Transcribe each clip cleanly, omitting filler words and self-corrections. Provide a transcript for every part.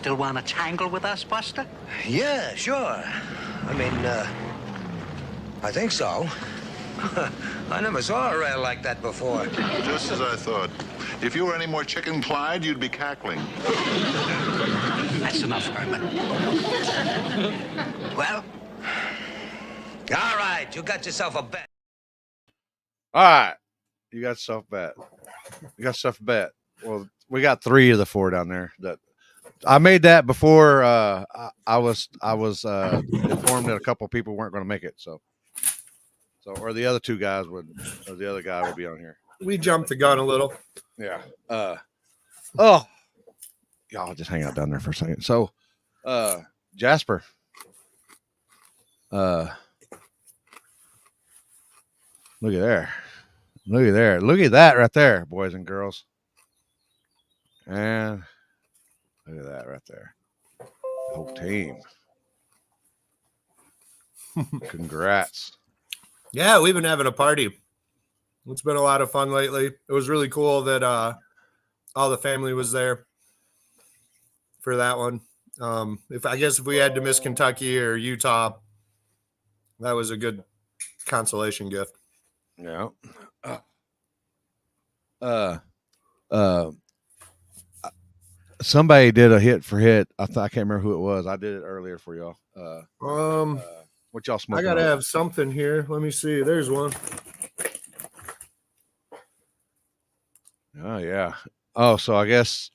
still want to tangle with us, Buster? Yeah, sure. I mean, I think so. I never saw a rail like that before. Just as I thought. If you were any more chicken Clyde, you'd be cackling. That's enough, Herman. Well, all right, you got yourself a bet. All right. You got yourself a bet. You got yourself a bet. Well, we got 3 of the 4 down there. That I made that before I was informed that a couple of people weren't going to make it. So or the other 2 guys would, or the other guy would be on here. We jumped the gun a little. Yeah. Y'all just hang out down there for a second. So, Jasper. Look at there. Look at there. Look at that right there, boys and girls. And look at that right there. Whole team. Congrats. Yeah, we've been having a party. It's been a lot of fun lately. It was really cool that all the family was there for that one. If we had to miss Kentucky or Utah, that was a good consolation gift. Yeah. Somebody did a hit for hit. I can't remember who it was. I did it earlier for y'all. What y'all smoking? I gotta have something here. Let me see. There's one. Oh yeah. Oh, so I guess.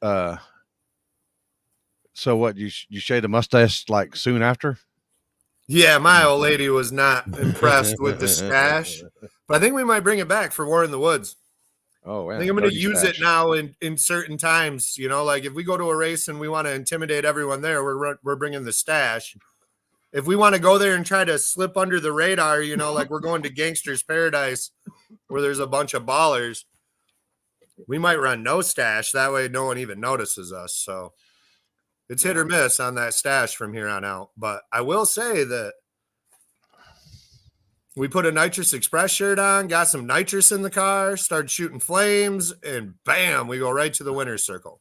So what? You shaved a mustache like soon after? Yeah, my old lady was not impressed with the stash, but I think we might bring it back for War in the Woods. Oh, man. I think I'm going to use it now in certain times. You know, like if we go to a race and we want to intimidate everyone there, we're bringing the stash. If we want to go there and try to slip under the radar, you know, like we're going to Gangster's Paradise where there's a bunch of ballers, we might run no stash. That way no one even notices us. So it's hit or miss on that stash from here on out. But I will say that we put a Nitrous Express shirt on, got some nitrous in the car, started shooting flames, and bam, we go right to the winner's circle.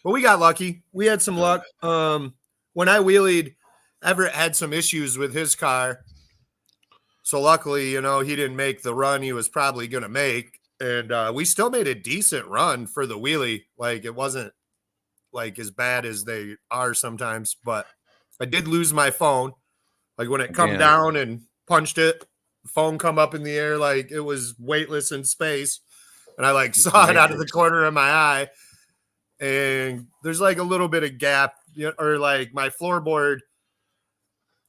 But we got lucky. We had some luck. When I wheelied, Everett had some issues with his car. So luckily, you know, he didn't make the run he was probably going to make. And we still made a decent run for the wheelie. Like, it wasn't like as bad as they are sometimes. But I did lose my phone. Like, when it come down and punched it, the phone come up in the air like it was weightless in space. And I, like, saw it out of the corner of my eye. And there's, like, a little bit of gap. Or, like, my floorboard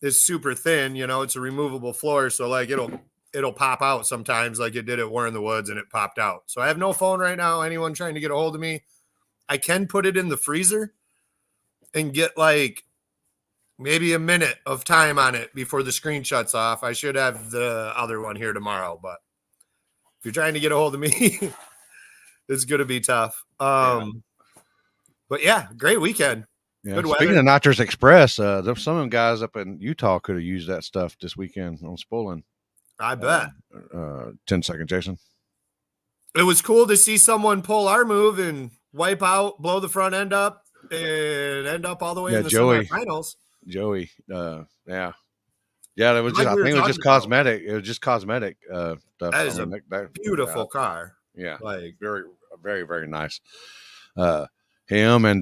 is super thin, you know, it's a removable floor. So like it'll pop out sometimes like it did at War in the Woods and it popped out. So I have no phone right now. Anyone trying to get a hold of me, I can put it in the freezer and get like maybe a minute of time on it before the screen shuts off. I should have the other one here tomorrow, but if you're trying to get a hold of me, it's going to be tough. But yeah, great weekend. Yeah. Speaking of Nitrous Express, there's some of them guys up in Utah could have used that stuff this weekend on Spolling. I bet. 10 second, Jason. It was cool to see someone pull our move and wipe out, blow the front end up, and end up all the way in the semifinals. Joey. Yeah. Yeah, it was just, I think it was just cosmetic. It was just cosmetic stuff. That is a beautiful car. Yeah. Like very, very, very nice. Him and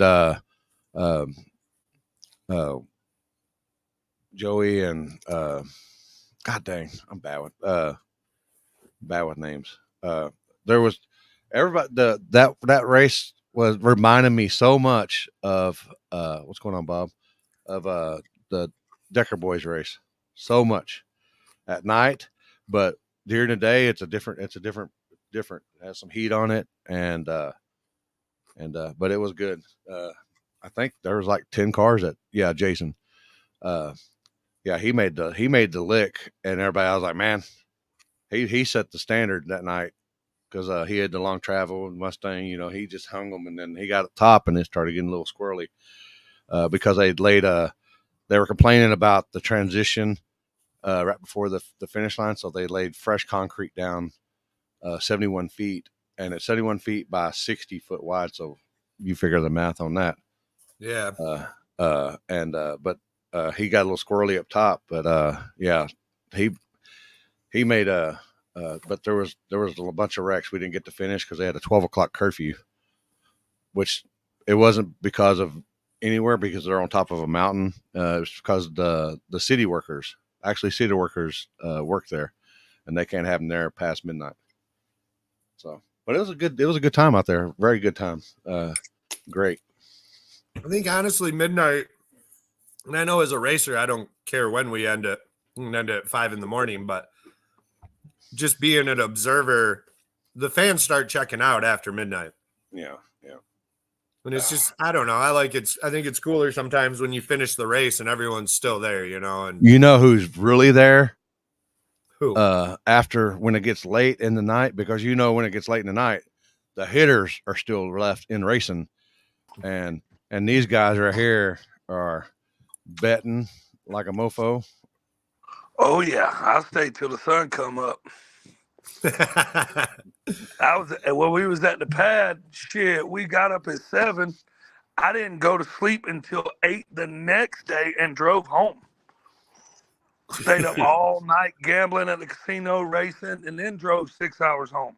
Joey and God dang, I'm bad with names. There was everybody. That race was reminding me so much of what's going on, Bob, of the Decker Boys race. So much at night, but during the day it's a different. It has some heat on it, and but it was good. I think there was like 10 cars Jason. He made the lick, and everybody, I was like, man, he set the standard that night because he had the long travel with Mustang, you know, he just hung them, and then he got up top and it started getting a little squirrely because they were complaining about the transition right before the finish line. So they laid fresh concrete down 71 feet, and it's 71 feet by 60 foot wide. So you figure the math on that. Yeah. But he got a little squirrely up top. But yeah, he made but there was a bunch of wrecks we didn't get to finish because they had a 12 o'clock curfew, which it wasn't because of anywhere because they're on top of a mountain. It was because the city workers work there, and they can't have them there past midnight. So, but it was a good time out there. Very good time. Great. I think honestly, midnight, and I know as a racer, I don't care when we end it. We can end it at 5 a.m, but just being an observer, the fans start checking out after midnight. Yeah. And it's just, I don't know. I think it's cooler sometimes when you finish the race and everyone's still there, and You know who's really there? who? After when it gets late in the night, because when it gets late in the night, the hitters are still left in racing, and these guys right here are betting like a mofo. Oh yeah, I'll stay till the sun come up. When we was at the pad, shit, we got up at 7. I didn't go to sleep until 8 the next day and drove home. Stayed up all night gambling at the casino, racing, and then drove 6 hours home.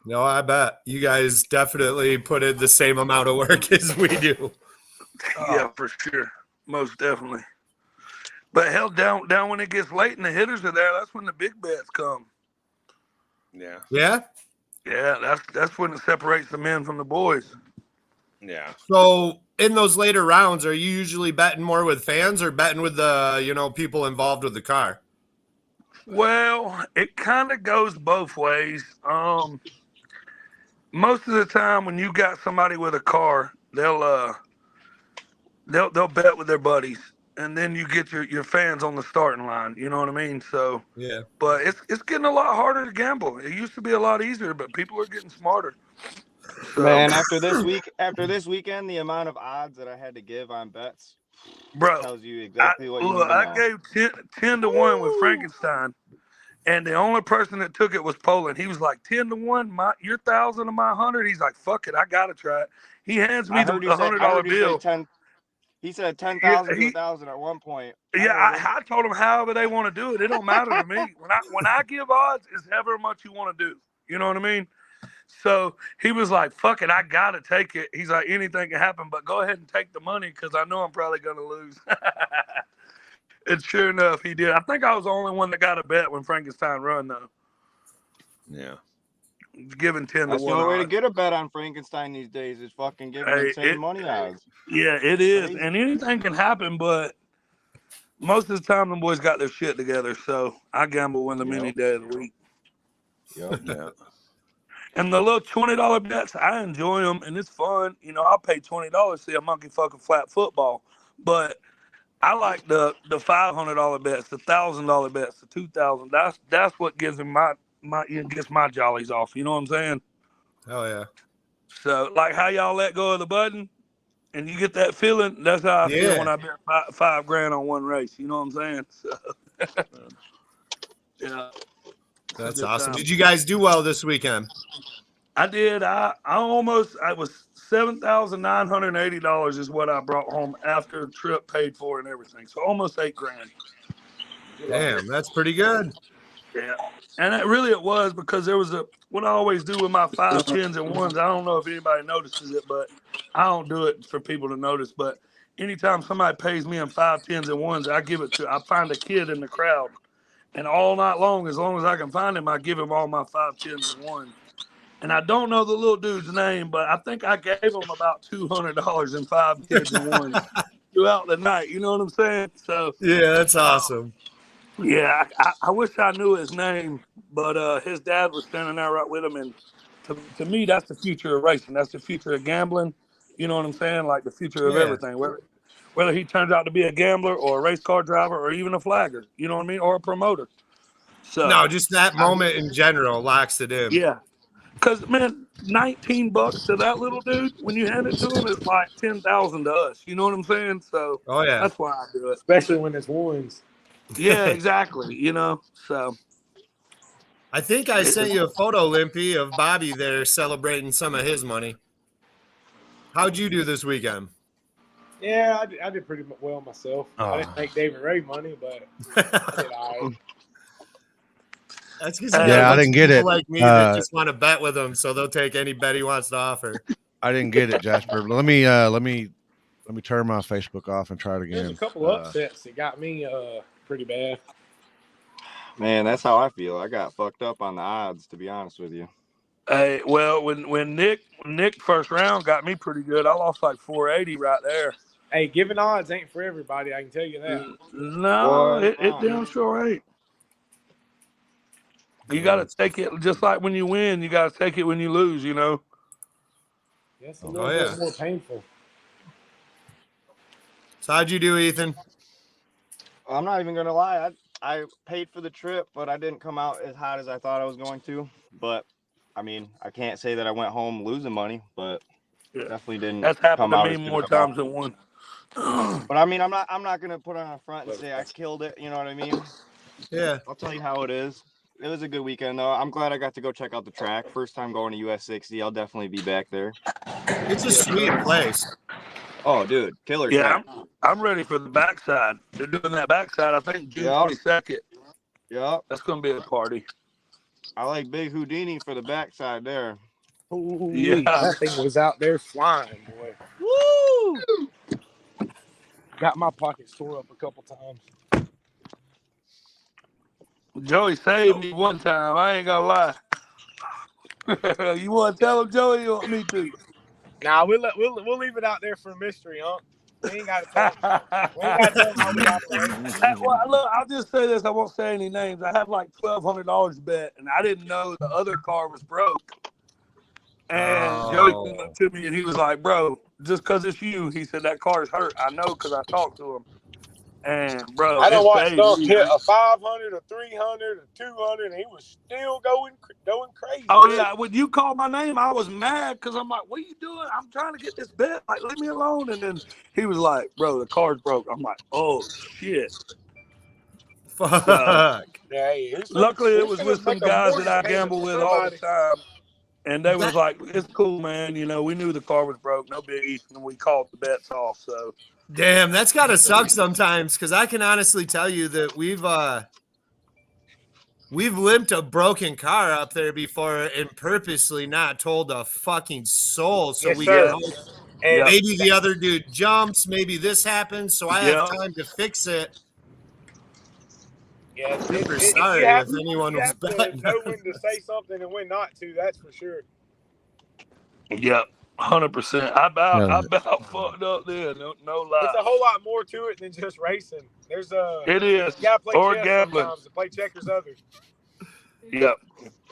No, I bet you guys definitely put in the same amount of work as we do. Yeah, for sure. Most definitely. But hell, down when it gets late and the hitters are there, that's when the big bets come. Yeah. Yeah? Yeah, that's when it separates the men from the boys. Yeah. So in those later rounds, are you usually betting more with fans or betting with the, people involved with the car? Well, it kind of goes both ways. Most of the time when you got somebody with a car, they'll bet with their buddies. And then you get your fans on the starting line. You know what I mean? So Yeah. But it's getting a lot harder to gamble. It used to be a lot easier, but people are getting smarter. So, Man, after this weekend, the amount of odds that I had to give on bets, bro, tells you exactly what you need to know. I gave 10 to 1 with Frankenstein, and the only person that took it was Poland. He was like 10 to 1, your 1,000 of my 100. He's like, fuck it, I gotta try it. He hands me the $100 bill. He said 10,000 to 1,000 at one point. I told him however they want to do it. It don't matter to me. When I give odds, it's however much you want to do. You know what I mean? So he was like, fuck it, I got to take it. He's like, anything can happen, but go ahead and take the money because I know I'm probably going to lose. And sure enough, he did. I think I was the only one that got a bet when Frankenstein run, though. Yeah. Giving 10 That's to 1. That's the only way to get a bet on Frankenstein these days is fucking giving insane money odds. Yeah, it is. And anything can happen, but most of the time, the boys got their shit together. So I gamble win them any day of the week. Yep. Yeah. And the little $20 bets, I enjoy them, and it's fun. I'll pay $20 to see a monkey fucking flat football. But I like the $500 bets, the $1,000 bets, the $2,000. That's what gives them gets my jollies off. You know what I'm saying? Oh yeah. So like how y'all let go of the button, and you get that feeling. That's how I feel when I bet $5,000 on one race. You know what I'm saying? So, yeah. That's awesome. Did you guys do well this weekend? I did. I was $7,980 is what I brought home after the trip paid for and everything. So almost $8,000. Damn, that's pretty good. Yeah. And it was because there was what I always do with my 5, 10s, and 1s. I don't know if anybody notices it, but I don't do it for people to notice. But anytime somebody pays me in 5, 10s, and 1s, I find a kid in the crowd. And all night long as I can find him, I give him all my 5, 10s, and 1s. And I don't know the little dude's name, but I think I gave him about $200 in 5, 10s, and 1s throughout the night. You know what I'm saying? So yeah, that's awesome. Yeah, I wish I knew his name, but his dad was standing there right with him. And to me, that's the future of racing. That's the future of gambling. You know what I'm saying? Like the future of everything. Whether he turns out to be a gambler or a race car driver or even a flagger, you know what I mean? Or a promoter. So no, just that moment in general locks it in. Yeah. Because, man, $19 to that little dude, when you hand it to him, it's like $10,000 to us. You know what I'm saying? So that's why I do it. Especially when it's ones. Yeah, exactly. So. I think I sent you a photo, Limpy, of Bobby there celebrating some of his money. How'd you do this weekend? Yeah, I did pretty well myself. I didn't make David Ray money, but I did all right. That's because I didn't get it. Like me that just want to bet with him, so they'll take any bet he wants to offer. I didn't get it, Jasper. Let me turn my Facebook off and try it again. There's a couple of upsets that got me pretty bad. Man, that's how I feel. I got fucked up on the odds, to be honest with you. Hey, well, when Nick first round got me pretty good, I lost like 480 right there. Hey, giving odds ain't for everybody. I can tell you that. No, it damn sure ain't. You got to take it just like when you win. You got to take it when you lose. You know. Yeah, it's a little bit more painful. So how'd you do, Ethan? I'm not even gonna lie. I paid for the trip, but I didn't come out as hot as I thought I was going to. But I mean, I can't say that I went home losing money, but definitely didn't. That's happened come to out me more times than one. But I mean, I'm not gonna put on a front and say I killed it. You know what I mean? Yeah. I'll tell you how it is. It was a good weekend though. I'm glad I got to go check out the track. First time going to US 60. I'll definitely be back there. It's a sweet place. Oh, dude, killer Yeah, track. I'm ready for the backside. They're doing that backside. I think June 22nd. Yep. That's gonna be a party. I like Big Houdini for the backside there. Ooh, Yeah. that thing was out there flying, boy. Woo! Got my pockets tore up a couple times. Joey saved me one time. I ain't gonna lie. You want to tell him, Joey? You want me to? Nah, we'll leave it out there for a mystery, huh? We ain't got to tell him. We ain't got to tell him how we operate. Well, look, I'll just say this. I won't say any names. I had like $1,200 bet, and I didn't know the other car was broke. And Joey came up to me, and he was like, bro, just because it's you, he said, that car's hurt. I know because I talked to him. And, bro, I done watched Dunk me. hit a 500, a 300, a 200, and he was still going crazy. Oh, yeah. When you called my name, I was mad because I'm like, what are you doing? I'm trying to get this bet. Like, leave me alone. And then he was like, bro, the car's broke. I'm like, oh, shit. Fuck. So, yeah, luckily, it was with some guys that I gamble with all the time. And they was like, it's cool, man. You know, we knew the car was broke. No biggie. And we called the bets off. So, damn, that's gotta suck sometimes, because I can honestly tell you that we've limped a broken car up there before and purposely not told a fucking soul, so we can hope. And maybe the other dude jumps, maybe this happens, so I have time to fix it. Yeah, super sorry if anyone was betting. Know when to say something and when not to. That's for sure. Yep, 100%. I about fucked up there. No lie. It's a whole lot more to it than just racing. There's it is. You gotta play or chess gambling. sometimes and play checkers others. Yep,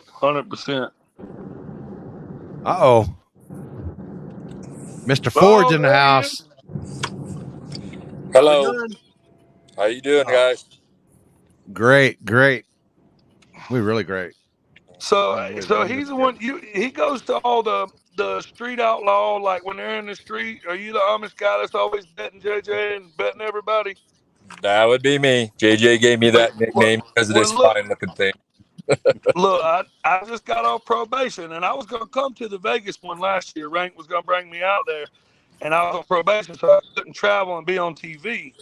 100%. Uh-oh. Mr. Ford's in the house. Hello. How you doing, guys? Great. We're really great. So he's the one. He goes to all the street outlaw, like when they're in the street. Are you the Amish guy that's always betting JJ and betting everybody? That would be me. JJ gave me that nickname because of this fine-looking thing. Look, I just got off probation, and I was going to come to the Vegas one last year. Rank was going to bring me out there, and I was on probation, so I couldn't travel and be on TV.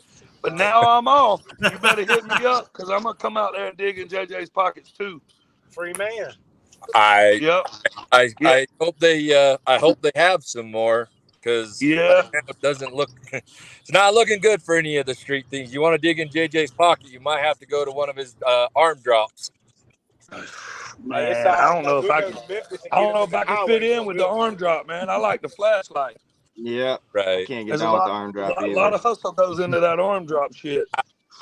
But now I'm off. You better hit me up because I'm going to come out there and dig in JJ's pockets too. Free man. I hope they have some more because it doesn't look. It's not looking good for any of the street things. You want to dig in JJ's pocket, you might have to go to one of his arm drops. Man, I don't know if I can fit in with the arm drop, man. I like the flashlight. Yeah, right. I can't get down with the arm drop. A lot of hustle goes into that arm drop shit.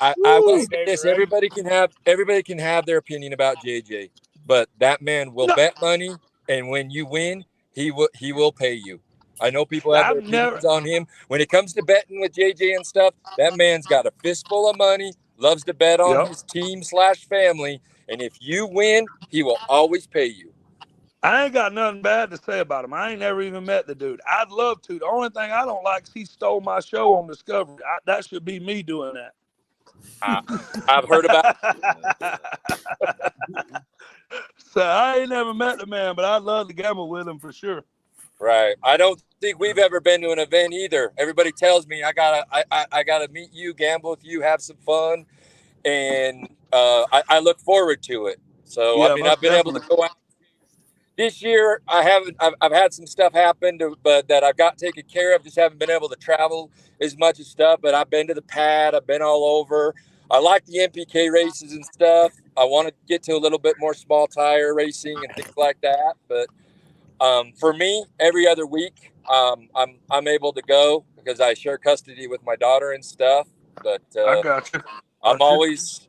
I will say this: everybody can have their opinion about JJ, but that man will bet money, and when you win, he will pay you. I know people have their opinions on him. When it comes to betting with JJ and stuff, that man's got a fistful of money, loves to bet on his team / family, and if you win, he will always pay you. I ain't got nothing bad to say about him. I ain't never even met the dude. I'd love to. The only thing I don't like is he stole my show on Discovery. That should be me doing that. I've heard about So I ain't never met the man, but I'd love to gamble with him for sure. Right. I don't think we've ever been to an event either. Everybody tells me I gotta meet you, gamble with you, have some fun, and I look forward to it. So I Yeah, mean, most I've been able to definitely. go out this year. I haven't. I've had some stuff happen, but that I've got taken care of. Just haven't been able to travel as much as stuff. But I've been to the pad. I've been all over. I like the MPK races and stuff. I want to get to a little bit more small tire racing and things like that. But for me, every other week, I'm able to go because I share custody with my daughter and stuff. But I got you. I'm always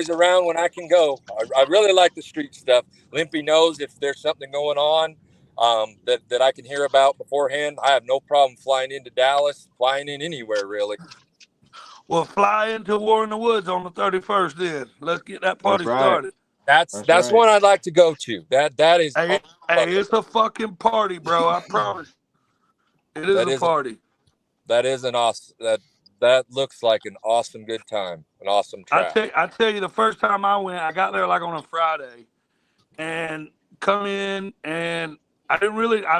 around when I can go. I really like the street stuff. Limpy knows if there's something going on that I can hear about beforehand. I have no problem flying into Dallas, flying in anywhere really. Well, fly into War in the Woods on the 31st. Then let's get that party That's right. started. That's right. one I'd like to go to. That is. Hey, it's a fucking party, bro. I promise. It is a party. That is an awesome. That looks like an awesome good time. An awesome track. I tell you, the first time I went, I got there like on a Friday, and come in, and I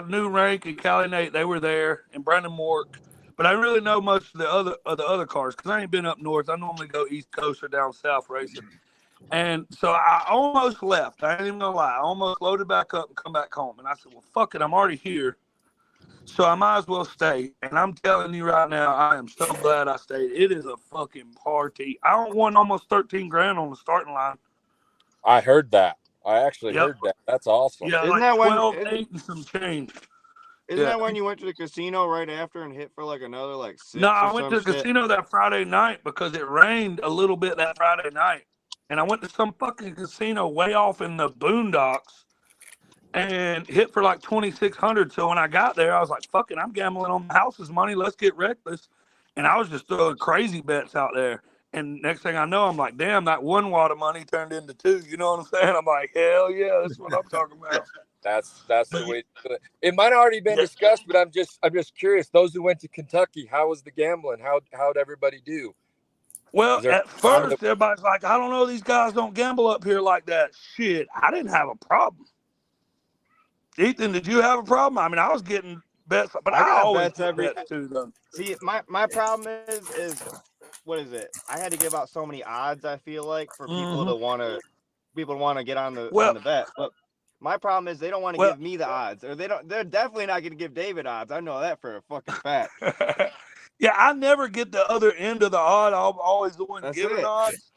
knew Rank and Callie Nate, they were there, and Brandon Mork, but I didn't really know much of the other cars because I ain't been up north. I normally go East Coast or down south racing. And so I almost left. I ain't even gonna lie. I almost loaded back up and come back home. And I said, well, fuck it. I'm already here. So I might as well stay. And I'm telling you right now, I am so glad I stayed. It is a fucking party. I won almost 13 grand on the starting line. I heard that. I actually heard that. That's awesome. Yeah, Isn't like that 12, 8 and some change. Isn't that when you went to the casino right after and hit for like another like 6? No, I went to the casino that Friday night because it rained a little bit that Friday night. And I went to some fucking casino way off in the boondocks and hit for like 2,600. So when I got there, I was like, fuck it, I'm gambling on the house's money. Let's get reckless. And I was just throwing crazy bets out there. And next thing I know, I'm like, damn, that one wad of money turned into 2. You know what I'm saying? I'm like, hell yeah, that's what I'm talking about. That's the way to do it. It might have already been discussed, but I'm just curious. Those who went to Kentucky, how was the gambling? How'd everybody do? Well, at first, everybody's like, I don't know, these guys don't gamble up here like that. Shit, I didn't have a problem. Ethan, did you have a problem? I mean, I was getting bets, but I always bets every bets too, though. See, my problem is what is it? I had to give out so many odds, I feel like, for people to want to get on the bet. But my problem is they don't want to give me the odds, or they're definitely not going to give David odds. I know that for a fucking fact. Yeah, I never get the other end of the odd. I'm always the one giving odds.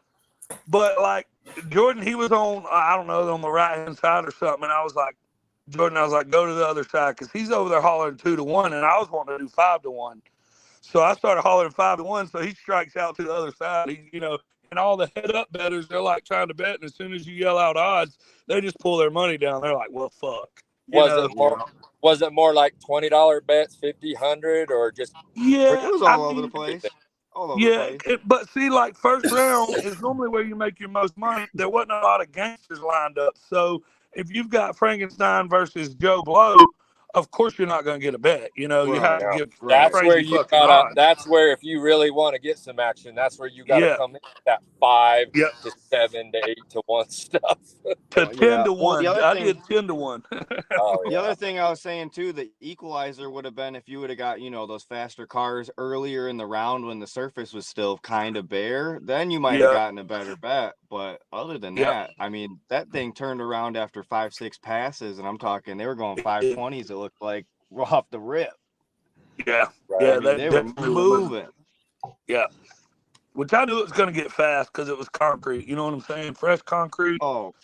But like Jordan, he was on, I don't know, on the right hand side or something, and I was like, Jordan, I was like, go to the other side because he's over there hollering 2-1, and I was wanting to do 5-1. So I started hollering 5-1, so he strikes out to the other side. And all the head up bettors, they're like trying to bet, and as soon as you yell out odds, they just pull their money down. They're like, well, fuck. Was it more like $20 bets, 50, 100, or just? Yeah, it was all over the place. All over the place. But see, like first round is normally where you make your most money. There wasn't a lot of gangsters lined up, so if you've got Frankenstein versus Joe Blow, of course you're not going to get a bet. You know, you have to give. That's where you got. That's where if you really want to get some action, that's where you got to come in that 5 to 7 to 8 to 1 stuff. To 10 to 1. I did 10 to 1. The other thing I was saying too, the equalizer would have been if you would have got, those faster cars earlier in the round when the surface was still kind of bare, then you might have gotten a better bet. But other than that, I mean, that thing turned around after 5-6 passes, and I'm talking they were going 520s. It looked like off the rip. Yeah, right? They were moving. Yeah. Which I knew it was going to get fast because it was concrete. You know what I'm saying? Fresh concrete. Oh,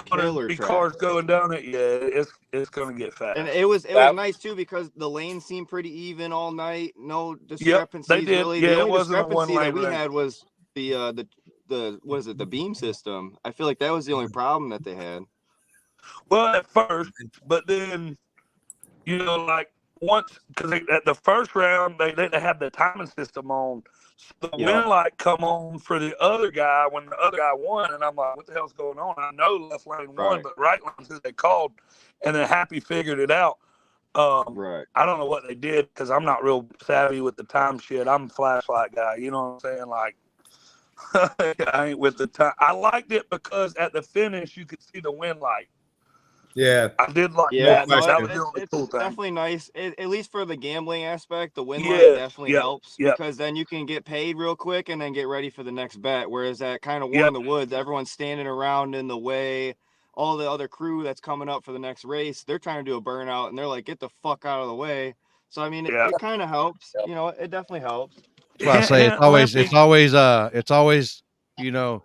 killer cars going down it. Yeah, it's going to get fast. And it was nice too because the lanes seemed pretty even all night. No discrepancies. They did. Really. Yeah, the it only wasn't discrepancy one that we had was the beam system. I feel like that was the only problem that they had. Well, at first, but then like once because at the first round they had the timing system on. So the wind light come on for the other guy when the other guy won, and I'm like, what the hell's going on? I know left lane won, but right lane says they called, and then Happy figured it out. I don't know what they did because I'm not real savvy with the time shit. I'm a flashlight guy. You know what I'm saying? Like, I ain't with the time. I liked it because at the finish you could see the wind light. Yeah. I did like Yeah, that. no, That was the only it's cool thing. definitely nice. At least for the gambling aspect, the win line Yeah, definitely yep, helps yep. because then you can get paid real quick and then get ready for the next bet. Whereas at kind of War Yep. in the Woods, everyone's standing around in the way. All the other crew that's coming up for the next race, they're trying to do a burnout and they're like, get the fuck out of the way. So I mean, Yeah. it kind of helps. Yep. You know, it definitely helps. That's why I say it's always, you know,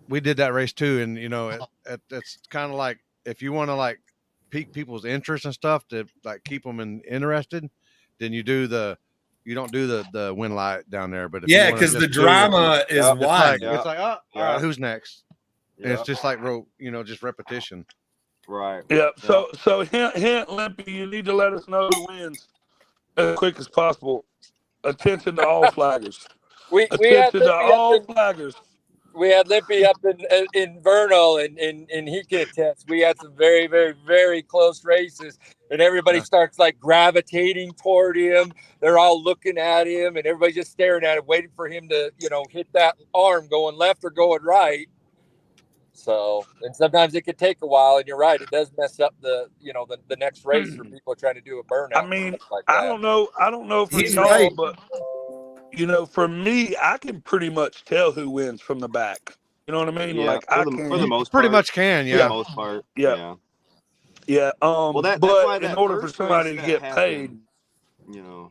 we did that race too, and you know, it's kind of like if you want to like pique people's interest and stuff to like keep them interested, then you don't do the win light down there. But if you Yeah, wanna because just the do drama is Yep. wild. it's like, oh, all right, who's next? And Yeah. it's just like just repetition. Right. Yeah. So hint, Limpy, you need to let us know who wins as quick as possible. Attention to all flaggers. We had Attention to Lippy all up flaggers. we had Lippy up in Vernal, and he can attest. We had some very, very, very close races, and everybody starts like gravitating toward him. They're all looking at him, and everybody's just staring at him, waiting for him to, hit that arm going left or going right. So, and sometimes it could take a while, and you're right, it does mess up the next race for people trying to do a burnout. I mean, like I that. don't know for He's y'all, right. but for me, I can pretty much tell who wins from the back. You know what I mean? Yeah, Like for the most pretty part. much can, For the most part. Yeah. Yeah. Well, that's but why in that order for first somebody race to that get paid, happened,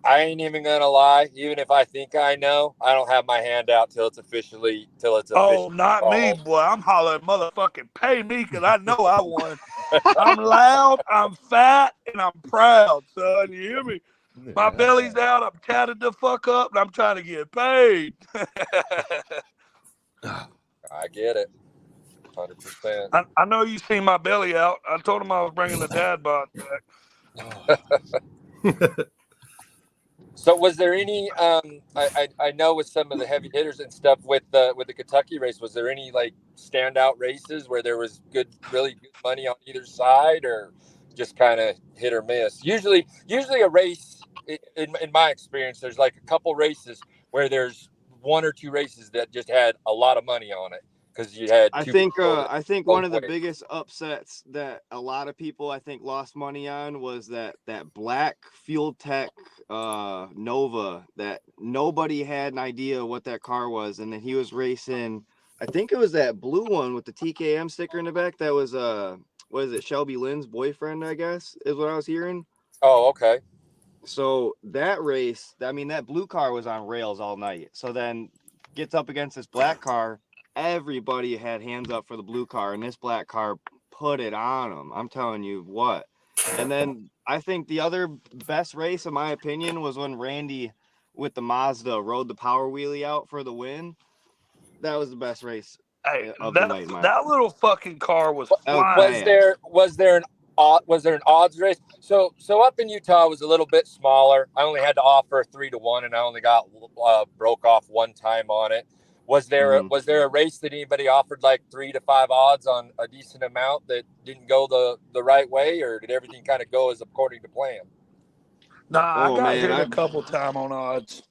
I ain't even gonna lie. Even if I think I know, I don't have my hand out till it's officially. Oh, not me, boy. I'm hollering, motherfucking pay me, because I know I won. I'm loud, I'm fat, and I'm proud, son. You hear me? My belly's out, I'm tatted the fuck up, and I'm trying to get paid. I get it. 100%. I know you seen my belly out. I told him I was bringing the dad bod back. So was there any I know with some of the heavy hitters and stuff with the Kentucky race, was there any like standout races where there was really good money on either side, or just kind of hit or miss? Usually a race, in my experience, there's like a couple races where there's one or two races that just had a lot of money on it. Because you had I think one of the biggest upsets that a lot of people I think lost money on was that black Fuel Tech Nova that nobody had an idea what that car was, and then he was racing. I think it was that blue one with the TKM sticker in the back. That was what is it? Shelby Lynn's boyfriend, I guess, is what I was hearing. Oh, okay. So that race, I mean, that blue car was on rails all night. So then gets up against this black car. Everybody had hands up for the blue car, and this black car put it on them. I'm telling you what. And then I think the other best race, in my opinion, was when Randy with the Mazda rode the power wheelie out for the win. That was the best race of the night. That little fucking car was flying. Was there an odds race? So up in Utah, it was a little bit smaller. I only had to offer 3-1, and I only got broke off one time on it. Was there a race that anybody offered like 3 to 5 odds on a decent amount that didn't go the right way, or did everything kind of go as according to plan? Nah, I got hit a couple times on odds.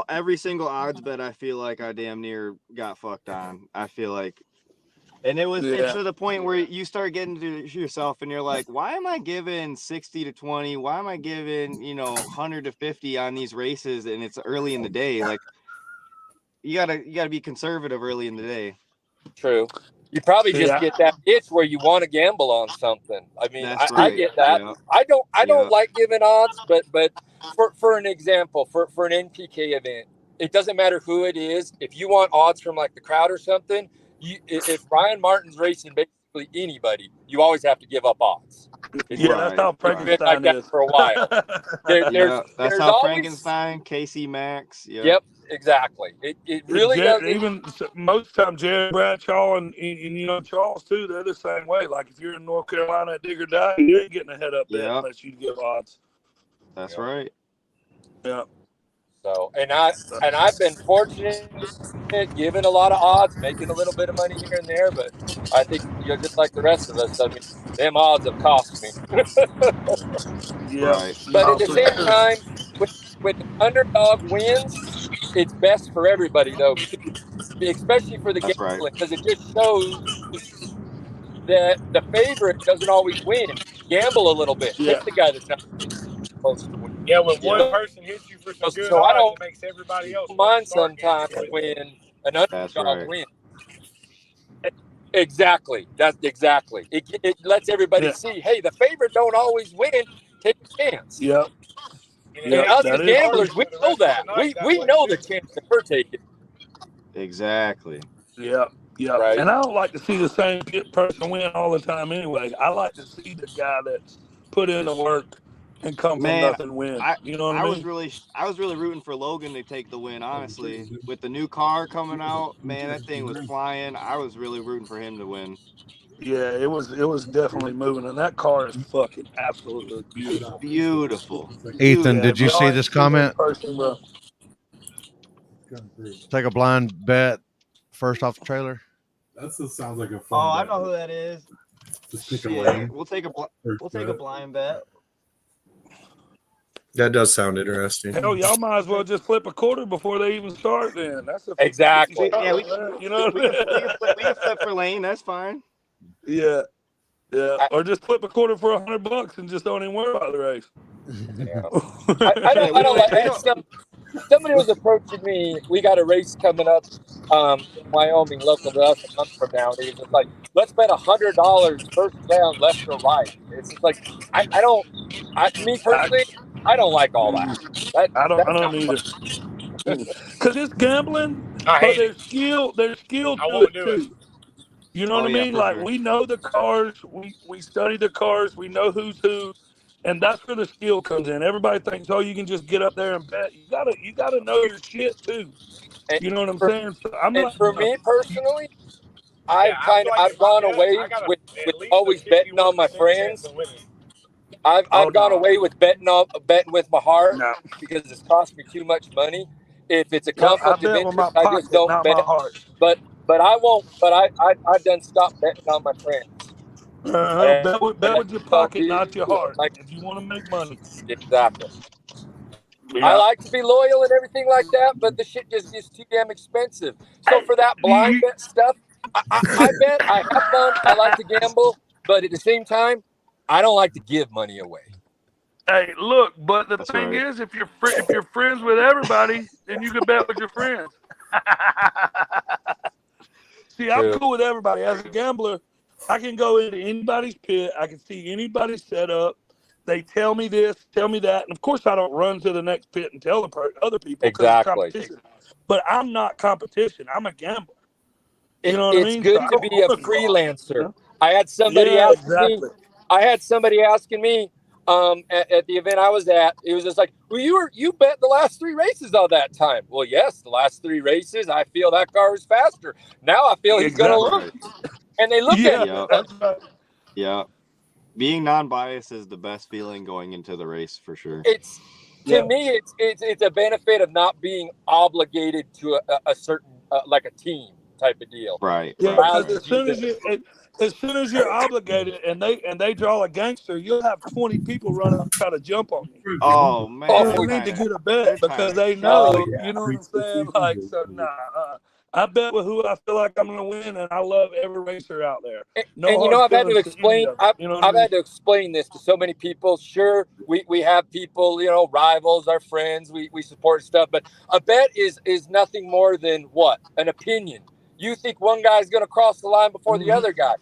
Every single odds bet, I feel like I damn near got fucked on. I feel like, and it's to the point where you start getting to yourself, and you're like, why am I giving 60 to 20? Why am I giving 100 to 50 on these races? And it's early in the day, like. You gotta be conservative early in the day. True. You probably just get that itch where you want to gamble on something. I mean, I get that. Yeah. I don't like giving odds, but for an example, for an NPK event, it doesn't matter who it is. If you want odds from like the crowd or something, if Brian Martin's racing basically anybody, you always have to give up odds. That's how Frankenstein is for a while. That's how Frankenstein, Casey Max. Yep, exactly. It really does. Even most times, Jared Bradshaw and Charles too. They're the same way. Like if you're in North Carolina at Dig or Die, you ain't getting a head up bet unless you give odds. That's right. Yeah. So and I've been fortunate, giving a lot of odds, making a little bit of money here and there, but I think just like the rest of us, I mean, them odds have cost me. Right. But at the same time, when the underdog wins, it's best for everybody though, especially for the gambling, because it just shows that the favorite doesn't always win. Gamble a little bit. Yeah. Take the guy that's not supposed to win. Yeah, when You one know? person hits you for some good So I odds, don't it makes everybody else want to mind start sometimes gambling. when an That's underdog right. wins. Exactly. That's exactly. It lets everybody Yeah. see, hey, the favorite don't always win. Take a chance. Yep. And it Yep. makes us That as it is harder gamblers, true. we for the know rest of that. the night We way, know the too. chance that we're taking. Exactly. Yep. Yep. Right. And I don't like to see the same person win all the time anyway. I like to see the guy that's put in the work and come from Man, nothing win. I You know what I I was mean? really rooting for Logan to take the win, honestly. With the new car coming out, man, that thing was flying. I was really rooting for him to win. Yeah, it was definitely moving, and that car is fucking absolutely beautiful. Beautiful. Ethan, Yeah, did if you y'all see ain't this seen it in comment? person, bro. Take a blind bet first off the trailer. That still sounds like a fun. Oh, I bet. know who that is. Just pick a Shit, lane. we'll take a bet. blind bet. That does sound interesting. Hell, y'all might as well just flip a quarter before they even start. Then that's a 50-50 Exactly. shot Yeah, right there, you know. we can flip for lane. That's fine. Yeah, yeah. Or just flip a quarter for $100 and just don't even worry about the race. Yeah. I don't like. Somebody was approaching me. We got a race coming up in Wyoming, local to us, a month from now. And he was just like, "Let's bet $100 first round, left or right." It's just like me personally, I don't like all that. I That's don't not either. fun. Because it's gambling, I but hate it. there's skill I to won't it do it. too. You know Oh, what I yeah, mean? for Like sure. we know the cars, we study the cars, we know who's who, and that's where the skill comes in. Everybody thinks, oh, you can just get up there and bet. You gotta know your shit too. And You know what I'm for, saying? So I'm and not for gonna. me personally, Yeah, I feel like I've if I gone bet, away I got with at least a always betting on my 51% chance friends. of winning. I've gone no. away with betting with my heart No. because it's cost me too much money. If it's a Yep, I conflict of bet with my interest, I just pocket, don't not my bet. heart. But I won't. But I done stopped betting on my friends. Bet with your I'll pocket, do not your heart. like If you want to make money. exactly. I Yeah. like to be loyal and everything like that, but the shit just gets too damn expensive. So for that blind bet stuff, I bet I have fun. I like to gamble, but at the same time, I don't like to give money away. Hey, look, but the That's thing right. is, if you're friends with everybody, then you can bet with your friends. See, I'm True. cool with everybody. As a gambler, I can go into anybody's pit. I can see anybody's setup. They tell me this, tell me that, and of course, I don't run to the next pit and tell the other people because it's Exactly. competition. But I'm not competition. I'm a gambler. You know what I It's mean? good So I to don't be a own a car. freelancer. You know? I had somebody Yeah, asking exactly. me. At the event I was at, it was just like, well, you bet the last 3 races all that time. Well, yes, the last 3 races, I feel that car is faster. Now I feel he's going to lose. And they look at Yeah, it. that's right. Yeah. Being non-biased is the best feeling going into the race for sure. It's to me, it's a benefit of not being obligated to a certain like a team type of deal. Right. Yeah, Right. because as soon as you're obligated and they draw a gangster, you'll have 20 people run up and try to jump on you. Oh man. You Oh, need to get a They're bet trying because to they kill know, you. yeah. you know what I'm saying? Like, so I bet with who I feel like I'm going to win, and I love every racer out there. No And you hard know, I've had to feelings to any explain. of them. You know what I I've mean? had to explain this to so many people. Sure, we have people, you know, rivals, our friends. We support stuff, but a bet is nothing more than what? An opinion. You think one guy's going to cross the line before the other guy.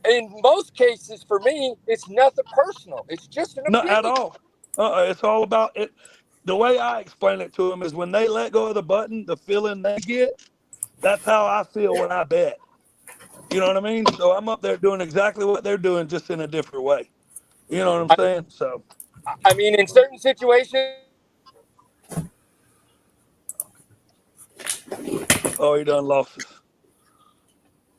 In most cases, for me, it's nothing personal. It's just an Not opinion. at all. It's all about it. The way I explain it to them is when they let go of the button, the feeling they get, that's how I feel when I bet. You know what I mean? So I'm up there doing exactly what they're doing, just in a different way. You know what I'm saying? So I mean, in certain situations. oh, he done lost us.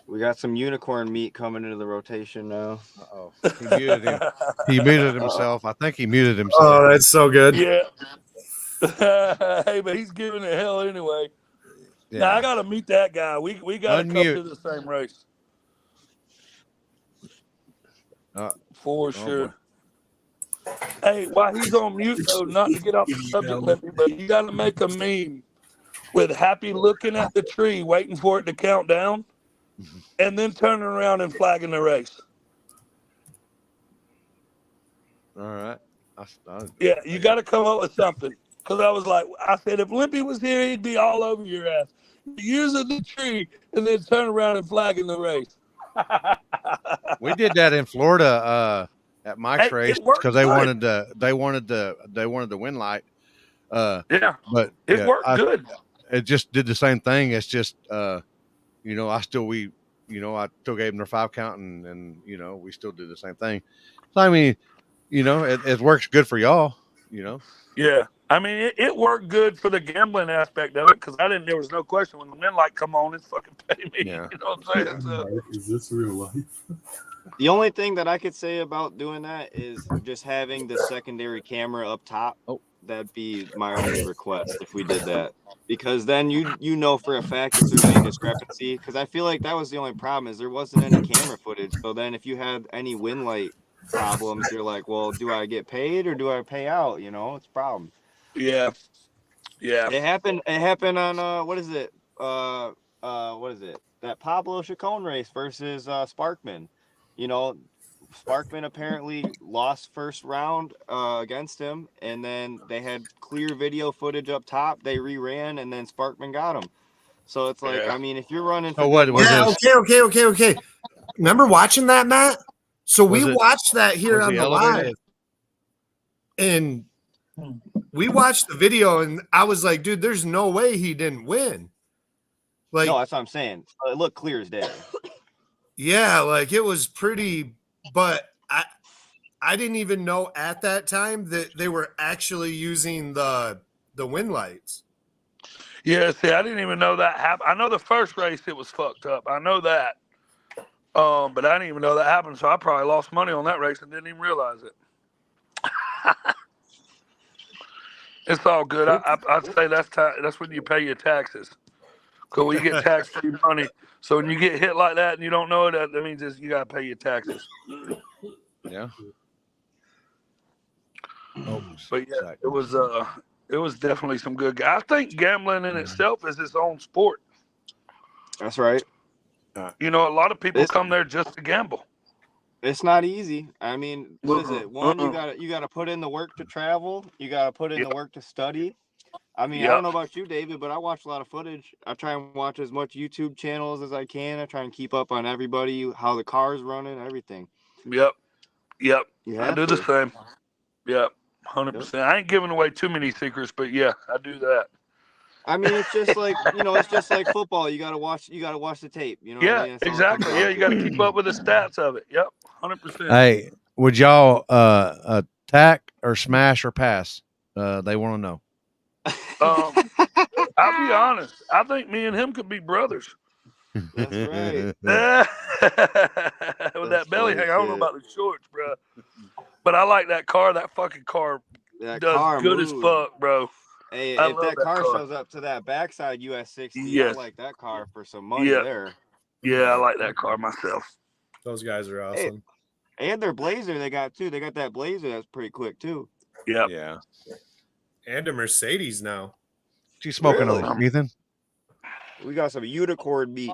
We got some unicorn meat coming into the rotation now. Uh-oh. He muted him. He muted himself. I think he muted himself. Oh, that's so good. Yeah. Hey, but he's giving it hell anyway. Yeah. Now I gotta meet that guy. We gotta come Unmute. to the same race. Oh, For sure. Hey, while he's on mute though, not to get off the subject, let me, but you gotta make a meme with Happy looking at the tree, waiting for it to count down, and then turning around and flagging the race. All right. Yeah, you got to come up with something. Because I said, if Limpy was here, he'd be all over your ass. Using the tree and then turn around and flagging the race. We did that in Florida at Mike's race because they wanted the win light. Yeah, but it yeah, worked good. It just did the same thing. It's just I still gave them their 5 count and we still did the same thing. So I mean, it works good for y'all. Yeah. I mean, it worked good for the gambling aspect of it because there was no question when the win light come on, it's fucking pay me. Yeah. You know what I'm saying? So, Is this real life? The only thing that I could say about doing that is just having the secondary camera up top. Oh. That'd be my only request if we did that. Because then you know for a fact if there's any discrepancy. Because I feel like that was the only problem is there wasn't any camera footage. So then if you had any win light problems, you're like, well, do I get paid or do I pay out? It's a problem. Yeah. It happened on what is it? What is it? That Pablo Chacon race versus Sparkman. Sparkman apparently lost first round against him, and then they had clear video footage up top. They reran, and then Sparkman got him. So it's like, I mean, if you're running for Okay. Remember watching that, Matt? So we watched that here on the live, and we watched the video, and I was like, dude, there's no way he didn't win. Like, no, that's what I'm saying. It looked clear as day. Yeah, like it was pretty, but I didn't even know at that time that they were actually using the win lights. Yeah, see, I didn't even know that happened. I know the first race it was fucked up. I know that. But I didn't even know that happened, so I probably lost money on that race and didn't even realize it. It's all good. I'd say that's when you pay your taxes. Because we get tax-free money. So when you get hit like that and you don't know it, that means you got to pay your taxes. Yeah. But yeah, it was definitely some good. I think gambling in itself is its own sport. That's right. A lot of people come there just to gamble. It's not easy. I mean, what is it? One, you gotta put in the work to travel. You gotta put in the work to study. I mean, I don't know about you, David, but I watch a lot of footage. I try and watch as much YouTube channels as I can. I try and keep up on everybody, how the car's running, everything. Yep. I do the same. Yep. 100%. I ain't giving away too many secrets, but yeah, I do that. I mean, it's just like it's just like football. You gotta watch the tape. Yeah, exactly. Yeah, you gotta keep up with the stats of it. Yep, 100%. Hey, would y'all attack or smash or pass? They want to know. I'll be honest. I think me and him could be brothers. That's right. With that belly hang, I don't know about the shorts, bro. But I like that car. That fucking car does good as fuck, bro. Hey, if that car shows up to that backside US 60, I like that car for some money there. Yeah, I like that car myself. Those guys are awesome. Hey, and their Blazer they got too. They got that Blazer that's pretty quick too. Yep. Yeah. And a Mercedes now. What you smoking on, Ethan? We got some unicorn meat.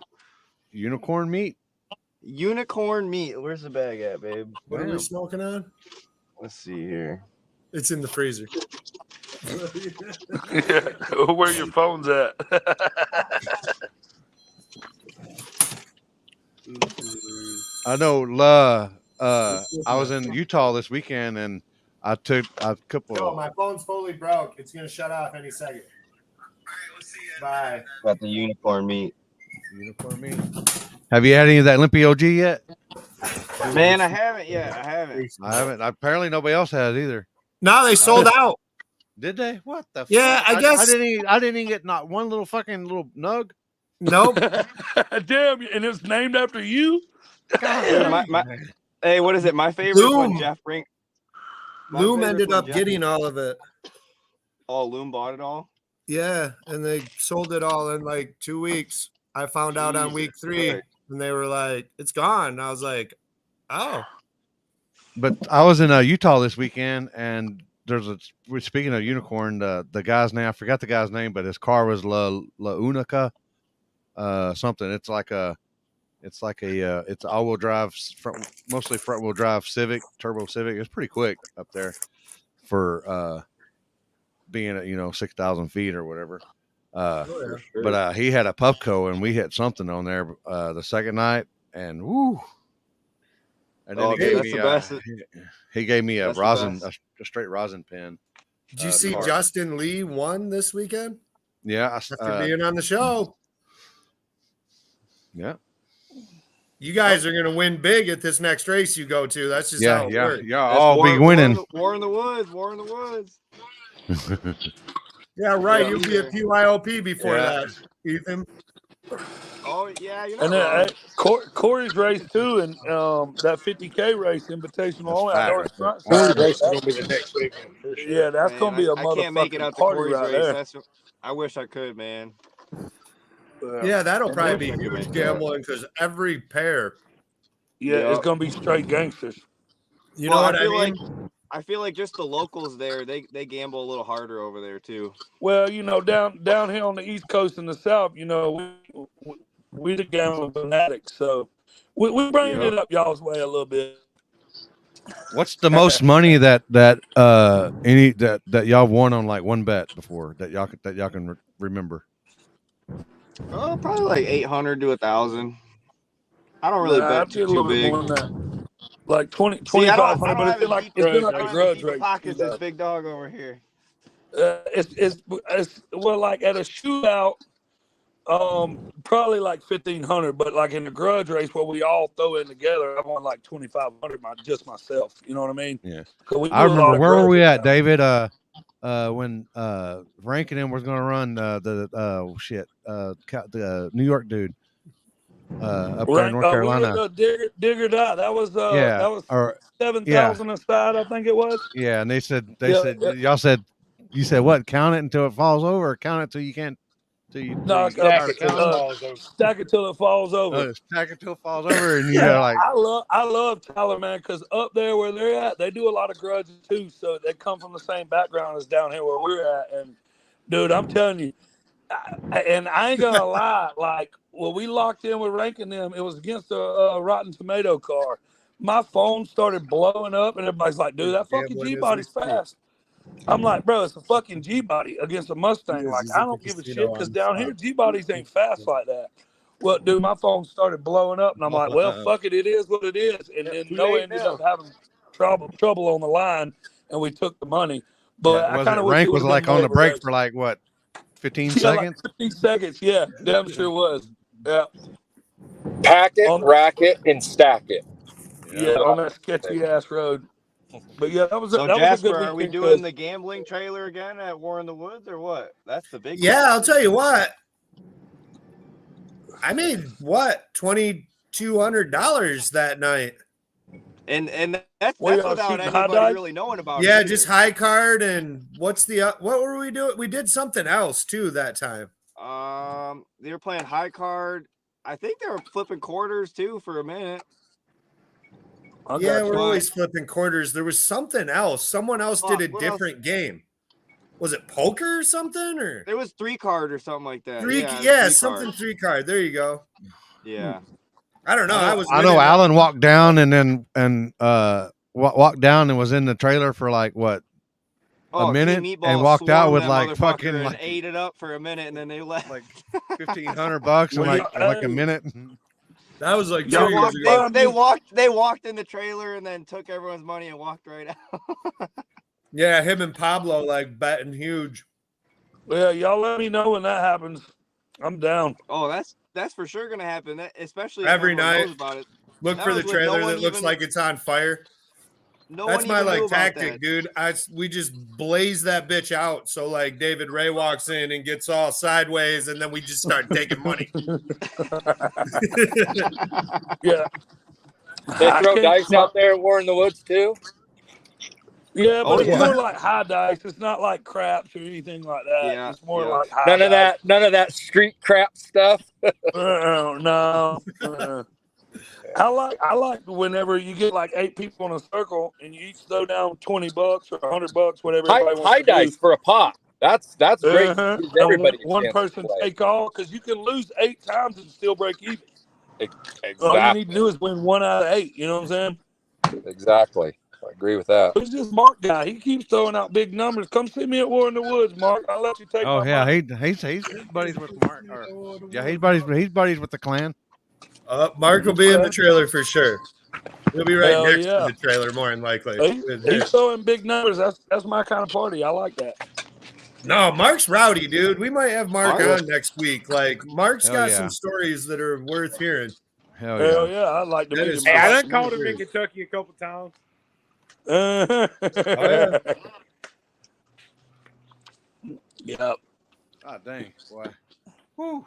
Unicorn meat? Unicorn meat. Where's the bag at, babe? What are we smoking on? Let's see here. It's in the freezer. Where your phone's at? I know. I was in Utah this weekend, and I took a couple. No, my phone's fully broke. It's gonna shut off any second. All right, we'll see you. Bye. Got the unicorn meat. Unicorn meat. Have you had any of that Limpy OG yet? Man, I haven't yet. I haven't. Apparently, nobody else has either. No, they sold out. Did they? What the? Yeah, fuck? I guess I didn't even get not one little fucking little nug. Nope. Damn, and it's named after you. Hey, what is it? My favorite one, Jeff Brink. Loom ended up getting all of it. Oh, Loom bought it all? Yeah, and they sold it all in like 2 weeks. I found out on week 3, and they were like, "It's gone." And I was like, "Oh." But I was in Utah this weekend, and we're speaking of unicorn, the guy's name, I forgot the guy's name, but his car was La Unica, something. It's like It's like it's all-wheel drive, mostly front-wheel drive Civic, turbo Civic. It's pretty quick up there for being at 6,000 feet or whatever. But he had a Pupco, and we hit something on there the second night, and woo. And then he gave me a rosin, a straight rosin pen. Did you see Justin Lee won this weekend? Yeah, after being on the show. Yeah. You guys are gonna win big at this next race you go to. That's just how it works. Yeah, all be winning. War in the woods. Yeah, right. You'll be at PYOP before that, Ethan. Oh yeah, you know. And then Corey's race too, and that 50K race, Invitational only. Corey's race is gonna be the next big one for sure. Yeah, that's gonna be a I can't make it motherfucking out to party Corey's right race. there. I wish I could, man. Yeah, that'll probably be huge gambling because every pair. Yeah, it's gonna be straight gangsters. You know what I mean? I feel like just the locals there, they gamble a little harder over there too. Well, down here on the East Coast and the South, we the gambling fanatics, so we bringing it up y'all's way a little bit. What's the most money that y'all won on like one bet before that y'all can remember? Oh, probably like 800 to 1,000. I don't really bet too big. Like 2,500, but it's been like a grudge race. Pockets this big dog over here. It's like at a shootout, probably like 1,500, but like in the grudge race where we all throw in together, I won like 2,500 just myself. You know what I mean? Yeah. I remember where were we at, David? When Rankin was going to run the New York dude. Up there in North Carolina. Digger Die. That was 7,000 aside, I think it was. Yeah, and they said y'all said what? Count it until it falls over, or count it till you can't stack it till it falls over. Stack it till it falls over, and like I love Tyler, man, because up there where they're at, they do a lot of grudges too. So they come from the same background as down here where we're at. And dude, I'm telling you, and I ain't gonna lie, like when we locked in with ranking them, it was against a Rotten Tomato car. My phone started blowing up, and everybody's like, "Dude, that fucking G-body's fast." I'm like, "Bro, it's a fucking G-body against a Mustang. Like, I don't give a shit because down here G-bodies ain't fast like that." Well, dude, my phone started blowing up, and I'm like, "Well, fuck it, it is what it is." And then Noah ended up having trouble on the line, and we took the money. But I kind of rank was like on the break for like what? 15 seconds? Like 15 seconds, yeah. Damn sure was. Yeah. Pack it, rack it, and stack it. Yeah, on that sketchy ass road. But yeah, that was so that Jasper, was a good are we doing the gambling trailer again at War in the Woods or what? That's the big Yeah, I'll tell you what. I made what $2,200 that night. And that's without anybody really knowing about it. Yeah, just high card and what were we doing? We did something else too that time. They were playing high card. I think they were flipping quarters too for a minute. Yeah, we're always flipping quarters. There was something else. Someone else did a different game. Was it poker or something? Or it was 3-card or something like that. Something 3-card. There you go. Yeah. I don't know. I know Alan walked down and walked down and was in the trailer for like what? A minute and walked out with like fucking and ate it up for a minute and then they left like $1,500 in like a minute. That was like they walked in the trailer and then took everyone's money and walked right out. Yeah, him and Pablo like betting huge. Well, y'all let me know when that happens. I'm down. Oh, that's for sure gonna happen. Especially every night. Knows about it. Look for the trailer that looks like it's on fire. That's my like tactic, dude. We just blaze that bitch out. So like David Ray walks in and gets all sideways, and then we just start taking money. Yeah. They throw dice out there at War in the Woods too. Yeah, but it's more like high dice. It's not like craps or anything like that. Yeah, it's more like high dice. None of that street crap stuff. No. I like whenever you get like 8 people in a circle and you each throw down $20 or $100, whatever. High dice for a pot. That's great. Everybody one person take all because you can lose 8 times and still break even. All you need Exactly. to do is win 1 out of 8. You know what I'm saying? Exactly. I agree with that. Who's this Mark guy? He keeps throwing out big numbers. Come see me at War in the Woods, Mark. I'll let you take Oh my yeah, money. he's buddies with Mark. Yeah, he's buddies with the clan. Mark will be in the trailer for sure. He'll be right Hell next yeah. to the trailer, more than likely. He's throwing big numbers. That's my kind of party. I like that. No, Mark's rowdy, dude. We might have Mark Mark- on next week. Like, Mark's Hell got yeah. some stories that are worth hearing. Hell Hell yeah. yeah, I'd like to That meet is him. Hey, I Mark. done called him in Kentucky a couple times. yeah. Yep. God dang, boy. Woo.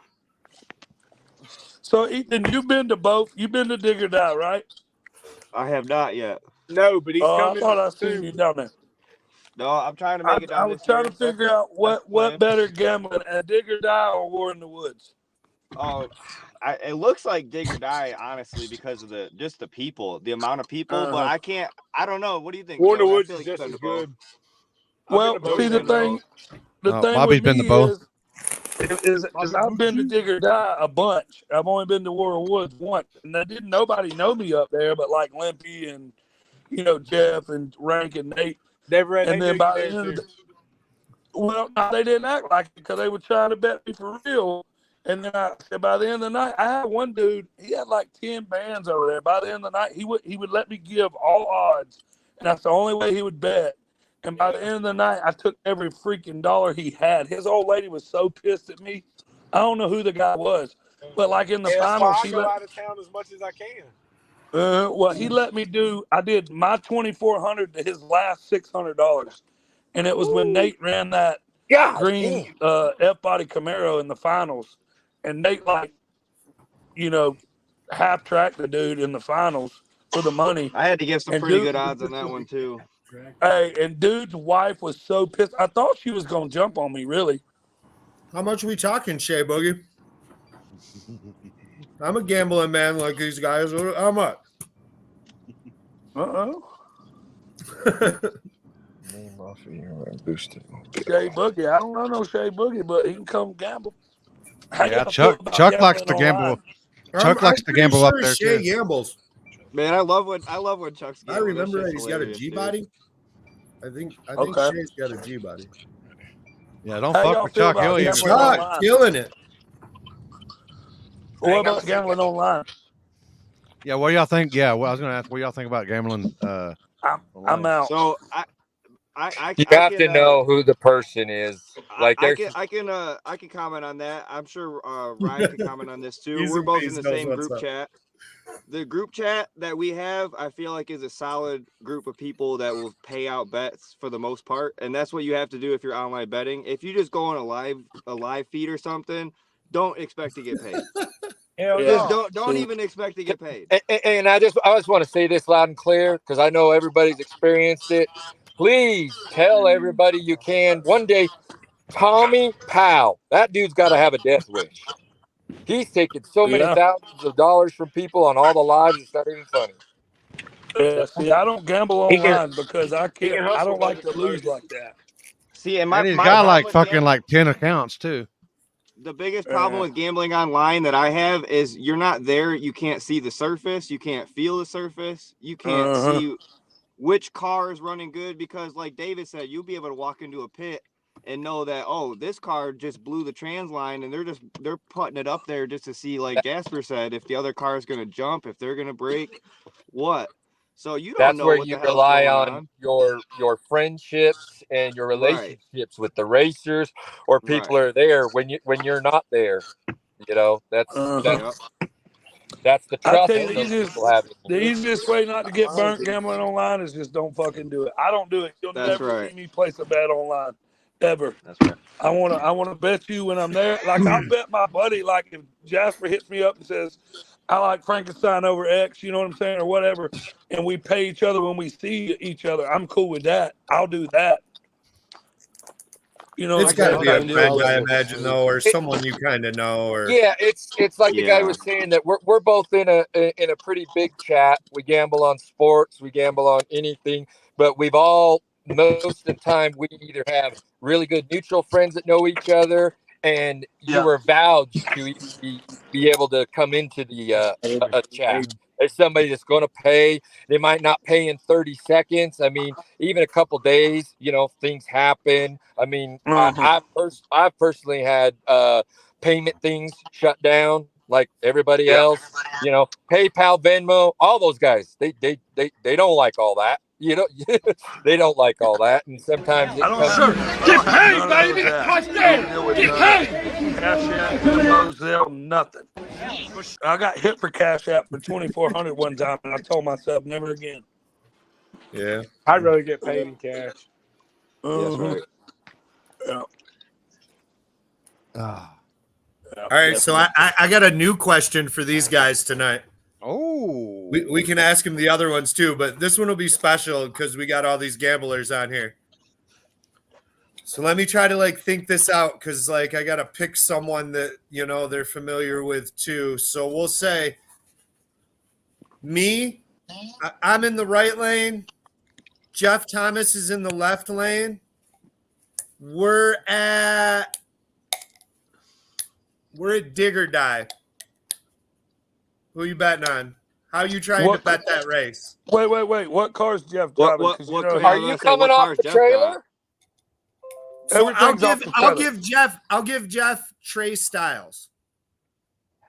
So Ethan, you've been to both. You've been to Dig or Die, right? I have not yet. No, but he's I coming. thought I seen soon. you down there. No, I'm trying to make it down I was this trying year. to figure out that's the what plan. better gambling, a Dig or Die or War in the Woods. Oh, it looks like Dig or Die, honestly, because of the people, the amount of people. But I don't know. What do you think? War in the Joey? I Woods feel is like just you've as been to both. good. Well, I've been to see both. the thing Bobby's with been to me both. is I've been to Dig or Die a bunch. I've only been to War of Woods once, and nobody know me up there, but like Limpy and Jeff and Rank and Nate. Never had. And They then knew by you the there end of too. the well, no, they didn't act like it because they were trying to bet me for real. And then by the end of the night, I had one dude. He had like 10 bands over there. By the end of the night, he would let me give all odds, and that's the only way he would bet. And by the end of the night, I took every freaking dollar he had. His old lady was so pissed at me. I don't know who the guy was, but like in the Hey, that's why finals, I go out of town as much as I can. well, he let me do. I did my 2,400 to his last $600, and it was when Nate ran that God green F-body Camaro in the finals, and Nate half tracked the dude in the finals for the money. I had to give some And pretty dude- good odds on that one too. Hey, and dude's wife was so pissed. I thought she was gonna jump on me. Really? How much are we talking, Shea Boogie? I'm a gambling man like these guys. How much? Boosted. Shea Boogie. I don't know no Shea Boogie, but he can come gamble. Yeah, Chuck likes to gamble. Chuck likes to gamble up there Shea too. gambles. Man, I love when Chuck's I gambling. remember That that shit's he's got a hilarious, G dude. body. I think Okay. Shea's got a G body. Yeah, don't How fuck y'all with feel Chuck. about He'll even gambling Chuck online? killing it. What about gambling online? Yeah, what do y'all think? Yeah, well, I was gonna ask, what do y'all think about gambling? I'm out. So You have to know who the person is. Like I there's can comment on that. I'm sure Ryan can comment on this too. Easy We're both Peasy in the knows same what's group up. chat. The group chat that we have, I feel like, is a solid group of people that will pay out bets for the most part, and that's what you have to do if you're online betting. If you just go on a live feed or something, don't expect to get paid. Just don't even expect to get paid. and I just want to say this loud and clear because I know everybody's experienced it. Please tell everybody you can. One day, Tommy Powell, that dude's got to have a death wish. He's taken so many thousands of dollars from people on all the lives. It's not even funny. Yeah, see, I don't gamble online because I can't. I don't like to lose like that. See, and And he's got like fucking like 10 accounts too. The biggest problem with gambling online that I have is you're not there. You can't see the surface. You can't feel the surface. You can't see which car is running good because, like David said, you'll be able to walk into a pit and know that, oh, this car just blew the trans line, and they're putting it up there just to see, like Jasper said, if the other car is going to jump, if they're going to brake, what. So you don't know where what you the hell's rely going on your friendships and your relationships with the racers or people are there when you're not there. You know, that's the I trust tell you, those people have. the easiest way not to get burnt gambling online is just don't fucking do it. I don't do it. You'll never see me place a bet online, ever. That's right. I wanna bet you when I'm there. Like I'll bet my buddy. Like if Jasper hits me up and says, "I like Frankenstein over X," you know what I'm saying, or whatever, and we pay each other when we see each other. I'm cool with that. I'll do that. You know, It's got to be a friend, I imagine, though, or someone you kind of know, or Yeah, it's like the guy was saying that we're both in a pretty big chat. We gamble on sports, we gamble on anything, but we've all most of the time we either have really good mutual friends that know each other, and you were vouched to be able to come into the a chat. There's somebody that's going to pay. They might not pay in 30 seconds. I mean, even a couple days, things happen. I mean, I've personally had payment things shut down like everybody else. PayPal, Venmo, all those guys. They don't like all that. They don't like all that, and sometimes it comes. Get paid, baby. Get paid. Cash App, Zelle, nothing. I got hit for Cash App for $2,400 one time, and I told myself never again. Yeah, I'd rather get paid in cash. That's right. Yeah. All right, so I got a new question for these guys tonight. Oh, we can ask them the other ones too, but this one will be special because we got all these gamblers on here. So let me try to think this out because I got to pick someone that they're familiar with too. So we'll say me, I'm in the right lane. Jeff Thomas is in the left lane. We're at dig or die. Who you betting on? How are you trying to bet that race? Wait. What car's Jeff driving? Are you coming off the trailer? So I'll give Jeff Trey Styles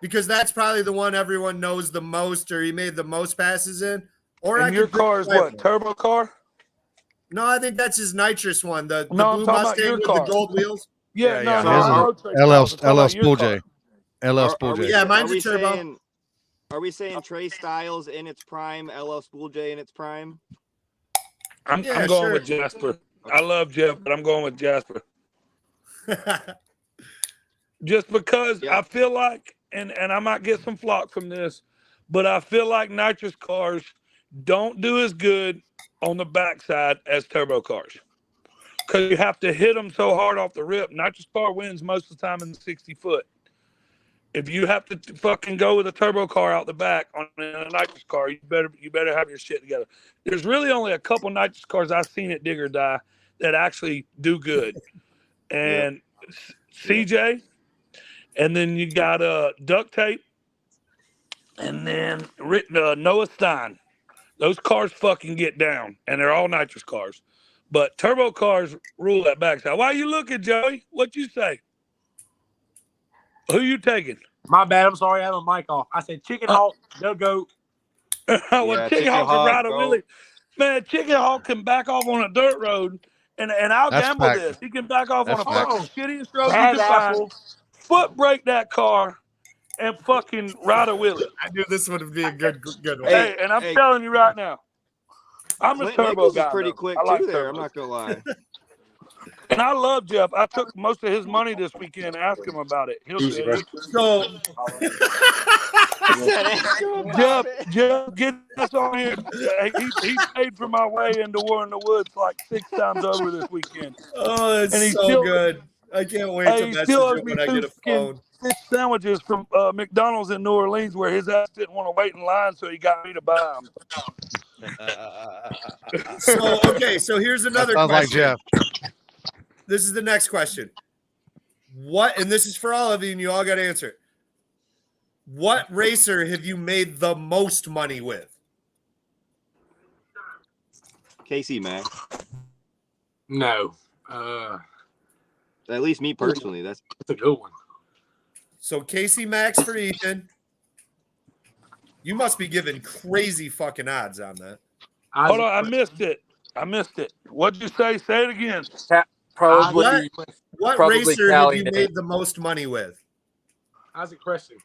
because that's probably the one everyone knows the most, or he made the most passes in. Or your car is what? Turbo car? No, I think that's his nitrous one. The blue Mustang with the gold wheels. Yeah. LL Spool J. LL Spool J. Yeah, mine's a turbo. Are we saying Trey Styles in its prime, LL Spool J in its prime? I'm going with Jasper. I love Jeff, but I'm going with Jasper. Just because I feel like, and I might get some flack from this, but I feel like nitrous cars don't do as good on the backside as turbo cars. Because you have to hit them so hard off the rip. Nitrous car wins most of the time in the 60 foot. If you have to fucking go with a turbo car out the back on a nitrous car, you better have your shit together. There's really only a couple nitrous cars I've seen at Dig or Die that actually do good. And CJ, and then you got Duct Tape, and then Noah Stein. Those cars fucking get down, and they're all nitrous cars. But turbo cars rule that backside. Why you looking, Joey? What you say? Who you taking? My bad. I'm sorry. I have my mic off. I said Chicken Hawk, they'll go. Well, Chicken Hawk can ride a wheelie. Man, Chicken Hawk can back off on a dirt road, and I'll gamble this. He can back off on a fucking shittiest road you can find, foot brake that car, and fucking ride a wheelie. I knew this would be a good one. Hey, and I'm telling you right now, I'm a turbo guy. Pretty quick too there. I'm not gonna lie. And I love Jeff. I took most of his money this weekend. Ask him about it. He'll say it. So, Jeff, get us on here. He paid for my way into War in the Woods like 6 times over this weekend. Oh, it's so good. I can't wait to message him when I get a phone. 6 sandwiches from McDonald's in New Orleans where his ass didn't want to wait in line, so he got me to buy them. So here's another question. Like Jeff. This is the next question. And this is for all of you, and you all got to answer it. What racer have you made the most money with? Casey, man. No. At least me personally. That's a good one. So Casey Max for Ethan. You must be giving crazy fucking odds on that. Hold on, I missed it. What'd you say? Say it again. What racer have you made the most money with? Isaac Preston.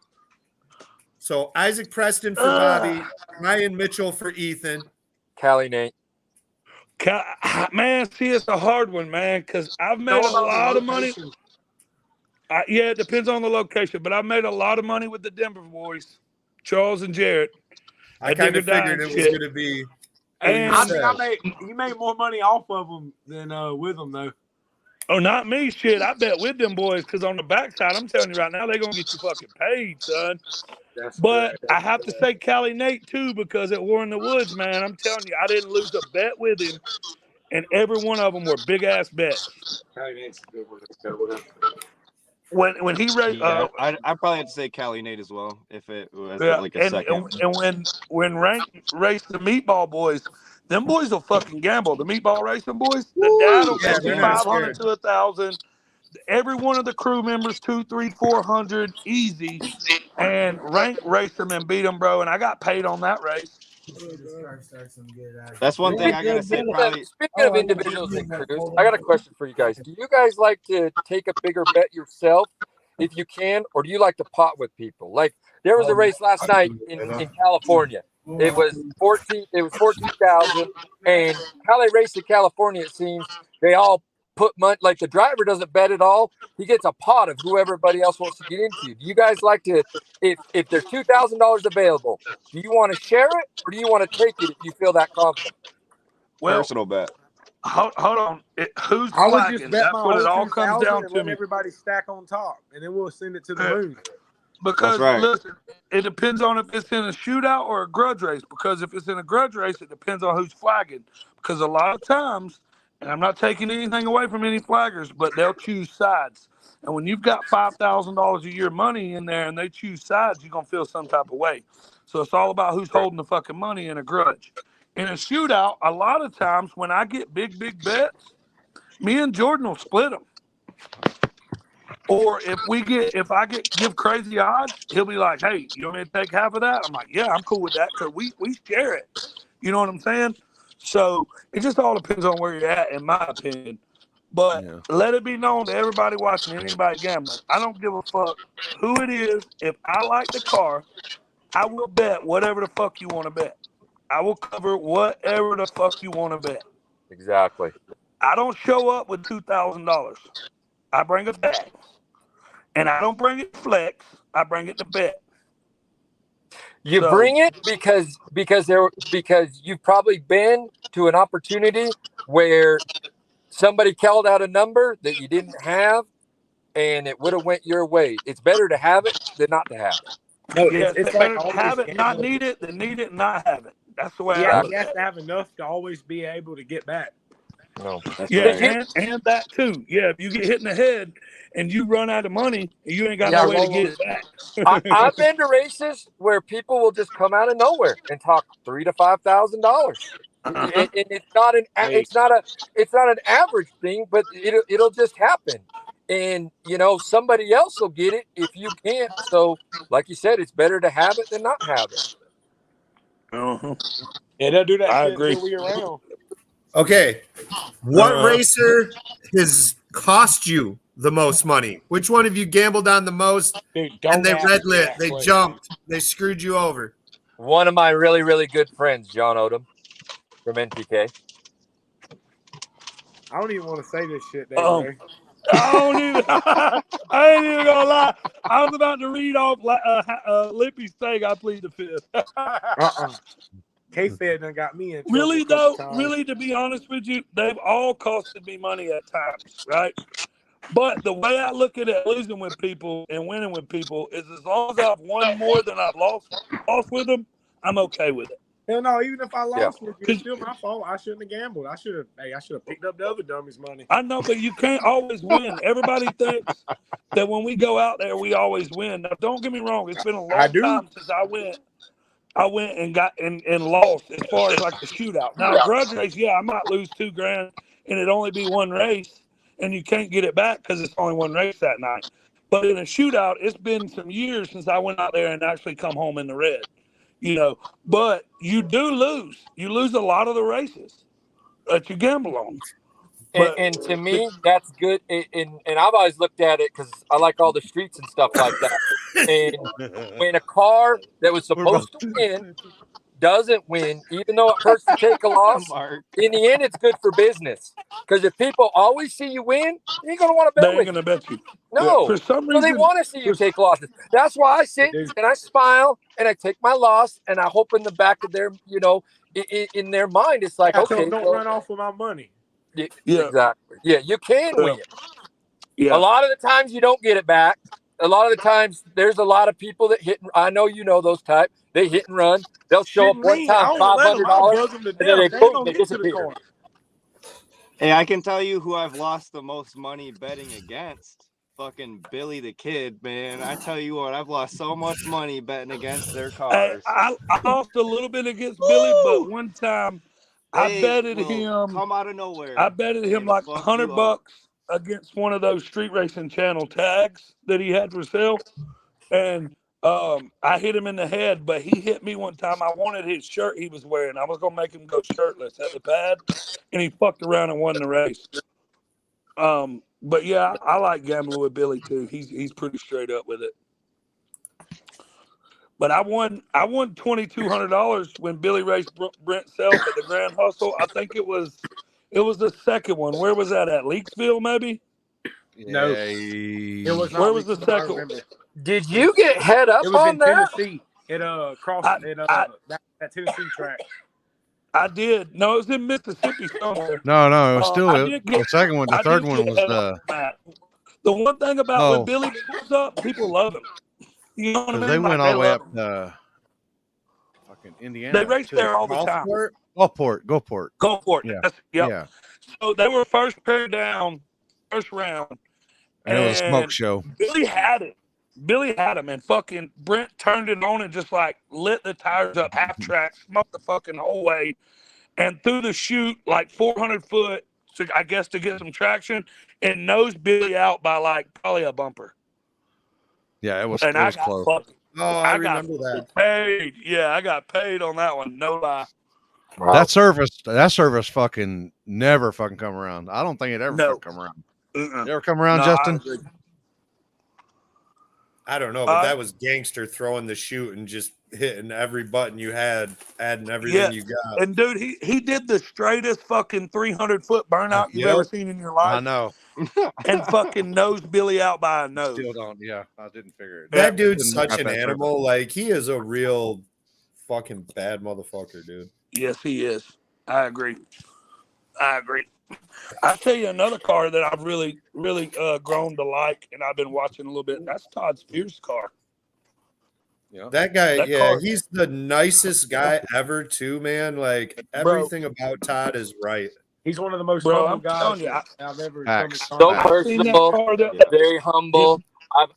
So Isaac Preston for Bobby, Ryan Mitchell for Ethan. Callie Nate. Man, see, it's a hard one, man, because I've made a lot of money. Yeah, it depends on the location, but I've made a lot of money with the Denver boys, Charles and Jarrett. I kind of figured it was going to be. And I think you made more money off of them than with them, though. Oh, not me, shit. I bet with them boys, because on the backside, I'm telling you right now, they're going to get you fucking paid, son. But I have to say Callie Nate, too, because at War in the Woods, man, I'm telling you, I didn't lose a bet with him, and every one of them were big-ass bets. Callie Nate's a good one. when he raced, I probably have to say Cali Nate as well if it was yeah, like a second. and when Rank raced the Meatball Boys, them boys will fucking gamble. The Meatball Racing Boys, the dad will Yeah, bet you they're not 500 scared. to 1,000. Every one of the crew members 2, 3, 400 easy, and Rank raced them and beat them, bro. And I got paid on that race. That's one thing I gotta say. Probably Speaking of individuals and crews, I got a question for you guys. Do you guys like to take a bigger bet yourself if you can, or do you like to pot with people? Like there was a race last night in California. It was 14,000, and how they race in California, it seems they all put money. Like the driver doesn't bet at all; he gets a pot of who everybody else wants to get into. Do you guys like to, if there's $2,000 available, do you want to share it or do you want to take it if you feel that confident? Well, personal bet. hold on. Who's I would flagging? just bet That's my what whole it all 2,000 comes down and to let me. everybody stack on top, and then we'll send it to the Yeah. moon. Because That's right. listen, it depends on if it's in a shootout or a grudge race. Because if it's in a grudge race, it depends on who's flagging. Because a lot of times, and I'm not taking anything away from any flaggers, but they'll choose sides. And when you've got $5,000 a year money in there and they choose sides, you're gonna feel some type of way. So it's all about who's holding the fucking money in a grudge. In a shootout, a lot of times when I get big bets, me and Jordan will split them. Or if I give crazy odds, he'll be like, "Hey, you want me to take half of that?" I'm like, "Yeah, I'm cool with that because we share it." You know what I'm saying? So it just all depends on where you're at, in my opinion. But Yeah. let it be known to everybody watching, anybody gambling, I don't give a fuck who it is. If I like the car, I will bet whatever the fuck you want to bet. I will cover whatever the fuck you want to bet. Exactly. I don't show up with $2,000. I bring a bag. And I don't bring it to flex. I bring it to bet. You So- bring it because you've probably been to an opportunity where somebody called out a number that you didn't have, and it would have went your way. It's better to have it than not to have it. No, Yeah, it's better like to have always it, not gambling. need it, than need it, and not have it. That's the way I Yeah, look you at have it. to have enough to always be able to get back. No. Yeah, and that too. Yeah, if you get hit in the head and you run out of money, you ain't got Yeah, no way to get it back. I've been to races where people will just come out of nowhere and talk $3,000 to $5,000. Uh-huh. And it's not an average thing, but it'll just happen. And somebody else will get it if you can't. So, like you said, it's better to have it than not have it. Uh-huh. Yeah, they'll do that I shit agree. until we around. Okay. What Uh-huh. racer has cost you the most money? Which one have you gambled on the most? Dude, And they don't red ask me lit, that they question. jumped, they screwed you over. One of my really, really good friends, John Odom from NPK. I don't even want to say this shit, Um, Dave. I don't even. I ain't even gonna lie. I was about to read off Lippy's thing. I plead the fifth. K-Fed done got me in trouble Really a couple though, times. really to be honest with you, they've all costed me money at times, right? But the way I look at it, losing with people and winning with people is as long as I've won more than I've lost with them, I'm okay with it. Hell no, even if I lost with you, Cause- it's still my fault. I shouldn't have gambled. I should have picked up the other dummies' money. I know, but you can't always win. Everybody thinks that when we go out there, we always win. Now, don't get me wrong. It's been a long time since I went and got and lost as far as like the shootout. Now, a grudge race, yeah, I might lose $2,000 and it only be one race, and you can't get it back because it's only one race that night. But in a shootout, it's been some years since I went out there and actually come home in the red. But you do lose. You lose a lot of the races that you gamble on. And to me, that's good. And I've always looked at it because I like all the streets and stuff like that. And when a car that was supposed to win doesn't win, even though it hurts to take a loss, in the end, it's good for business. Because if people always see you win, they ain't going to want to bet They ain't with going to bet you. No. Yeah, for some So they reason, want to see you take losses. That's why I sit and I smile and I take my loss and I hope in the back of their, in their mind, it's like, okay. Don't run off with my money. Yeah, exactly. Yeah, you can win. Yeah. A lot of the times you don't get it back. A lot of the times there's a lot of people that hit. I know you know those type. They hit and run. They'll show up one time $500 and then they disappear. Hey, I can tell you who I've lost the most money betting against. fucking Billy the Kid, man. I tell you what, I've lost so much money betting against their Hey, cars. I lost a little bit against Billy, but one time I They betted will him. come out of nowhere. I betted him and like fuck $100 you up. against one of those street racing channel tags that he had for sale, and I hit him in the head. But he hit me one time. I wanted his shirt he was wearing. I was gonna make him go shirtless at the pad, and he fucked around and won the race. But yeah, I like gambling with Billy too. He's pretty straight up with it. But I won $2,200 when Billy raced Brent Self at the Grand Hustle. I think it was the second one. Where was that at? Leaksville, maybe? No. It was not Where was the Leaksville, I second one? remember. Did you get head up It was on in that? Tennessee. It crossed that Tennessee track. I did. No, it was in Mississippi somewhere. No, it was still I the did get, second one. The I third did one get was head up on that. The one thing about when Billy pulls up, people love him. You know what I because mean? they went Like, all the way love up him. fucking Indiana. They race there all the time. Gulfport. Yeah. Yeah. So they were first paired down, first round. And it was a smoke show. Billy had it. Billy had him, and fucking Brent turned it on and just like lit the tires up half track, smoked the fucking whole way, and threw the chute like 400 foot, I guess, to get some traction, and nosed Billy out by like probably a bumper. Yeah, it was close. I remember that. Paid. Yeah, I got paid on that one. No lie. Wow. That service fucking never fucking come around. I don't think it ever fucking come around. You ever come around, Justin? I don't know, but that was gangster throwing the chute and just hitting every button you had, adding everything you got. And dude, he did the straightest fucking 300-foot burnout you've ever seen in your life. I know. And fucking nosed Billy out by a nose. Still don't. Yeah, I didn't figure it. That dude's such an animal. Like, he is a real fucking bad motherfucker, dude. Yes, he is. I agree. I'll tell you another car that I've really, really grown to like, and I've been watching a little bit. That's Todd Spears' car. Yeah. That guy, he's the nicest guy ever, too, man. Like, everything about Todd is right. He's one of the most humble guys I've ever come so personable, very humble.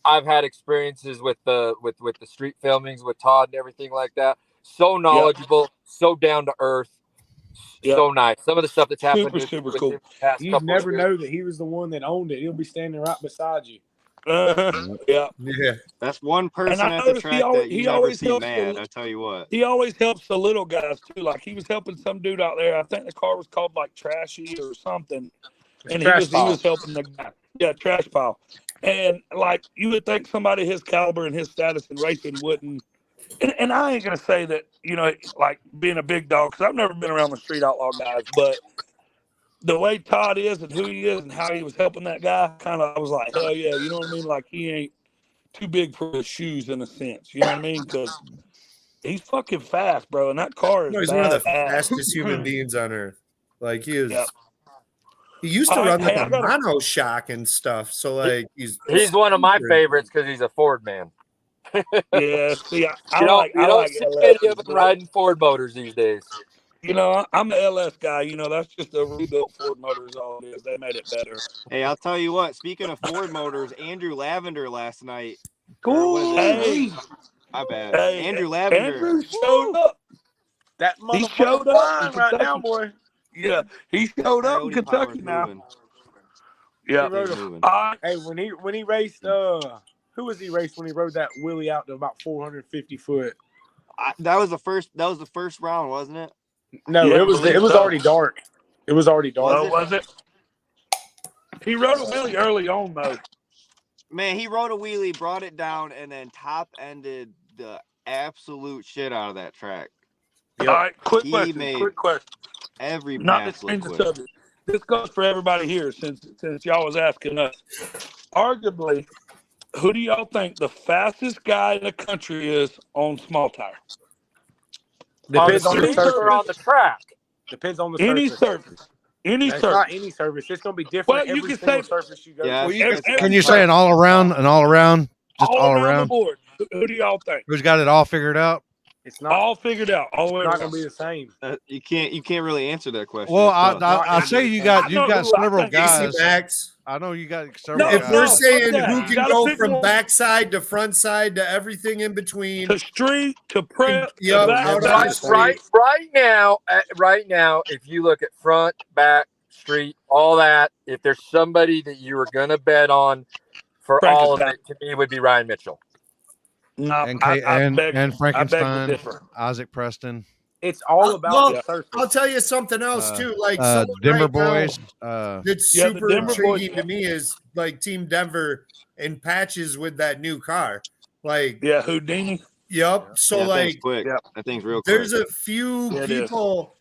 I've had experiences with the street filmings with Todd and everything like that. So knowledgeable, so down to earth, so nice. Some of the stuff that's happened super cool. You never know that he was the one that owned it. He'll be standing right beside you. Yeah. That's one person at the track that you never see mad. I tell you what. He always helps the little guys too. Like he was helping some dude out there. I think the car was called like Trashy or something. And he was helping the guy. Yeah, Trash Pile. And like you would think somebody his caliber and his status in racing wouldn't. And I ain't gonna say that, you know, like being a big dog, because I've never been around the street outlaw guys, but the way Todd is and who he is and how he was helping that guy, kind of, I was like, hell yeah, you know what I mean? Like he ain't too big for his shoes in a sense, you know what I mean? Because he's fucking fast, bro, and that car is he's one of the fastest human beings on earth. Like he is. Yep. He used to run like a monoshock and stuff. So like he's one of my favorites because he's a Ford man. Yeah, see, I don't like see many of them riding Ford motors these days. You know, I'm the LS guy. You know, that's just a rebuilt Ford motor is all it is. They made it better. Hey, I'll tell you what. Speaking of Ford motors, Andrew Lavender last night. Cool. Hey, my bad. Hey, Andrew Lavender. Andrew showed up. That he showed up right now, boy. Yeah, he showed up in Kentucky now. Moving. Yeah. Hey, when he raced, who was he raced when he rode that wheelie out to about 450 foot? That was the first round, wasn't it? No, yeah, it was already dark. It was already dark. Oh, was it? He rode a wheelie early on though. Man, he rode a wheelie, brought it down, and then top-ended the absolute shit out of that track. Yep. All right, quick question. Every not to change the subject. This goes for everybody here since y'all was asking us. Arguably, who do y'all think the fastest guy in the country is on small tire? Depends on the surface. On the track. Depends on the any surface. Surface. Not any surface. It's going to be different. Well, you every can single say surface you go. Yeah, to. Can you say an all around, just all around? the board? Who do y'all think? Who's got it all figured out? It's not all figured out. All the way not around. going to be the same. You can't really answer that question. Well, It's tough. I say you've I got know who I several think. guys. Max. I know you got several No, If guys. we're fuck saying that. who You can gotta go pick from one. backside to front side to everything in between, To street, to prep, Yep, to back out side. on the street. Right now, if you look at front, back, street, all that, if there's somebody that you were gonna bet on for all of it, to me would be Ryan Mitchell. No, And I beg to Frankenstein, differ. Isaac Preston. It's all about the surface. I'll tell you something else too. Like Denver right now boys. that's Yeah, the super Denver boys- intriguing to me is like Team Denver and Patches with that new car. Like Yeah, Houdini. Yep. So Yeah, that thing's like quick. That thing's real quick. there's a few Yeah, it is. people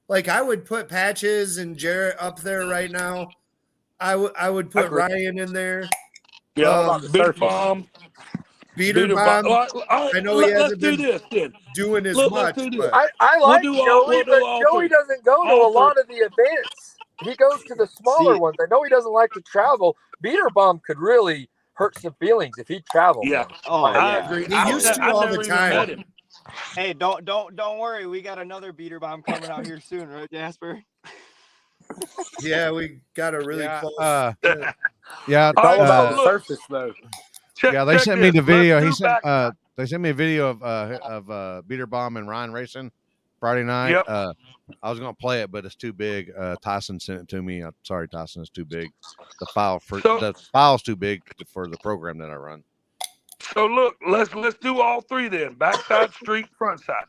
like I would put Patches and Jarrett up there right now. I would put Agree. Ryan in there. Yeah, Big surface. Bomb. Beater bomb. I know he let's hasn't do been this then. doing as Look, much. let's do this. But I like do Joey, all- we'll do but all Joey three. doesn't go to All a lot of the events. He goes to the smaller ones. I know he doesn't like to travel. Beater bomb could really hurt some feelings if he traveled. Yeah. Oh, I yeah. agree. He I used to I all never the even time. met him. Hey, don't worry. We got another beater bomb coming out here soon, right, Jasper? yeah, we got a really Yeah. close. Yeah, It's all about the look. surface, though. yeah. They Check sent me this. the video. Let's He do sent. back- They sent me a video of Beater Bomb and Ryan racing Friday night. Yep. I was gonna play it, but it's too big. Tyson sent it to me. I'm sorry, Tyson, it's too big. The file's too big for the program that I run. So look, let's do all three then. Backside, street, front side.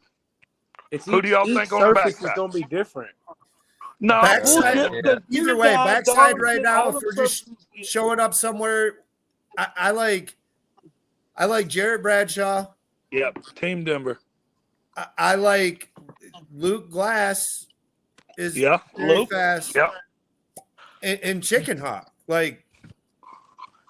It's Who do y'all each think on the surface is backside? going to be different. No, Backside- bullshit, because Either you way, guys backside don't right get now, all if the we're just surfaces- showing up somewhere, I like Jarrett Bradshaw. Yep, Team Denver. I like Luke Glass is Yeah, very Luke. fast. Yep. And Chicken Hawk. Like,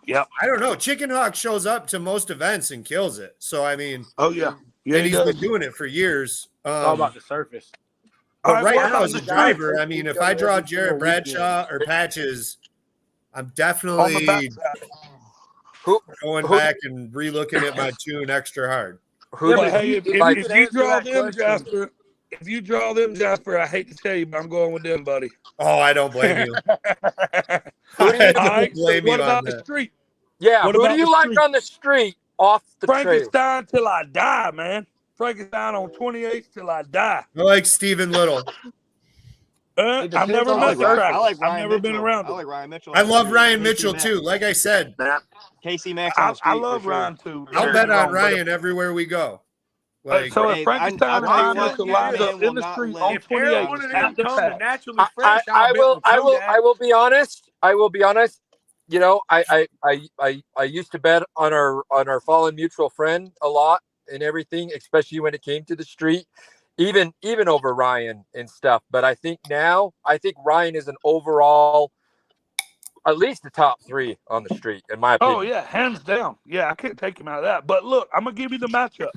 Yep. I don't know. Chicken Hawk shows up to most events and kills it. So, I mean, Oh yeah. Yeah, and he he's does. been doing it for years. It's all about the surface. All But right, right what now, about as a the driver, driver? I mean, if I draw Jarrett Bradshaw or Patches, I'm on the definitely backside? going who- back and re-looking at my tune extra hard. Who But did hey, you if like? you answer draw that them, question. Jasper, if you draw them, Jasper, I hate to tell you, but I'm going with them, buddy. Oh, I don't blame you. Who do you- I All don't right, so blame you what on about the that. street? Yeah, What who about do you the like street? on the street off the trail? Frankenstein till I die, man. Frankenstein on 28 till I die. I like Stephen Little. I've depends never on met the the surface. track. I like I've Ryan never been Mitchell. around I him. like Ryan Mitchell. I love Ryan Casey Mitchell Mack. too. Like I said, Casey Max on the street. I love for sure. Ryan too. I'll Don't bet get me on wrong, but Ryan everywhere we go. Like, so Hey, if Frankenstein I'll and tell you Ryan what, Mitchell that lines man up in will the not street let on If 28, every one of them at the comes pack. to naturally fresh, I will that. be honest. I will be honest. You know, I used to bet on our fallen mutual friend a lot and everything, especially when it came to the street, even over Ryan and stuff. But I think Ryan is an overall at least the top 3 on the street, in my opinion. Oh yeah, hands down. Yeah, I can't take him out of that. But look, I'm gonna give you the matchup: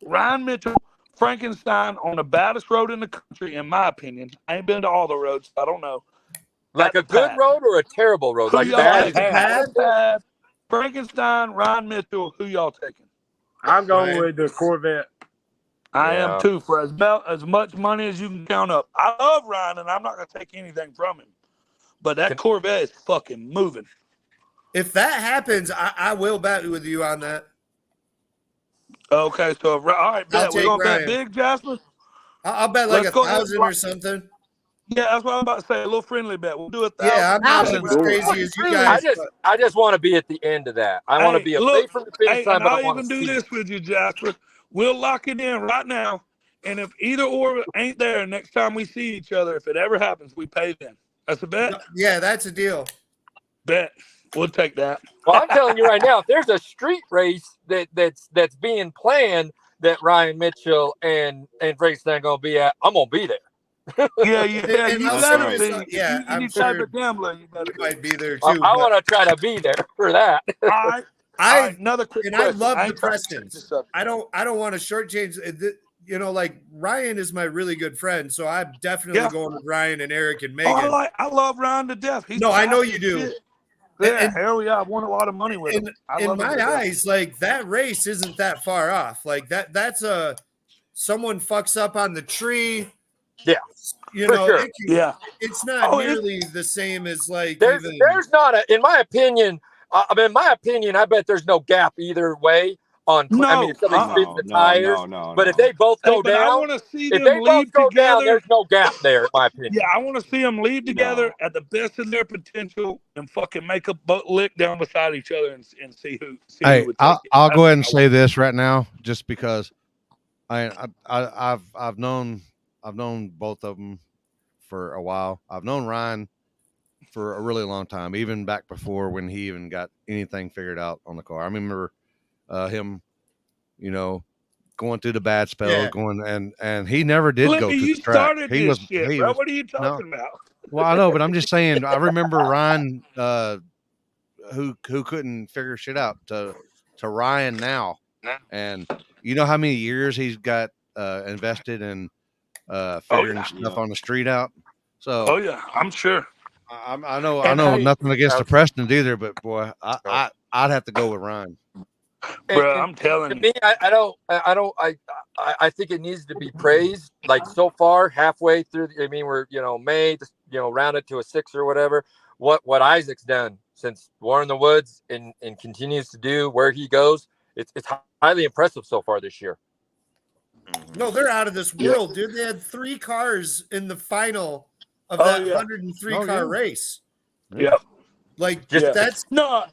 Ryan Mitchell, Frankenstein on the baddest road in the country, in my opinion. I ain't been to all the roads, so I don't know. Like a At the good pad. road or a terrible road? Who Like y'all bad? taking? Pad? Pad. Frankenstein, Ryan Mitchell. Who y'all taking? I'm going Ryan. with the Corvette. I Yeah. am too. For as much money as you can count up. I love Ryan, and I'm not gonna take anything from him. But that Corvette is fucking moving. if that happens, I will bet with you on that. Okay, so all right, bet. We're take gonna Ryan. bet big, Jasper. I'll bet like Let's go ahead. 1,000 or something. Yeah, that's what I'm about to say. A little friendly bet. We'll do it. Yeah, I'm not Thousand. as crazy as you guys. I just want to be at the end of that. I want to be away from the finish Hey, line, and but I I'll want even to do see. this with you, Jasper. We'll lock it in right now. And if either or ain't there next time we see each other, if it ever happens, we pay them. That's a bet? Yeah, that's a deal. Bet. We'll take that. Well, I'm telling you right now, if there's a street race that's being planned that Ryan Mitchell and Frankenstein gonna be at, I'm gonna be there. Yeah. And You I'm better sure be. yeah, you I'm type sure of gambler, you better you be. might be there I too. want to try to be there for that. All right. All right, another quick and question. I love the ain't trying to change Prestons. this up. I don't want to shortchange. You know, like Ryan is my really good friend, so I'm definitely Yeah. going with Ryan and Eric and Oh, Megan. I love Ryan to death. He's No, I know fast you as do. shit. Yeah, And- hell yeah, I've won a lot of money with him. I In love him my to death. eyes, like that race isn't that far off. Like that's a someone fucks up on the tree. Yeah, you for know, sure. it's not nearly the same as like there's even. there's not a, in my opinion. I bet there's no gap either way. I mean, if somebody spins the tires, but if they both go but down, I want to see if them they both leave go down, together. there's no gap there, in my opinion. Yeah, I want to see them leave together at the best of their potential and fucking make a lick down beside each other and see who. Hey, who would take I'll it. go ahead and say this right now, just because I've known both of them for a while. I've known Ryan for a really long time, even back before when he even got anything figured out on the car. I remember him, going through the bad spells, and he never did go to you the track. started He this was, shit, he bro. was, What are you no. talking about? Well, I know, but I'm just saying. I remember Ryan, who couldn't figure shit out, to Ryan now, and you know how many years he's got invested in figuring stuff on the street out. So, I'm sure. I know nothing against the Prestons either, but boy, I'd have to go with Ryan. Bro, I'm telling you. I think it needs to be praised. Like so far, halfway through. We're May, round it to a 6 or whatever. What Isaac's done since War in the Woods and continues to do where he goes, it's highly impressive so far this year. No, they're out of this world, dude. They had 3 cars in the final of that 103 car race. Yeah, like that's no.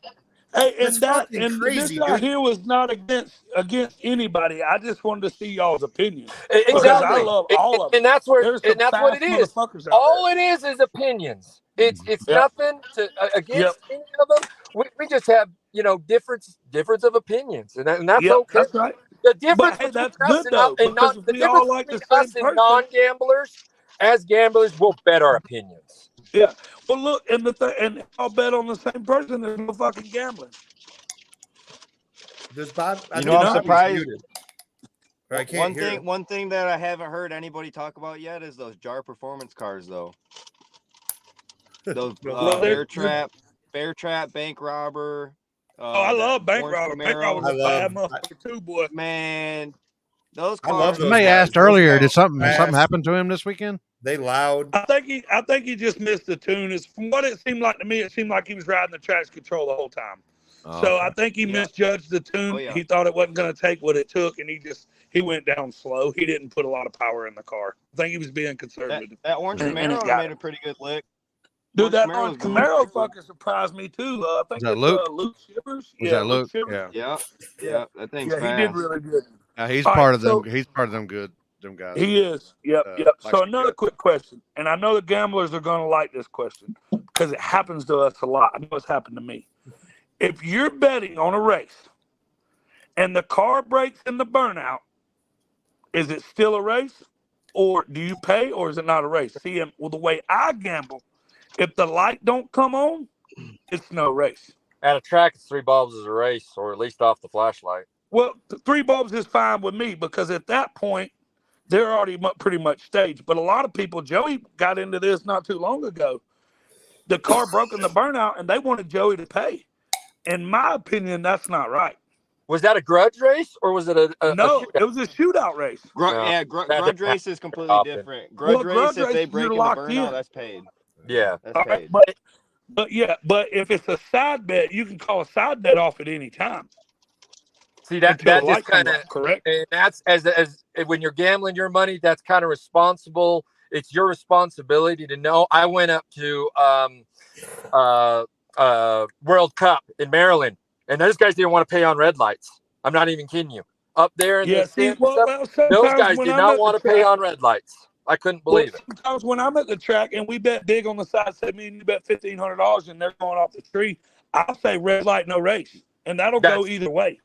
Hey, and crazy, this right dude. here was not against anybody. I just wanted to see y'all's opinion. Exactly. Because I love all of it. And that's what There's that's what it is. All it is opinions. It's nothing to against any of them. We just have difference of opinions, and that's okay. That's right. The difference But, hey, between that's us good, and though, the we difference all like between the us same and person. non-gamblers, as gamblers, will bet our opinions. Yeah. Well, look, and I'll bet on the same person. There's no fucking gambling. Does Bob? I'm surprised. I can't hear. One thing that I haven't heard anybody talk about yet is those jar performance cars, though. Those Bear Trap, Bank Robber. I love Bank Robber. Bank Robber was a bad motherfucker too, boy. Man, those cars. Somebody asked earlier, did something happen to him this weekend? They loud. I think he just missed the tune. From what it seemed like to me, it seemed like he was riding the traction control the whole time. So I think he misjudged the tune. He thought it wasn't going to take what it took, and he went down slow. He didn't put a lot of power in the car. I think he was being conservative. That orange Camaro made a pretty good lick. Dude, that orange Camaro fucking surprised me too. I think it's Luke Shivers. Was that Luke? Yeah. That thing's fast. He did really good. He's part of them. He's part of them guys. He is. Yep. So another quick question, and I know the gamblers are going to like this question because it happens to us a lot. I know it's happened to me. If you're betting on a race and the car breaks in the burnout, is it still a race, or do you pay, or is it not a race? See, the way I gamble, if the light don't come on, it's no race. At a track, it's 3 bulbs is a race, or at least off the flashlight. Well, 3 bulbs is fine with me because at that point, they're already pretty much staged. But a lot of people, Joey got into this not too long ago. The car broke in the burnout, and they wanted Joey to pay. In my opinion, that's not right. Was that a grudge race, or was it no? It was a shootout race. Grudge race is completely different. Grudge race, if they break in the burnout, that's paid. Yeah, that's paid. But if it's a side bet, you can call a side bet off at any time. See that just kind of correct. And that's as when you're gambling your money, that's kind of responsible. It's your responsibility to know. I went up to World Cup in Maryland, and those guys didn't want to pay on red lights. I'm not even kidding you. Up there in those guys did not want to pay on red lights. I couldn't believe it. Sometimes when I'm at the track and we bet big on the side, say me and you bet $1,500 and they're going off the tree, I'll say red light, no race, and that'll go either way.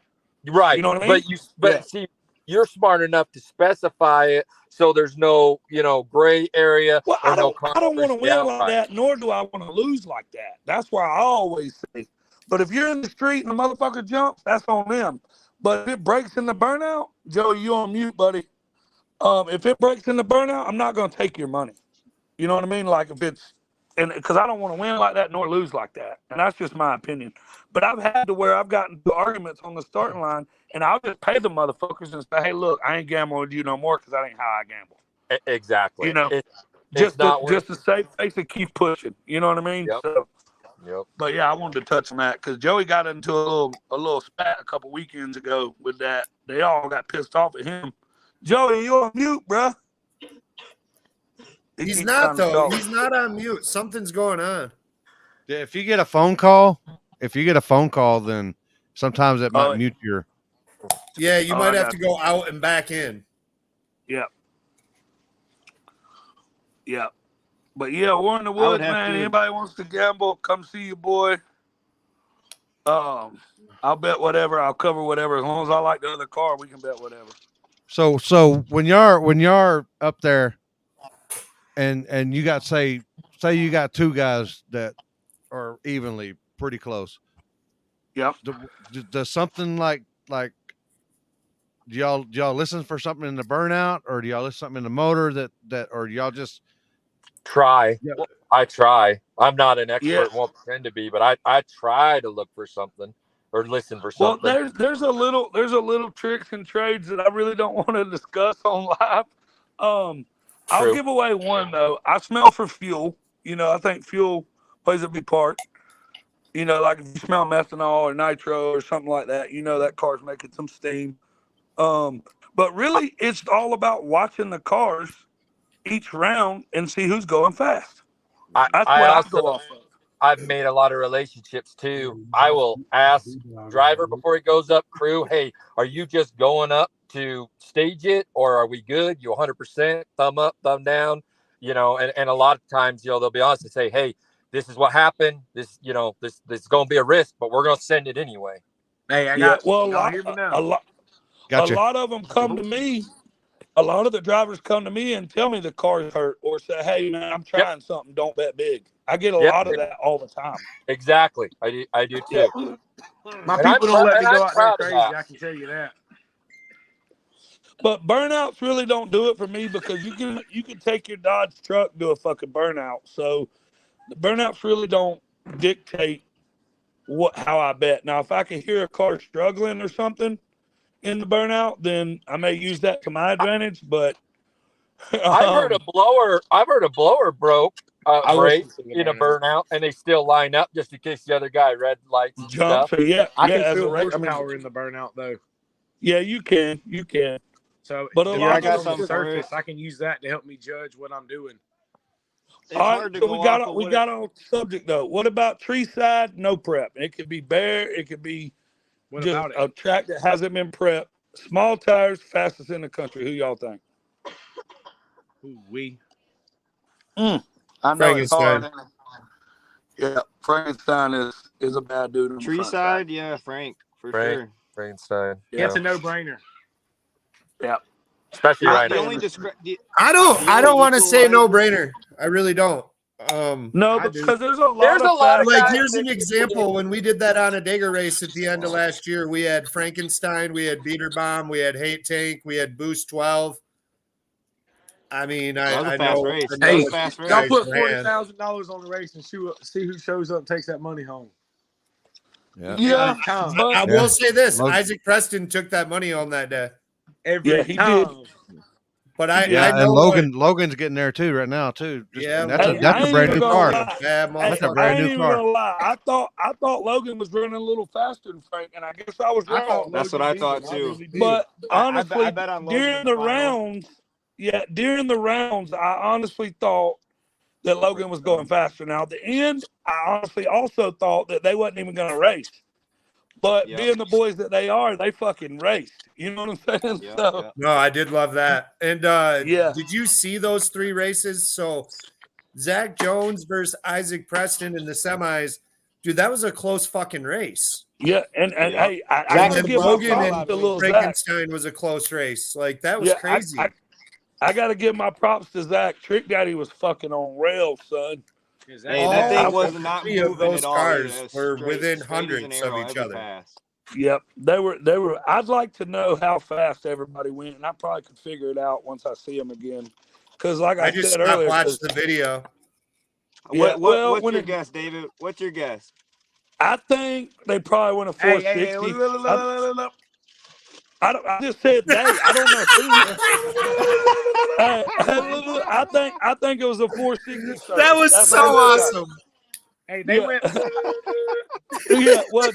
Right. You know what I mean? See, you're smart enough to specify it so there's no, gray area. Well, I don't want to win like that, nor do I want to lose like that. That's why I always say. But if you're in the street and the motherfucker jumps, that's on them. But if it breaks in the burnout, Joey, you on mute, buddy. If it breaks in the burnout, I'm not going to take your money. You know what I mean? Like if it's and because I don't want to win like that nor lose like that, and that's just my opinion. But I've had to where I've gotten to arguments on the starting line, and I'll just pay the motherfuckers and say, "Hey, look, I ain't gambling with you no more because that ain't how I gamble." Exactly. You know, It's not just to save face and keep pushing. You know what I mean? Yep. So, Yep. but yeah, I wanted to touch on that because Joey got into a little spat a couple weekends ago with that. They all got pissed off at him. Joey, you on mute, bruh? He's not though. He's not on mute. Something's going on. Yeah, if you get a phone call, then sometimes it might mute your. Yeah, you might have to go out and back in. Yep. Yep. But yeah, we're in the woods, man. Anybody wants to gamble, come see your boy. I'll bet whatever. I'll cover whatever. As long as I like the other car, we can bet whatever. So when you're up there, and you got say you got two guys that are evenly pretty close. Yep. Does something like do y'all listen for something in the burnout, or do y'all listen something in the motor that or do y'all just try? Yeah. I try. I'm not an expert, won't pretend to be, but I try to look for something or listen for something. Well, there's a little tricks and trades that I really don't want to discuss on live. I'll give away one though. I smell for fuel. You know, I think fuel plays a big part. You know, like if you smell methanol or nitro or something like that, you know that car's making some steam. But really, it's all about watching the cars each round and see who's going fast. That's what I go off of. I've made a lot of relationships too. I will ask driver before he goes up, crew, hey, are you just going up to stage it, or are we good? You 100%, thumb up, thumb down, you know, and a lot of times, you know, they'll be honest and say, hey, this is what happened. This, you know, this is going to be a risk, but we're going to send it anyway. Hey, I got a lot of them come to me. A lot of the drivers come to me and tell me the car's hurt, or say, hey, man, I'm trying something. Don't bet big. I get a lot of that all the time. Exactly. I do too. My people don't let me go out there crazy. I can tell you that. But burnouts really don't do it for me because you can take your Dodge truck do a fucking burnout. So the burnouts really don't dictate how I bet. Now, if I can hear a car struggling or something in the burnout, then I may use that to my advantage. But I've heard a blower broke break in a burnout, and they still line up just in case the other guy red lights and jump. stuff. So yeah, I can feel horsepower in the burnout though. Yeah, you can. So, but I got some surface. I can use that to help me judge what I'm doing. All right, so we got on subject though. What about tree side? No prep. It could be bare. It could be just a track that hasn't been prepped. Small tires, fastest in the country. Who y'all think? I know it's hard. Yeah, Frankenstein is a bad dude. Tree side, yeah, Frank for sure. Frankenstein. Yeah, it's a no-brainer. Yeah. Especially right now. I don't want to say no brainer. I really don't. No, because there's a lot of like here's an example. When we did that on a digger race at the end of last year, we had Frankenstein, we had Beater Bomb, we had Hate Tank, we had Boost 12. I mean, I know. Hey, y'all put $40,000 on the race and see who shows up and takes that money home. Yeah. I will say this: Isaac Preston took that money home that day. Every time. Did. But I know and Logan's getting there too right now too. That's a brand new car. That's a brand new car. I thought Logan was running a little faster than Frank, and I guess I was wrong. That's what I thought too. But honestly, I bet on during the rounds, I honestly thought that Logan was going faster. Now at the end, I honestly also thought that they wasn't even going to race. But being the boys that they are, they fucking raced. You know what I'm saying? No, I did love that. And did you see those three races? So Zach Jones versus Isaac Preston in the semis. Dude, that was a close fucking race. Yeah, and hey, I gotta give Logan and Frankenstein was a close race. Like that was crazy. I gotta give my props to Zach. Trick Daddy was fucking on rails, son. Hey, that thing was not moving those at all. Cars were within hundreds of each other. Pass. Yep, they were. I'd like to know how fast everybody went, and I probably could figure it out once I see them again. Because, like I just said earlier, watched the video. What's your guess, David? What's your guess? I think they probably went a 460. I just said they. I don't know who. I think it was a 460 service. That was That's so all I got. awesome. Hey, they went. Yeah, well,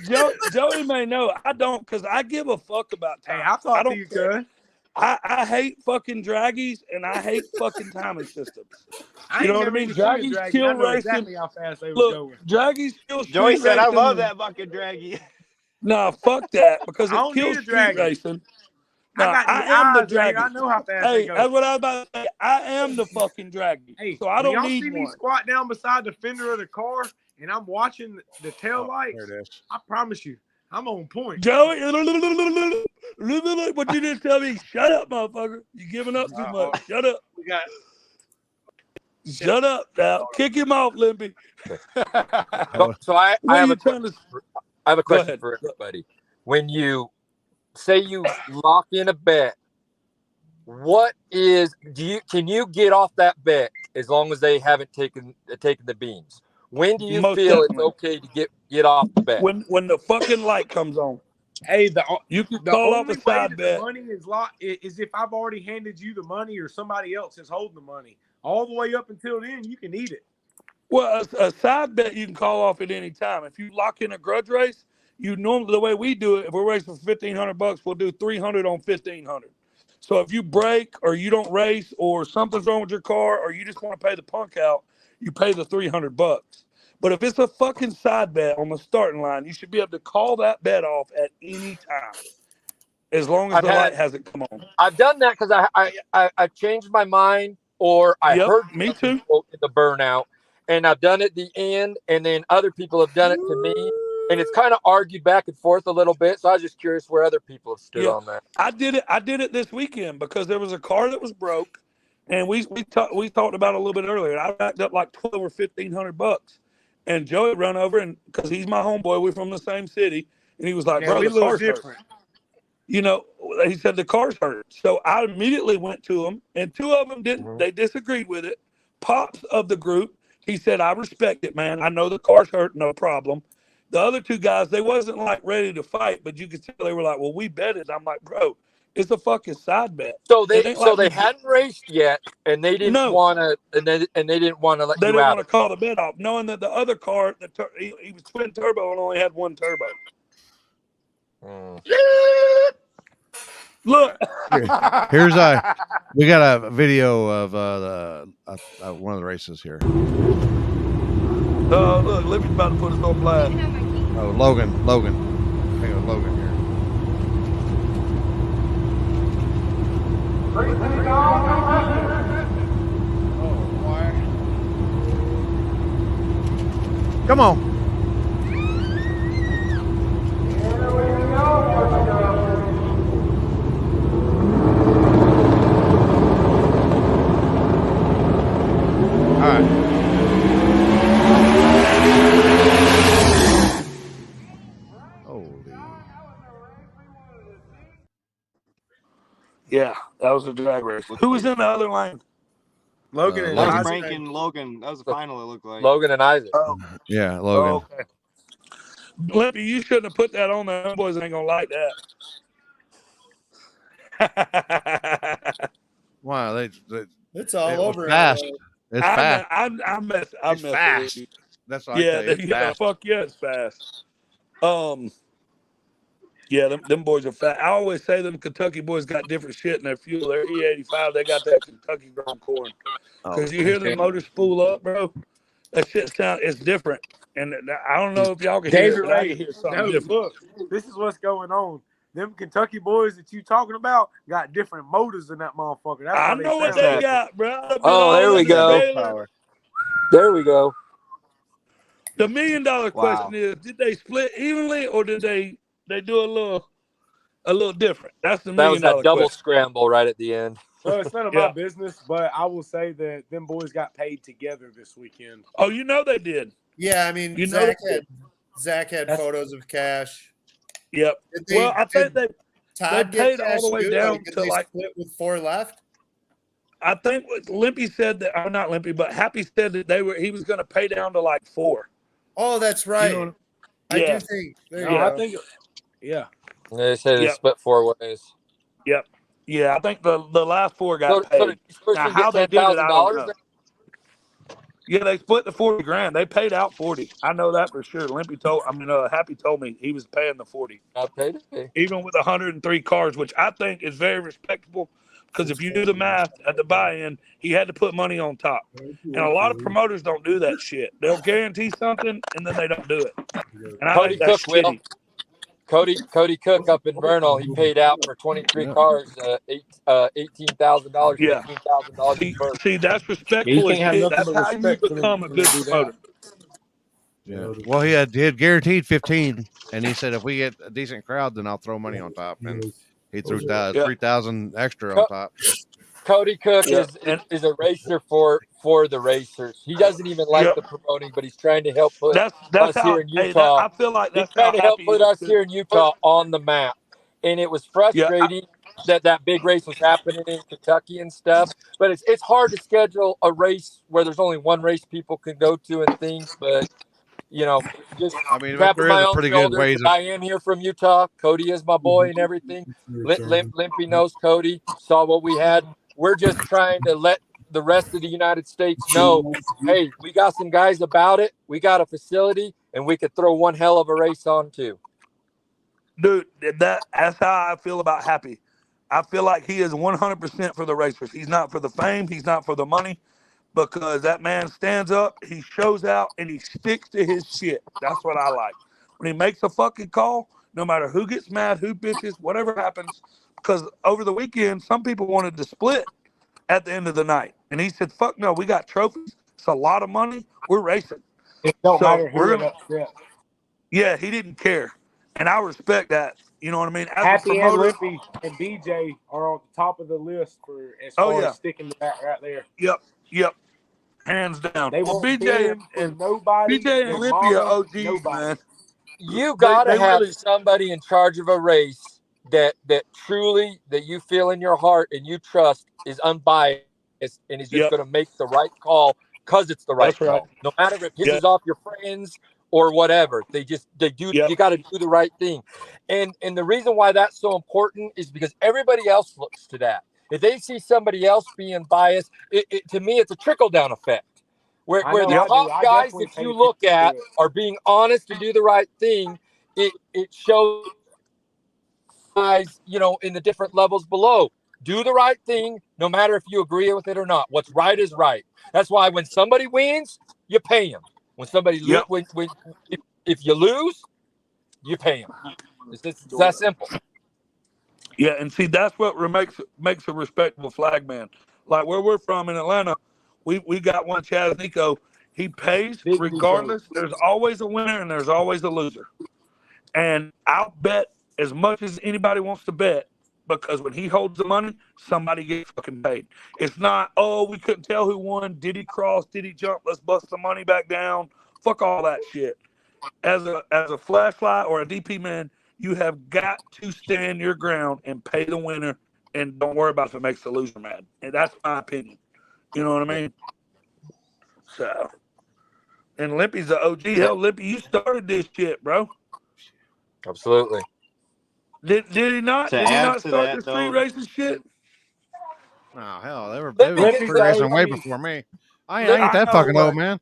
Joey may know. I don't, because I give a fuck about time. Hey, I thought don't you care. could. I hate fucking draggies, and I hate fucking timing systems. I You know ain't what I never mean? even seen a Draggies draggy. kill I know racing. exactly how fast they was Look, going. draggies kill street Joey said, "I racing. love that fucking draggy." Nah, fuck that, because I it don't kills need a street draggy. racing. I Nah, got the I am the eyes, man. I draggy. know how fast Hey, they go. that's what I was about to say. I am the fucking draggy. Hey, so I when don't y'all need see me one. squat down beside the fender of the car and I'm watching the tail lights, There it is. I promise you, I'm on point. Joey, what you just tell me? Shut up, motherfucker. You giving up too much. Shut up. We got Shut up now. Kick him off, Limpy. So I have a question. I have a question ahead. for everybody. When you say you lock in a bet, what is can you get off that bet as long as they haven't taken the beans? When do you Most feel definitely. it's okay to get off the bet? When the fucking light comes on. Hey, you can the call off only a way side that bet. the money is locked is if I've already handed you the money or somebody else is holding the money. All the way up until then, you can eat it. Well, a side bet you can call off at any time. If you lock in a grudge race, you normally, the way we do it, if we're racing for $1,500, we'll do 300 on 1,500. So if you break or you don't race or something's wrong with your car or you just want to pay the punk out, you pay the $300. But if it's a fucking side bet on the starting line, you should be able to call that bet off at any time, as long as the light hasn't come on. I've done that because I changed my mind, or I heard me too. The burnout, and I've done it at the end, and then other people have done it to me, and it's kind of argued back and forth a little bit. So I was just curious where other people have stood on that. I did it this weekend because there was a car that was broke, and we talked about it a little bit earlier. I racked up like $1,200 or $1,500, and Joey run over, and because he's my homeboy, we're from the same city, and he was like, "Bro, the car's hurt." You know, he said the car's hurt. So I immediately went to him, and two of them didn't. They disagreed with it. Pops of the group, he said, "I respect it, man. I know the car's hurt, no problem." The other two guys, they wasn't like ready to fight, but you could tell they were like, "Well, we bet it." I'm like, "Bro, it's a fucking side bet." So they hadn't raced yet, and they didn't want to, and they didn't want to let They you didn't out. want to call the bet off, knowing that the other car, he was twin turbo and only had one turbo. Look, Here's we got a video of one of the races here. Look, Libby's about to put us on blast. Oh, Logan. Hang on, Logan here. Come on. All right. Yeah, that was a drag race. Who was in the other lane? Logan and That was Isaac. Frank and Logan. That was the final, it looked like. Logan and Isaac. Oh. Yeah, Logan. Oh, okay. Limpy, you shouldn't have put that on there. Them boys ain't gonna like that. Wow, It's all over. Fast. It's fast. I'm messing fast. with you. That's what I tell you. It's fast. Fuck yeah, it's fast. Yeah, them boys are fast. I always say them Kentucky boys got different shit in their fuel. They're E85. They got that Kentucky grown corn. Because you hear the motor spool up, bro. That shit it's different. And I don't know if y'all can hear it, but I can hear something different. Look, this is what's going on. Them Kentucky boys that you talking about got different motors in that motherfucker. That's I know what they got, bro. Oh, there we go. There we go. The $1 million question is: did they split evenly, or did they do a little different? That's the $1 million That was that double question. scramble right at the end. Well, it's none of my business, but I will say that them boys got paid together this weekend. Oh, you know they did. Yeah, I mean, Zach had photos of cash. Yep. I think they Todd paid get cash all the way too? down Did to they like split with 4 left. I think what Limpy said that, or not Limpy, but Happy said that he was going to pay down to like 4. Oh, that's right. You know, I yeah. do think. There No, you I go. think, yeah. They say they Yep. split 4 ways. Yep. Yeah, I think the last 4 got So paid. did each person Now, how get they did it, I don't $10,000? know. Yeah, they split the 40 grand. They paid out 40. I know that for sure. Happy told me he was paying the 40. I paid it. Even with 103 cars, which I think is very respectable, because if you do the math at the buy-in, he had to put money on top. And a lot of promoters don't do that shit. They'll guarantee something and then they don't do it. And I Cody think that's Cook will. shitty. Cody Cook up in Vernal, he paid out for 23 cars, $18,000, Yeah. $15,000 See, that's You respectful as can't have shit. nothing That's but how you respect for them become a when they good do that. promoter. Yeah. Well, he had guaranteed 15, and he said if we get a decent crowd, then I'll throw money on top. And he threw 3,000 extra on top. Cody Cook Yeah. is a racer for the racers. He doesn't even like the promoting, but he's trying to help put That's us how. here in Hey, Utah. I feel like He's that's trying how to help Happy put is. us here in Utah on the map. And it was frustrating that big race was happening in Kentucky and stuff. But it's hard to schedule a race where there's only one race people can go to and things. But just tapping my own shoulder because I am here from Utah. Cody is my boy and everything. Limpy knows Cody. Saw what we had. We're just trying to let the rest of the United States know, hey, we got some guys about it. We got a facility, and we could throw one hell of a race on too. Dude, that's how I feel about Happy. I feel like he is 100% for the racers. He's not for the fame. He's not for the money, because that man stands up, he shows out, and he sticks to his shit. That's what I like. When he makes a fucking call, no matter who gets mad, who bitches, whatever happens, because over the weekend, some people wanted to split at the end of the night. And he said, fuck no, we got trophies. It's a lot of money. We're racing. It don't matter who it upset. Yeah, he didn't care. And I respect that. You know what I mean? As Happy a promoter, and Limpy and BJ are on the top of the list for as far as sticking to that right there. Yep. Hands down. They won't bend for nobody. BJ and Limpy are OGs, man. You gotta have somebody in charge of a race that truly that you feel in your heart and you trust is unbiased and is just going to make the right call because it's the right call. No matter if it pisses off your friends or whatever, they do. You got to do the right thing, and the reason why that's so important is because everybody else looks to that. If they see somebody else being biased, to me, it's a trickle down effect. Where the top guys that you look at are being honest and do the right thing, it shows guys, in the different levels below. Do the right thing, no matter if you agree with it or not. What's right is right. That's why when somebody wins, you pay them. When somebody if you lose, you pay them. It's that simple. Yeah, and see, that's what makes a respectable flag man. Like where we're from in Atlanta, we got one, Chaz Nico. He pays regardless. There's always a winner and there's always a loser. And I'll bet as much as anybody wants to bet, because when he holds the money, somebody gets fucking paid. It's not, oh, we couldn't tell who won. Did he cross? Did he jump? Let's bust the money back down. Fuck all that shit. As a flashlight or a DP man, you have got to stand your ground and pay the winner, and don't worry about if it makes the loser mad. And that's my opinion. You know what I mean? So, and Limpy's the OG. Hell, Limpy, you started this shit, bro. Absolutely. Did he not? Did he not start the street racing shit? Oh hell, they were street racing way before me. I ain't that fucking old, man.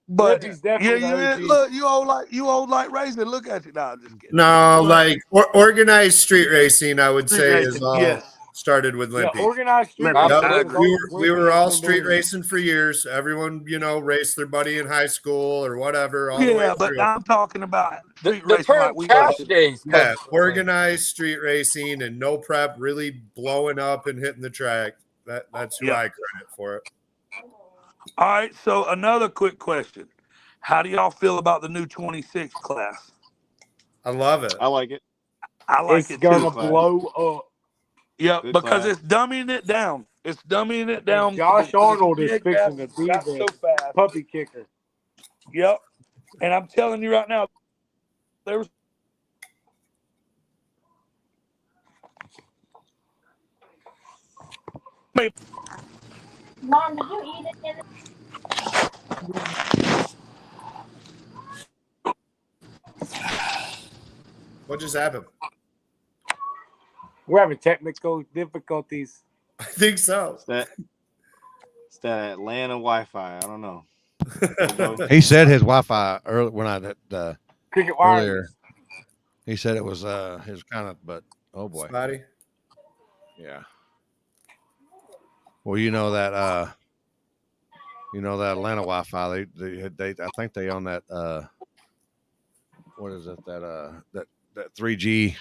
But look, you old like racing. Look at you now. I'm just kidding. No, like organized street racing, I would say is all started with Limpy. Yeah, organized street racing. We were all street racing for years. Everyone, raced their buddy in high school or whatever. All the way but through. I'm talking about street the racing like we cash days. Yeah, organized street racing and no prep, really blowing up and hitting the track. That's who I credit for it. All right, so another quick question. How do y'all feel about the new 26 class? I love it. I like it. I like it too. It's gonna blow up. Yeah, because it's dumbing it down. It's dumbing it down. Josh Arnold is fixing to be the puppy kicker. Yep. And I'm telling you right now, there was Mom, did you eat it? What just happened? We're having technical difficulties. I think so. It's that Atlanta Wi-Fi. I don't know. He said his Wi-Fi earlier when I Cricket earlier. wireless. He said it was his kind of, but oh boy, Spotty. yeah. Well, you know that Atlanta Wi-Fi. They I think they own that what is it that 3G.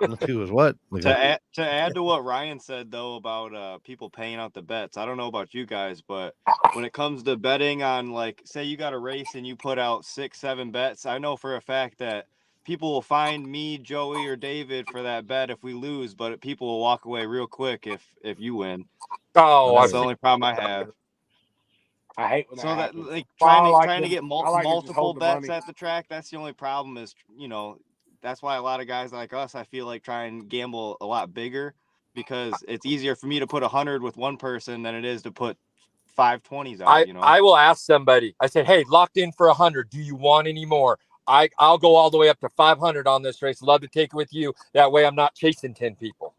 Let's see, was what To add to what Ryan said though about people paying out the bets. I don't know about you guys, but when it comes to betting on, like, say you got a race and you put out 6-7 bets, I know for a fact that people will find me, Joey, or David for that bet if we lose, but people will walk away real quick if you win. Oh, That's the only problem I have. I hate when So that that, happens. like, Well, trying to get multiple bets money. at the track, that's the only problem is, that's why a lot of guys like us, I feel like, try and gamble a lot bigger, because it's easier for me to put 100 with one person than it is to put 520s out. I will ask somebody. I said, hey, locked in for 100. Do you want any more? I'll go all the way up to 500 on this race. Love to take it with you. That way I'm not chasing 10 people.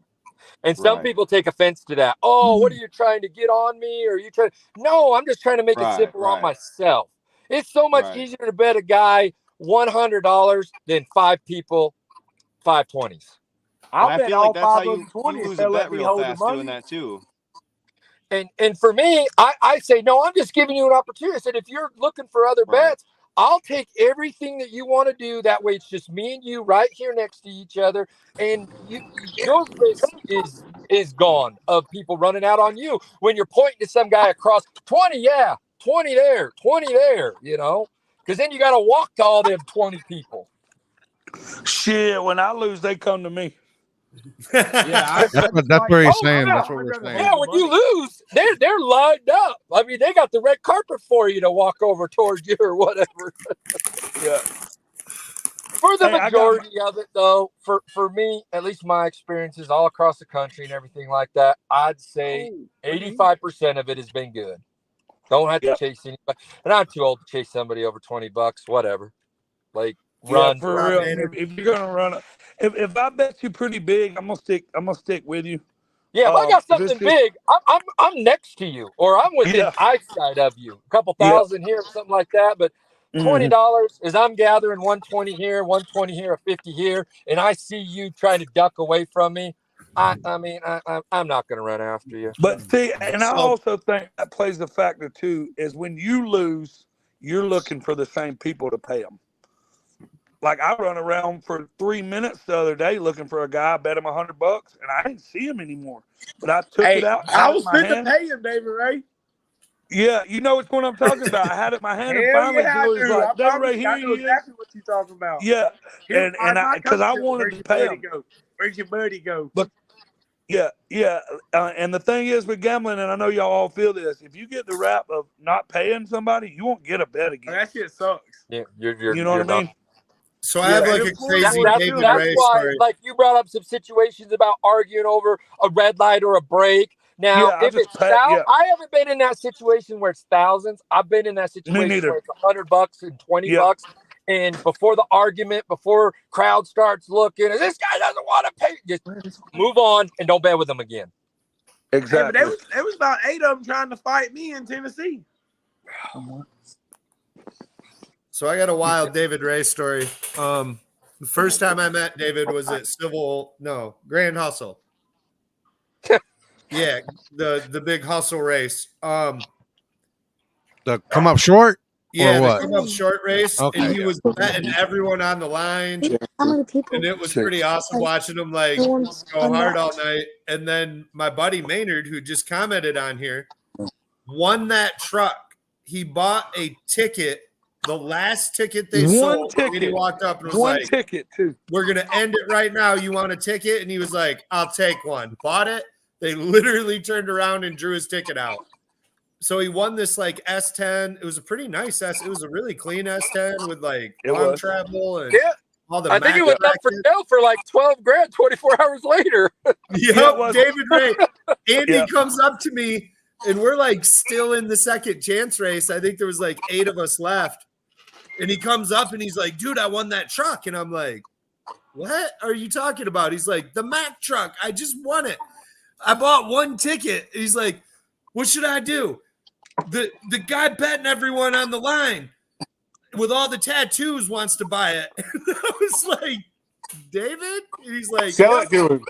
And some people take offense to that. Oh, what are you trying to get on me? Or are you trying? No, I'm just trying to make it simple on myself. It's so much easier to bet a guy $100 than 5 people 520s. I'll bet all 5 of them 20 if they'll let me hold the money. Doing that too. And for me, I say, no, I'm just giving you an opportunity. I said, if you're looking for other bets, I'll take everything that you want to do. That way it's just me and you right here next to each other. And your risk is gone of people running out on you when you're pointing to some guy across 20, 20 there, 20 there, because then you got to walk to all them 20 people. Shit, when I lose, they come to me. That's where he's saying. That's what we're saying. Yeah, when you lose, they're lined up. I mean, they got the red carpet for you to walk over towards you or whatever. Yeah. For the majority of it, though, for me, at least my experiences all across the country and everything like that, I'd say 85% of it has been good. Don't have to chase anybody. And I'm too old to chase somebody over $20, whatever. Like, run. For real. If you're gonna run, if I bet you pretty big, I'm gonna stick with you. Yeah, if I got something big, I'm next to you, or I'm within eyesight of you. A couple thousand here, something like that. But $20 is I'm gathering 120 here, 120 here, a 50 here, and I see you trying to duck away from me. I'm not going to run after you. But see, and I also think that plays a factor too. Is when you lose, you're looking for the same people to pay them. Like, I run around for 3 minutes the other day looking for a guy, I bet him $100, and I didn't see him anymore. But I took it out. I was fit to pay him, David Ray. Yeah, you know which one I'm talking about. I had it in my hand, and finally Julie's like, "David Ray, here you exactly what you're talking about. Yeah, and because I wanted to pay him. Where's your buddy go? But yeah. And the thing is with gambling, and I know y'all all feel this, if you get the rap of not paying somebody, you won't get a bet again. That shit sucks. Yeah, you know what I mean? So I have like a crazy David Ray why, story. like, you brought up some situations about arguing over a red light or a break. Now, if it's I haven't been in that situation where it's thousands. I've been in that situation where it's $100 and $20. And before the argument, before crowd starts looking, this guy doesn't want to pay. Just move on and don't bet with them again. Exactly. Hey, but there was about 8 of them trying to fight me in Tennessee. So I got a wild David Ray story. The first time I met David was at Grand Hustle. Yeah, the big hustle race. The come up short? Yeah, or what? the come up short race. Okay. And he was betting everyone on the line. And it was pretty awesome watching him like go hard all night. And then my buddy Maynard, who just commented on here, won that truck. He bought a ticket. The last ticket they sold, and he walked up and was like, ticket too. We're going to end it right now. You want a ticket? And he was like, I'll take one. Bought it. They literally turned around and drew his ticket out. So he won this like S10. It was a pretty nice it was a really clean S10 with like long travel. And all the I think it Mac was up for brackets. sale for like 12 grand 24 hours later. Yep, David Ray. Andy Yeah. comes up to me, and we're like still in the second chance race. I think there was like 8 of us left. And he comes up and he's like, dude, I won that truck. And I'm like, what are you talking about? He's like, the Mac truck. I just won it. I bought 1 ticket. He's like, what should I do? The guy betting everyone on the line with all the tattoos wants to buy it. And I was like, David? And he's like, Sell it to him.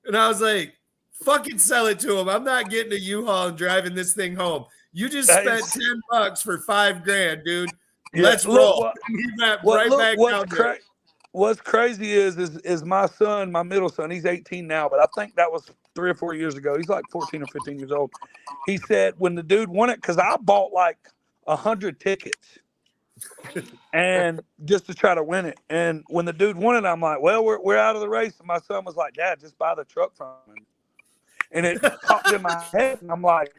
and I was like, fucking sell it to him. I'm not getting a U-Haul and driving this thing home. You just spent $10 for $5 grand, dude. Let's roll. He went right back down there. What's crazy is my son, my middle son, he's 18 now, but I think that was 3 or 4 years ago. He's like 14 or 15 years old. He said when the dude won it, because I bought like 100 tickets and just to try to win it. And when the dude won it, I'm like, well, we're out of the race. And my son was like, Dad, just buy the truck from him. And it popped in my head, and I'm like,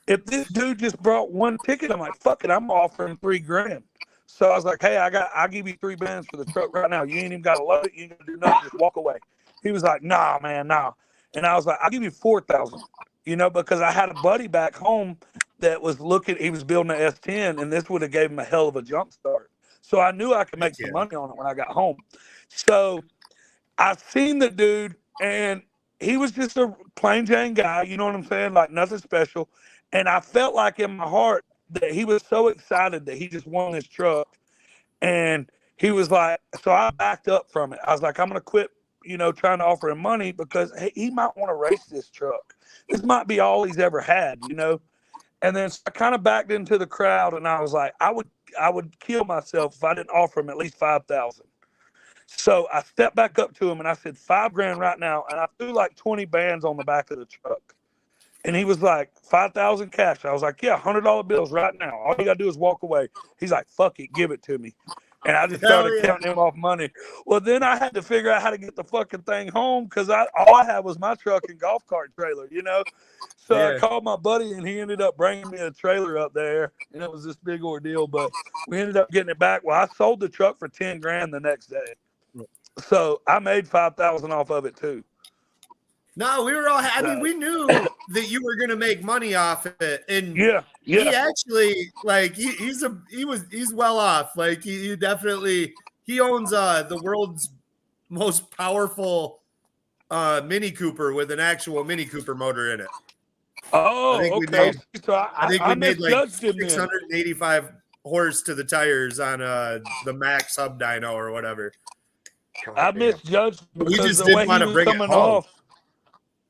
if this dude just brought 1 ticket, I'm like, fuck it, I'm offering $3 grand. So I was like, hey, I'll give you $3 bands for the truck right now. You ain't even got to load it. You ain't got to do nothing. Just walk away. He was like, nah, man, nah. And I was like, I'll give you $4,000, because I had a buddy back home that was he was building an S10, and this would have gave him a hell of a jump start. So I knew I could make some money on it when I got home. So I seen the dude, and he was just a plain Jane guy. You know what I'm saying? Like nothing special. And I felt like in my heart that he was so excited that he just won his truck. And he was like, so I backed up from it. I was like, I'm going to quit, trying to offer him money because he might want to race this truck. This might be all he's ever had, And then so I kind of backed into the crowd, and I was like, I would kill myself if I didn't offer him at least 5,000. So I stepped back up to him and I said, $5 grand right now. And I threw like 20 bands on the back of the truck. And he was like, 5,000 cash. I was like, yeah, $100 bills right now. All you got to do is walk away. He's like, fuck it, give it to me. And I just started counting him off money. Well, then I had to figure out how to get the fucking thing home because all I had was my truck and golf cart trailer, So I called my buddy, and he ended up bringing me a trailer up there. And it was this big ordeal, but we ended up getting it back. Well, I sold the truck for 10 grand the next day. So I made 5,000 off of it too. No, we were all. I mean, we knew that you were going to make money off of it, and he actually he's well off. Like he definitely owns the world's most powerful Mini Cooper with an actual Mini Cooper motor in it. Oh, I think okay. we made like 685 horse to the tires on the Max Sub Dyno or whatever. I misjudged We just didn't want to bring it home.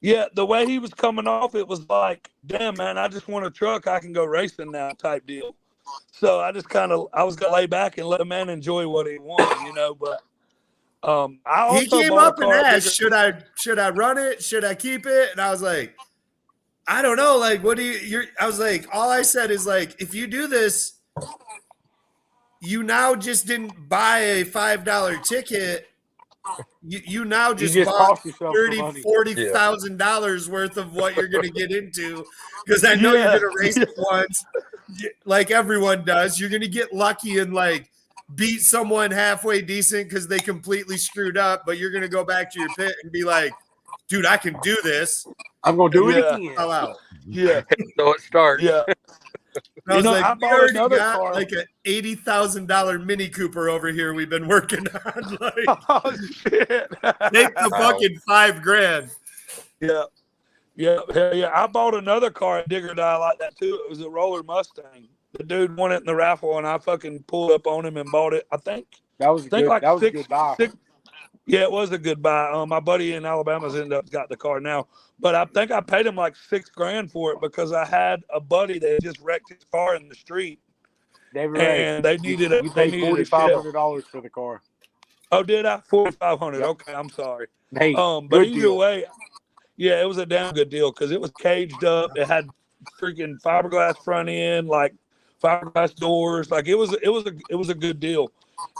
Yeah, the way he was coming off, it was like, damn, man, I just want a truck. I can go racing now type deal. So I just I was going to lay back and let the man enjoy what he wanted, but I also he came up and asked, should I run it? Should I keep it? And I was like, I don't know. Like, what do I was like, all I said is like, if you do this, you now just didn't buy a $5 ticket. You now just bought $40,000 worth of what you're going to get into, because I know you're going to race it once, like everyone does. You're going to get lucky and like beat someone halfway decent because they completely screwed up, but you're going to go back to your pit and be like, dude, I can do this. I'm going to do it again. All out. Yeah. So it starts. Yeah. I was like, I we already got car. like an $80,000 Mini Cooper over here we've been working on. Like, oh, shit. Take the fucking $5 grand. Yeah. Yeah. Hell yeah. I bought another car at Digger Die like that too. It was a Roller Mustang. The dude won it in the raffle, and I fucking pulled up on him and bought it. I think that was a good buy. Yeah, it was a good buy. My buddy in Alabama's ended up got the car now, but I think I paid him like $6 grand for it because I had a buddy that just wrecked his car in the street, and they needed it. You paid $4,500 for the car. Oh, did I? $4,500. Yep. Okay, I'm sorry. Hey, but either way, yeah, it was a damn good deal because it was caged up. It had freaking fiberglass front end, like fiberglass doors. Like it was a good deal.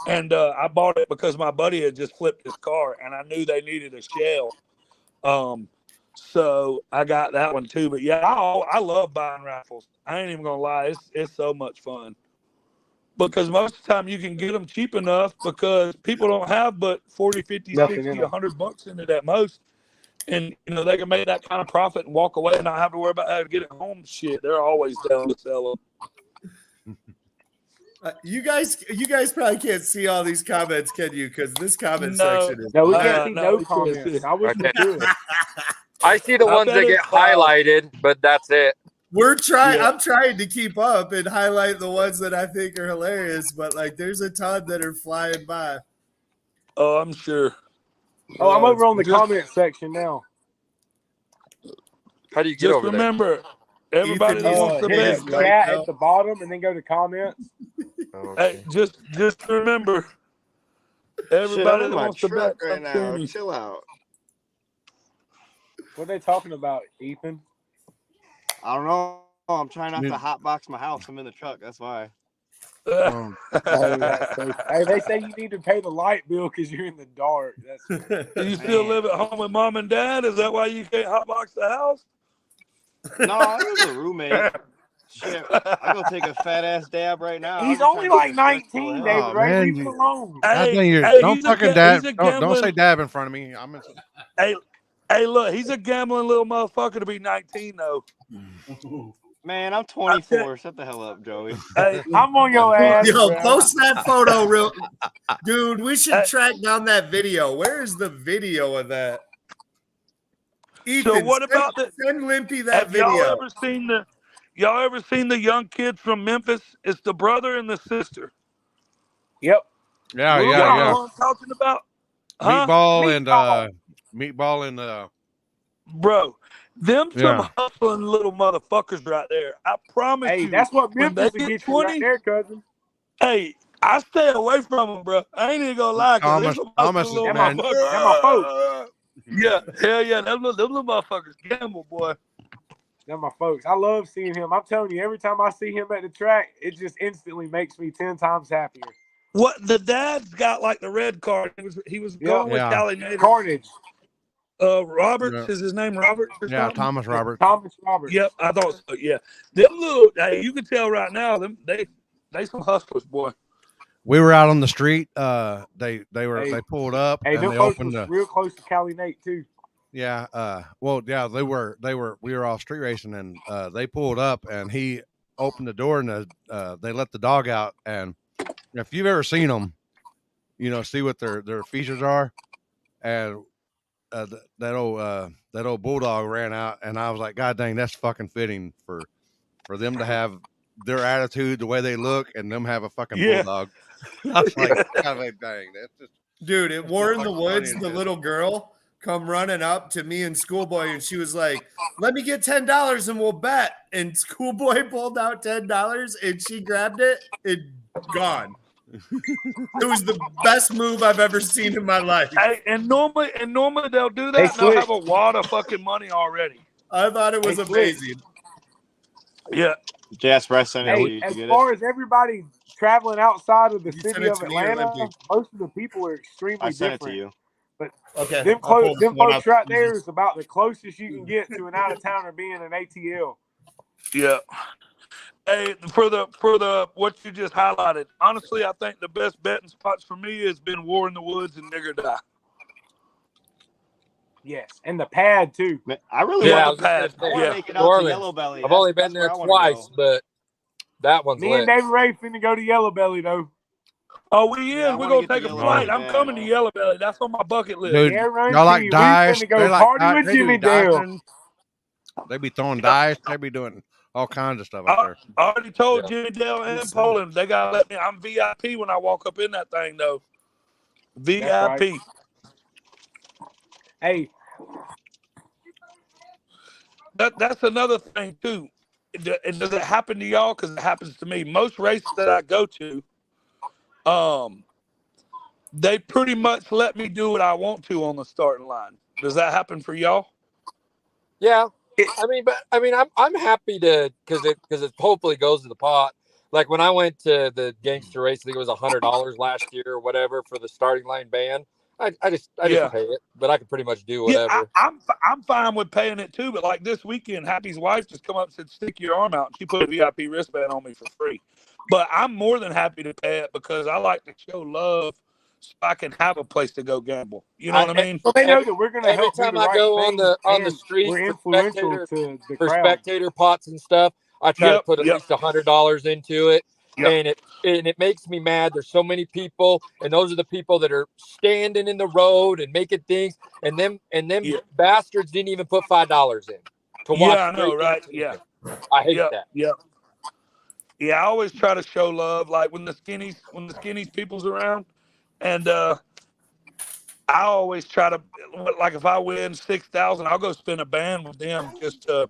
And I bought it because my buddy had just flipped his car, and I knew they needed a shell. So I got that one too. But yeah, I love buying raffles. I ain't even gonna lie, it's so much fun. because most of the time you can get them cheap enough because people don't have but 40, 50, Nothing 60, in 'em. $100 in it at most. And, they can make that kind of profit and walk away and not have to worry about how to get it home. Shit, they're always down to sell them. You guys probably can't see all these comments, can you? Because this comment section is No, we can't see no we can't see comments. it. I wish we could. I see the I ones bet that get it's wild. highlighted, but that's it. I'm trying to keep up and highlight the ones that I think are hilarious, but like there's a ton that are flying by. Oh, I'm sure. Oh, I'm over on the comment section now. How do you get Just over remember, everybody that wants to Hit bet. his chat at the bottom and then go to comments. Hey, just remember, everybody that wants to bet right now. Chill out. What are they talking about, Ethan? I don't know. I'm trying not to hotbox my house. I'm in the truck. That's why. Hey, they say you need to pay the light bill because you're in the dark. Do you still live at home with mom and dad? Is that why you can't hotbox the house? No, I live with a roommate. Shit, I'm gonna take a fat ass dab right now. He's only like 19, David. Oh, Right? man, Leave him alone. Don't fucking dab. Don't say dab in front of me. Hey, look, he's a gambling little motherfucker to be 19 though. Man, I'm 24. Shut the hell up, Joey. Hey, I'm on your ass. Yo, bro. post that photo real, dude. We should track down that video. Where is the video of that? Ethan, so what about send Limpy that have video. y'all ever seen the young kids from Memphis? It's the brother and the sister. Yep. Yeah. Y'all know what I'm talking about? Huh? Meatball and Bro, them some Yeah. hustling little motherfuckers right there. I promise you. That's what when Memphis they will get get you right there, cousin. Hey, I stay away from them, bro. I ain't even gonna lie. Thomas is Them my folks. Yeah, hell yeah. Them little motherfuckers gamble, boy. Them my folks. I love seeing him. I'm telling you, every time I see him at the track, it just instantly makes me 10 times happier. What the dad's got like the red card. He was going with Cali native. Carnage. Roberts is his name. Roberts. Or something? Thomas Roberts. Thomas Roberts. Yep, I thought so. Yeah, them little. Hey, you can tell right now. They some hustlers, boy. We were out on the street. They pulled up Hey, and them they folks opened was real close to Cali Nate too. Yeah. They were all street racing and they pulled up and he opened the door and they let the dog out. And if you've ever seen them, see what their features are. And that old bulldog ran out and I was like, God dang, that's fucking fitting for them to have their attitude, the way they look, and them have a fucking bulldog. I was like, dang, that's just Dude, at War in the Woods, the little girl come running up to me and Schoolboy, and she was like, "Let me get $10 and we'll bet." And Schoolboy pulled out $10 and she grabbed it and gone. It was the best move I've ever seen in my life. Hey, and normally they'll do that. And they'll have a wad of fucking money already. I thought it was amazing. Yeah. Jasper, I sent it to Hey, you. as far as everybody traveling outside of the You sent city it of to me or Atlanta, Limpy? most of the people are extremely I sent different. it to you. But Okay, them I'll pull this one folks up. right there is about the closest you can get to an out of towner being an ATL. Yeah. Hey, for the what you just highlighted, honestly, I think the best betting spots for me has been War in the Woods and Nigger Die. Yes, and the pad too. I really want the pad. I want to make it New out to Orleans. Yellow Belly. I've only been there that's where I twice, wanna go. but that one's Me and lit. David Ray finna go to Yellow Belly though. Oh, we Yeah, I is. We're wanna gonna get to take a Yellow flight. Belly I'm bad. coming to Yellow Belly. That's on my bucket list. Dude, Yeah, run y'all like we dice? finna go They like party with they do Jimmy Dale. dicing. They be throwing dice. They be doing all kinds of stuff out there. I already told Jimmy Dale and Poland they gotta let me. I'm VIP when I walk up in that thing though. VIP. Right. Hey, that's another thing too. Does it happen to y'all? Because it happens to me. Most races that I go to, they pretty much let me do what I want to on the starting line. Does that happen for y'all? Yeah, I'm happy to because it hopefully goes to the pot. Like when I went to the gangster race, I think it was $100 last year or whatever for the starting line band. I just pay it, but I can pretty much do Yeah, whatever. I'm fine with paying it too. But like this weekend, Happy's wife just come up and said, "Stick your arm out," and she put a VIP wristband on me for free. But I'm more than happy to pay it because I like to show love, so I can have a place to go gamble. You know what I mean? Well, they know that we're going to Every help do time the I right go thing, on the and street we're for influential spectator to the for crowd. spectator pots and stuff, I try to put at least $100 into it, and it makes me mad. There's so many people, and those are the people that are standing in the road and making things, and them bastards didn't even put $5 in to watch. Yeah, I know, right? Yeah, I hate that. Yeah. Yeah, I always try to show love, like when the skinnies people's around, and I always try to, like, if I win 6,000, I'll go spend a band with them just to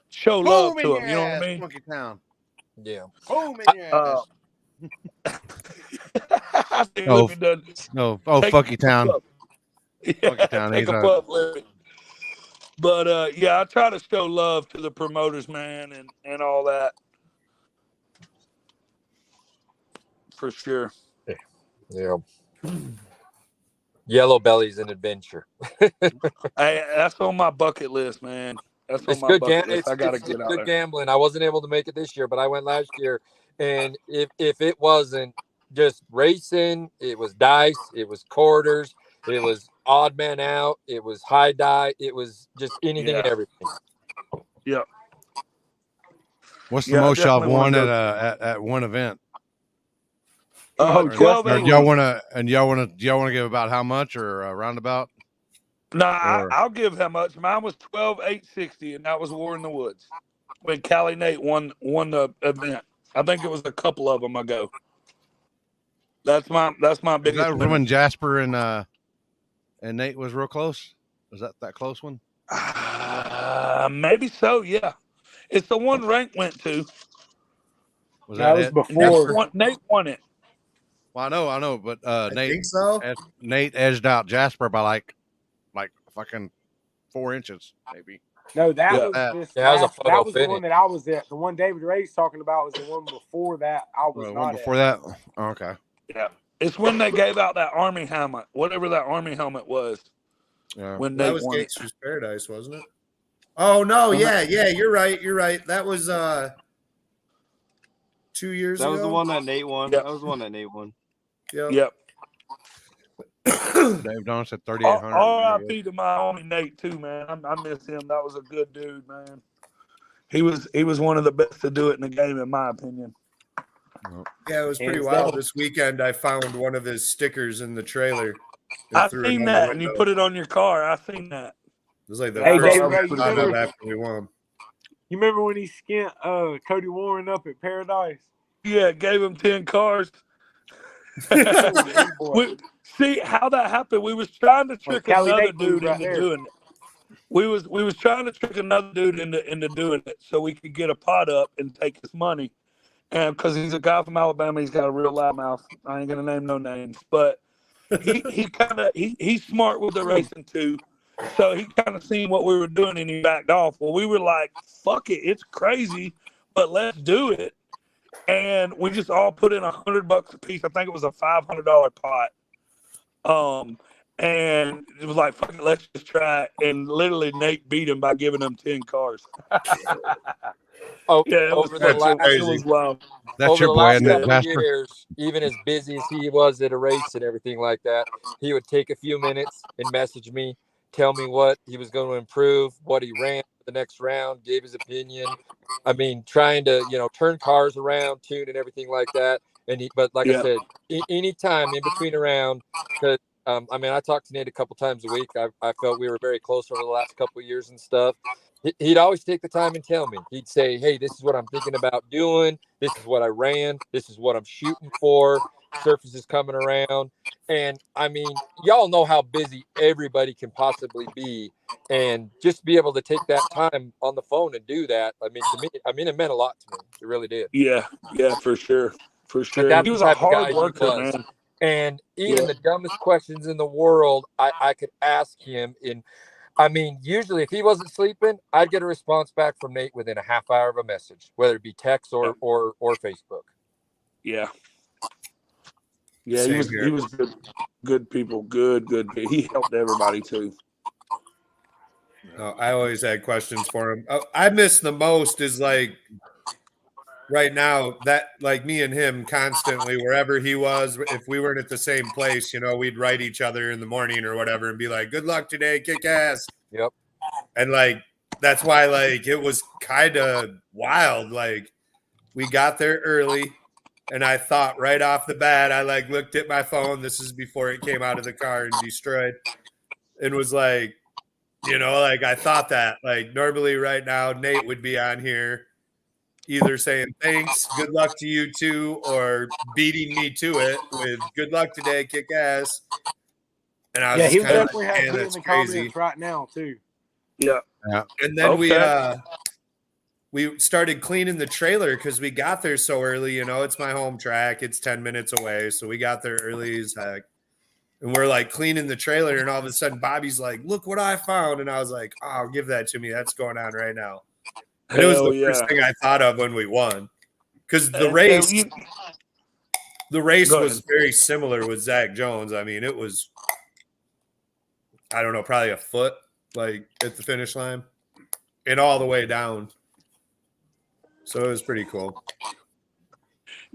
show love to them. You know what I mean? Monkey Town. Yeah. Boom in your ass. I think Oh, Lippy done. no. Oh, Funky Town. Yeah, Funky Town. take He's a puff, Lippy. But yeah, I try to show love to the promoters, man, and all that. For sure. Yeah. Yellow Belly's an adventure. Hey, that's on my bucket list, man. That's on It's my good. bucket list. I gotta It's get out good there. gambling. I wasn't able to make it this year, but I went last year, and if it wasn't just racing, it was dice, it was quarters, it was odd man out, it was high die, it was just anything and everything. Yeah. What's the most y'all won at one event? 12. Do y'all want to give about how much or a roundabout? No, I'll give how much. Mine was 12,860, and that was War in the Woods when Callie Nate won the event. I think it was a couple of them ago. That's my biggest. Is that when Jasper and Nate was real close? Was that close one? Maybe so. Yeah, it's the one Rank went to. That was before Nate won it. Well, I know, but Nate. Think so. Nate edged out Jasper by like fucking 4 inches, maybe. No, that was that was the one that I was at. The one David Ray's talking about was the one before that. I was not before at. that. Oh, okay. Yeah, it's when they gave out that Army helmet, whatever that Army helmet was. Yeah, when that was Gangster's Paradise, wasn't it? Oh no, yeah, you're right. That was 2 years ago. That was the one that Nate won. Yep. That was the one that Nate won. Yep. Dave Don said 3,800. R.I.P. to my homie Nate too, man. I miss him. That was a good dude, man. He was one of the best to do it in the game, in my opinion. Yeah, it was pretty wild. This weekend, I found one of his stickers in the trailer. I seen that, and you put it on your car. I seen that. It was like the Hey, first David, time I you put it up remember- after we won. You remember when he skint Cody Warren up at Paradise? Yeah, gave him 10 cars. See how that happened. We was trying to trick another dude into doing it. We was trying to trick another dude into doing it so we could get a pot up and take his money. And because he's a guy from Alabama, he's got a real loud mouth. I ain't gonna name no names, but he's smart with the racing too. So he kind of seen what we were doing and he backed off. Well, we were like, "Fuck it, it's crazy, but let's do it." And we just all put in $100 a piece. I think it was a $500 pot. And it was like, "Fuck it, let's just try it." And literally, Nate beat him by giving him 10 cars. Yeah, it was wild. Over the last couple of years, even as busy as he was at a race and everything like that, he would take a few minutes and message me, tell me what he was going to improve, what he ran for the next round, gave his opinion. I mean, trying to, turn cars around, tune and everything like that. But like I said, anytime in between a round, because I talked to Nate a couple times a week. I felt we were very close over the last couple of years and stuff. He'd always take the time and tell me. He'd say, "Hey, this is what I'm thinking about doing. This is what I ran. This is what I'm shooting for. Surface is coming around." And I mean, y'all know how busy everybody can possibly be, and just be able to take that time on the phone and do that. I mean, to me, it meant a lot to me. It really did. Yeah, for sure. He was a hard worker, man. And even the dumbest questions in the world, I could ask him in. I mean, usually if he wasn't sleeping, I'd get a response back from Nate within a half hour of a message, whether it be text or Facebook. Yeah. Yeah, he was good. Good people, good people. He helped everybody too. I always had questions for him. I miss the most is like right now that like me and him constantly wherever he was, if we weren't at the same place, you know, we'd write each other in the morning or whatever and be like, good luck today, kick ass. Yep. And like that's why like it was kind of wild. Like we got there early and I thought right off the bat, I like looked at my phone. This is before it came out of the car and destroyed. And was like, you know, like I thought that like normally right now Nate would be on here either saying thanks, good luck to you too, or beating me to it with good luck today, kick ass. And I was he kind of definitely like, has man, me in that's the crazy. comments right now too. Yeah. And then we started cleaning the trailer because we got there so early. You know, it's my home track. It's 10 minutes away. So we got there early as heck. And we're like cleaning the trailer. And all of a sudden, Bobby's like, look what I found. And I was like, oh, give that to me. That's going on right now. And it was the first thing I thought of when we won. Because the race was very similar with Zach Jones. I mean, it was, I don't know, probably a foot like at the finish line and all the way down. So it was pretty cool.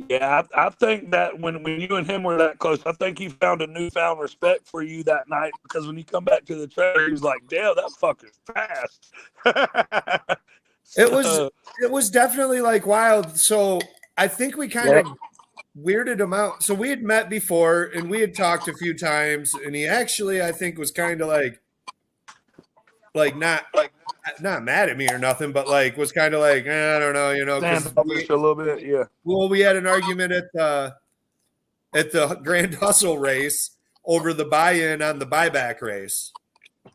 Yeah, I think that when you and him were that close, I think he found a newfound respect for you that night because when you come back to the trailer, he was like, damn, that fucker's fast. It was definitely like wild. So I think we kind of weirded him out. So we had met before and we had talked a few times, and he actually, I think, was kind of like not mad at me or nothing, but like was kind of like, I don't know, you know, because a little bit, yeah. Well, we had an argument at the Grand Hustle race over the buy-in on the buyback race.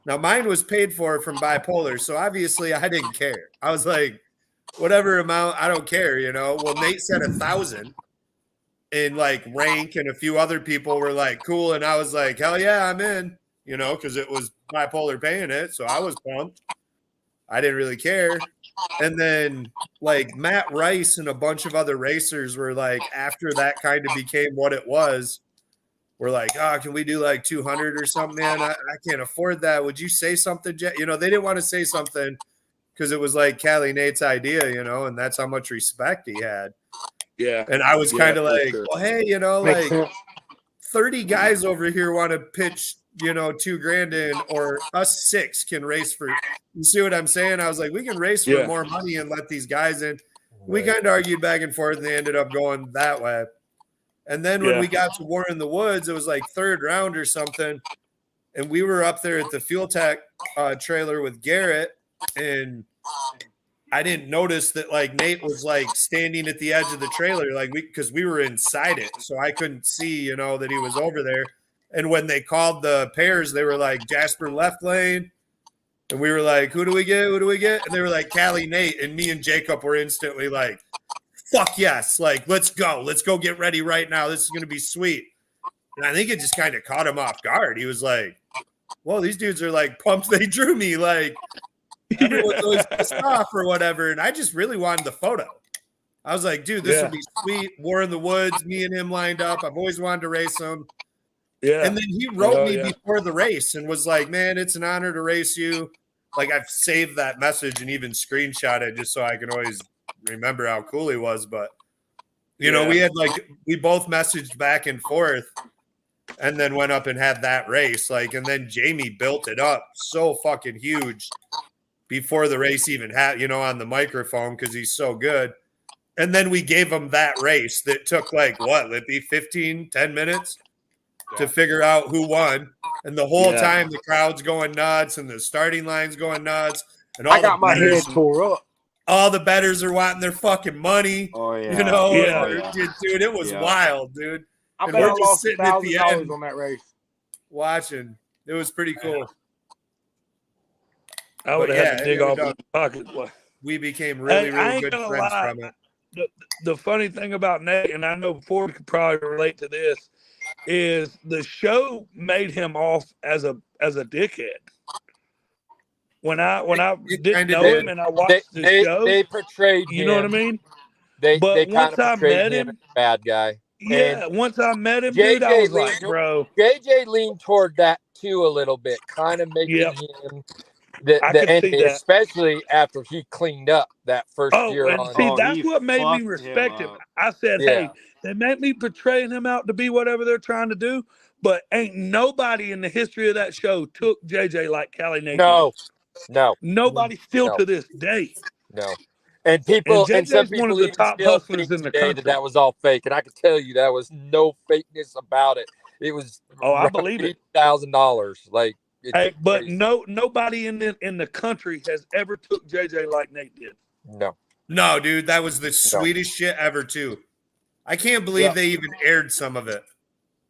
Now mine was paid for from Bipolar, so obviously I didn't care. I was like, whatever amount, I don't care, you know. Well, Nate said 1,000, and like Rank and a few other people were like, cool, and I was like, hell yeah, I'm in, you know, because it was Bipolar paying it, so I was pumped. I didn't really care. And then like Matt Rice and a bunch of other racers were like, after that kind of became what it was, we're like, oh, can we do like 200 or something, man? I can't afford that. Would you say something? You know, they didn't want to say something because it was like Callie Nate's idea, you know, and that's how much respect he had. Yeah. And I was kind of like, sure. well, hey, you know, like 30 guys over here want to pitch, you know, $2,000 in, or us 6 can race for, you see what I'm saying? I was like, we can race for more money and let these guys in. We kind of argued back and forth, and they ended up going that way. And then when we got to War in the Woods, it was like 3rd round or something. And we were up there at the Fuel Tech trailer with Garrett, and I didn't notice that like Nate was like standing at the edge of the trailer, like because we were inside it. So I couldn't see, you know, that he was over there. And when they called the pairs, they were like Jasper left lane. And we were like, who do we get? Who do we get? And they were like Callie Nate. And me and Jacob were instantly like, fuck yes. Like, let's go. Let's go get ready right now. This is going to be sweet. And I think it just kind of caught him off guard. He was like, well, these dudes are like pumped. They drew me. Like, everyone's always pissed off or whatever. And I just really wanted the photo. I was like, dude, this would be sweet. War in the Woods, me and him lined up. I've always wanted to race him. Yeah. And then he wrote me before the race and was like, man, it's an honor to race you. Like, I've saved that message and even screenshot it just so I can always remember how cool he was. But, you know, we both messaged back and forth and then went up and had that race. Like, and then Jamie built it up so fucking huge before the race even had, you know, on the microphone because he's so good. And then we gave him that race that took like, what, Lippy, 10 minutes? To figure out who won, and the whole time the crowd's going nuts and the starting line's going nuts, and all I got my head tore up. All the bettors are wanting their fucking money. Oh yeah, you know, dude, it was wild, dude. I and bet we're I just lost sitting at the end on that race. watching. It was pretty cool. I would have had to dig off my pocket. We became really good friends from it. The funny thing about Nate, and I know Ford could probably relate to this, is the show made him off as a dickhead. When I didn't know him and I watched the show, they portrayed him. You know what I mean? They but kind once of I portrayed met him him, as a bad guy. Yeah, once I met him, dude, I was like, bro. JJ leaned toward that too a little bit, kind of making him the enemy, especially after he cleaned up that first year and on. see, that's what made me respect him. I said, hey, they make me portraying him out to be whatever they're trying to do, but ain't nobody in the history of that show took JJ like Callie Nate. No. Nobody still to this day. No. And people, and some one of people the even top still hustlers think in the today country. that was all fake, and I can tell you that was no fakeness about it. It was I believe it. $80,000. Like, hey, but crazy. Nobody in the country has ever took JJ like Nate did. No, dude, that was the sweetest shit ever too. I can't believe they even aired some of it.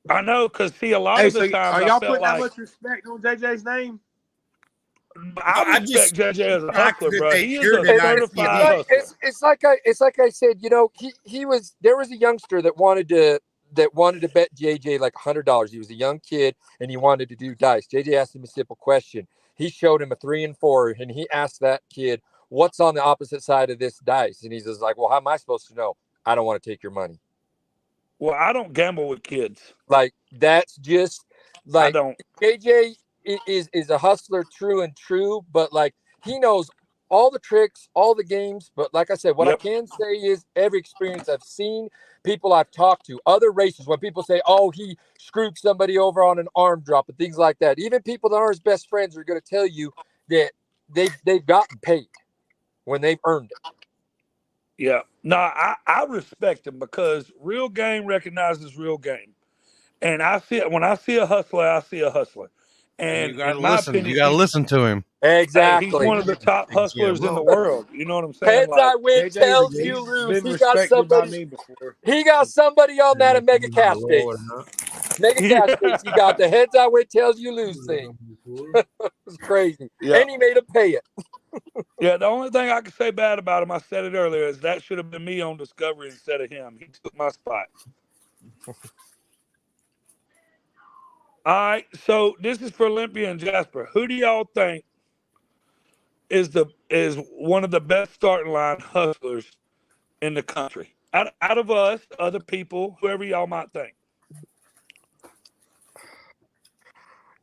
I know, because see, a lot of the times are y'all I felt putting that much respect on JJ's name? I respect JJ as a hustler, bro. He is a certified hustler. It's like I said, you know, there was a youngster that wanted to bet JJ like $100. He was a young kid and he wanted to do dice. JJ asked him a simple question. He showed him a 3 and 4, and he asked that kid, "What's on the opposite side of this dice?" And he's just like, "Well, how am I supposed to know? I don't want to take your money." Well, I don't gamble with kids. Like, that's just like, I don't. JJ is a hustler, true and true, but like, he knows all the tricks, all the games. But like I said, what I can say is every experience I've seen, people I've talked to, other racers, when people say, "Oh, he screwed somebody over on an arm drop," and things like that, even people that aren't his best friends are going to tell you that they've gotten paid when they've earned it. Yeah. No, I respect him because real game recognizes real game. And when I see a hustler, I see a hustler. And you gotta in my listen. opinion, You gotta listen to him. Exactly. He's one of the top hustlers in the world. You know what I'm saying? Heads I win, tails you lose. Been respected by me before. He got somebody on that at Mega Cash Days. Mega Cash Days, he got the heads I win, tails you lose thing. It was crazy. Yeah. And he made him pay it. Yeah, the only thing I can say bad about him, I said it earlier, is that should have been me on Discovery instead of him. He took my spot. All right, so this is for Olympia and Jasper. Who do y'all think is one of the best starting line hustlers in the country? Out of us, other people, whoever y'all might think.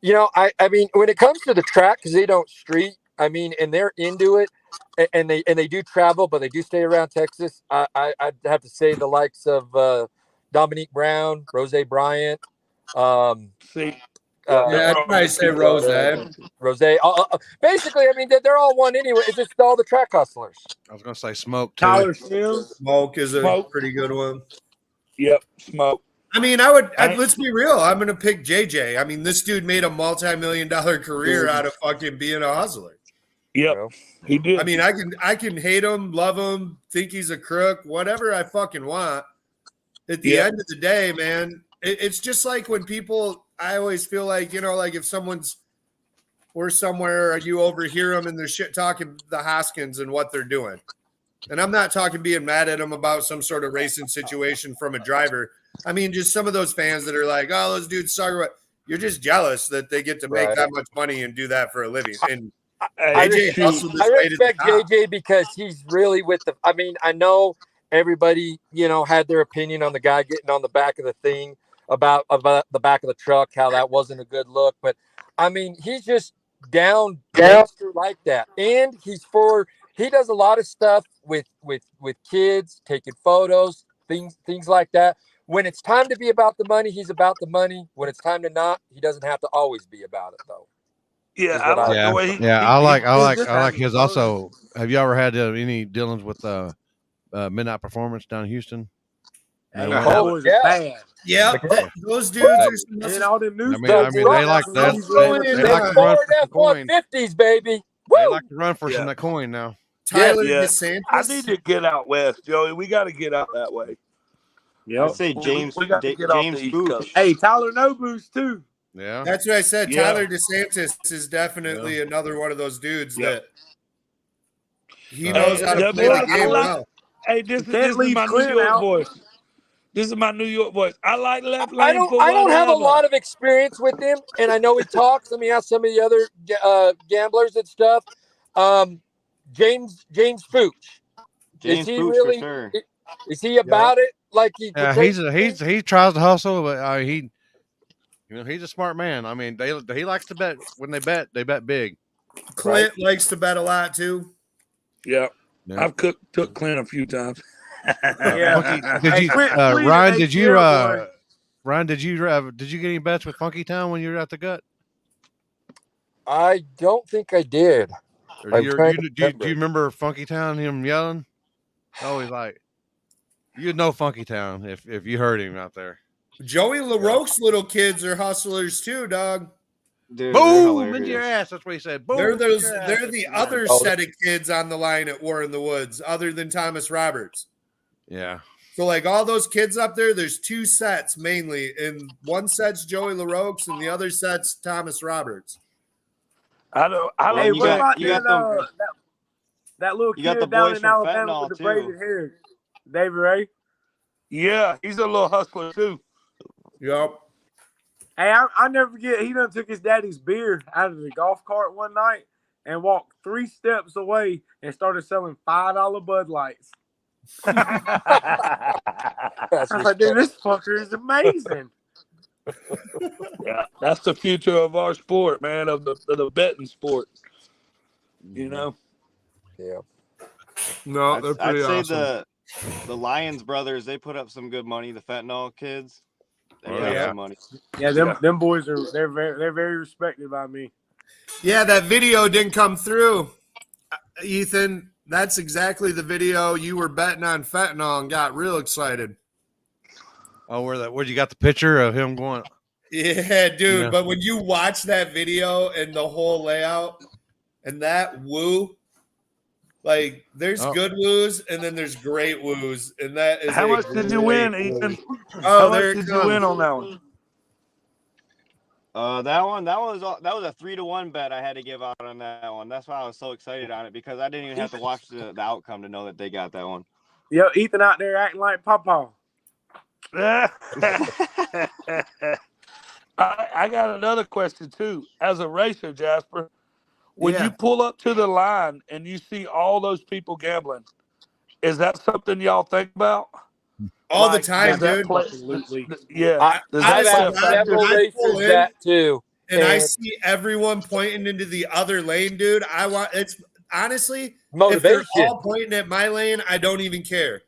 You know, I mean, when it comes to the track, because they don't street, I mean, and they're into it, and they do travel, but they do stay around Texas. I'd have to say the likes of Dominique Brown, Rose Bryant. See, I'd probably say Rose. Basically, I mean, they're all one anyway. It's just all the track hustlers. I was gonna say Smoke too. Tyler Sims. Smoke is a pretty good one. Yep, Smoke. I mean, let's be real. I'm going to pick JJ. I mean, this dude made a multi-million-dollar career out of fucking being a hustler. Yep, he did. I mean, I can hate him, love him, think he's a crook, whatever I fucking want. At the end of the day, man, it's just like when people, I always feel like, you know, like if we're somewhere, you overhear them and they're shit talking the Hoskins and what they're doing. And I'm not talking being mad at them about some sort of racing situation from a driver. I mean, just some of those fans that are like, "Oh, those dudes suck." You're just jealous that they get to make that much money and do that for a living. And I respect JJ because he's really with the. I mean, I know everybody, you know, had their opinion on the guy getting on the back of the thing about the back of the truck, how that wasn't a good look. But I mean, he's just down like that, and he does a lot of stuff with kids, taking photos, things like that. When it's time to be about the money, he's about the money. When it's time to not, he doesn't have to always be about it, though. Yeah, I like his. Also, have you ever had any dealings with Midnight Performance down in Houston? Yeah, those dudes are and all them news. I mean, they like that. They like to run for the coin. F-150s, baby. They like to run for some of the coin now. Tyler DeSantis. I need to get out west, Joey. We got to get out that way. Yeah, I'd say James Booth. Hey, Tyler No Boost too. Yeah, that's what I said. Yeah. Tyler DeSantis is definitely another one of those dudes that he knows how to play the game well. Hey, this is my New York voice. This is my New York voice. I like left lane. I don't have a lot of experience with him, and I know he talks. Let me ask some of the other gamblers and stuff. James Fooch. James Fooch, for sure. Is he about it? like he. Yeah, he tries to hustle, but he's a smart man. I mean, he likes to bet. When they bet big. Clint likes to bet a lot too. Yeah. Yeah. I've took Clint a few times. Yeah. Did you, Clint Ryan? Did you, boy. Ryan? Did you get any bets with Funky Town when you were at the gut? I don't think I did. Or do you remember Funky Town? Him yelling? Always like, you'd know Funky Town if you heard him out there. Joey LaRoque's little kids are hustlers too, dog. Dude, Boom into your ass. That's what he said. Boom. They're the other set of kids on the line at War in the Woods, other than Thomas Roberts. Yeah. So like all those kids up there, there's two sets mainly, and one set's Joey LaRoque's, and the other set's Thomas Roberts. I don't. Hey, you got that little you got kid the down boys in from Alabama Fentanyl, with the too. braided hair, David Ray. Yeah, he's a little hustler too. Yep. Hey, I never forget. He done took his daddy's beer out of the golf cart one night and walked 3 steps away and started selling $5 Bud Lights. I was like, dude, this fucker is amazing. Yeah, that's the future of our sport, man, of the betting sport. You know? Yeah. No, they're I'd pretty say awesome. the Lyons brothers, they put up some good money. The Fentanyl kids, they Oh, put up yeah. some money. Yeah, them boys they're very respected by me. Yeah, that video didn't come through, Ethan. That's exactly the video you were betting on fentanyl and got real excited. Oh, where you got the picture of him going? Yeah, dude. Yeah. But when you watch that video and the whole layout and that woo, like there's good woos and then there's great woos, and that is How much did you win, Ethan? Oh, How much there did it you win comes. on that one? That was a 3-to-1 bet I had to give out on that one. That's why I was so excited on it, because I didn't even have to watch the outcome to know that they got that one. Yo, Ethan out there acting like Papa. I got another question too. As a racer, Jasper, when Yeah. you pull up to the line and you see all those people gambling, is that something y'all think about? All the Like, time, does that dude. play- Absolutely. Yeah. Does I that just- play a I- factor? Several when I races pull in that too. And I And see everyone pointing into the other lane, dude. It's honestly, if motivation. they're all pointing at my lane, I don't even care.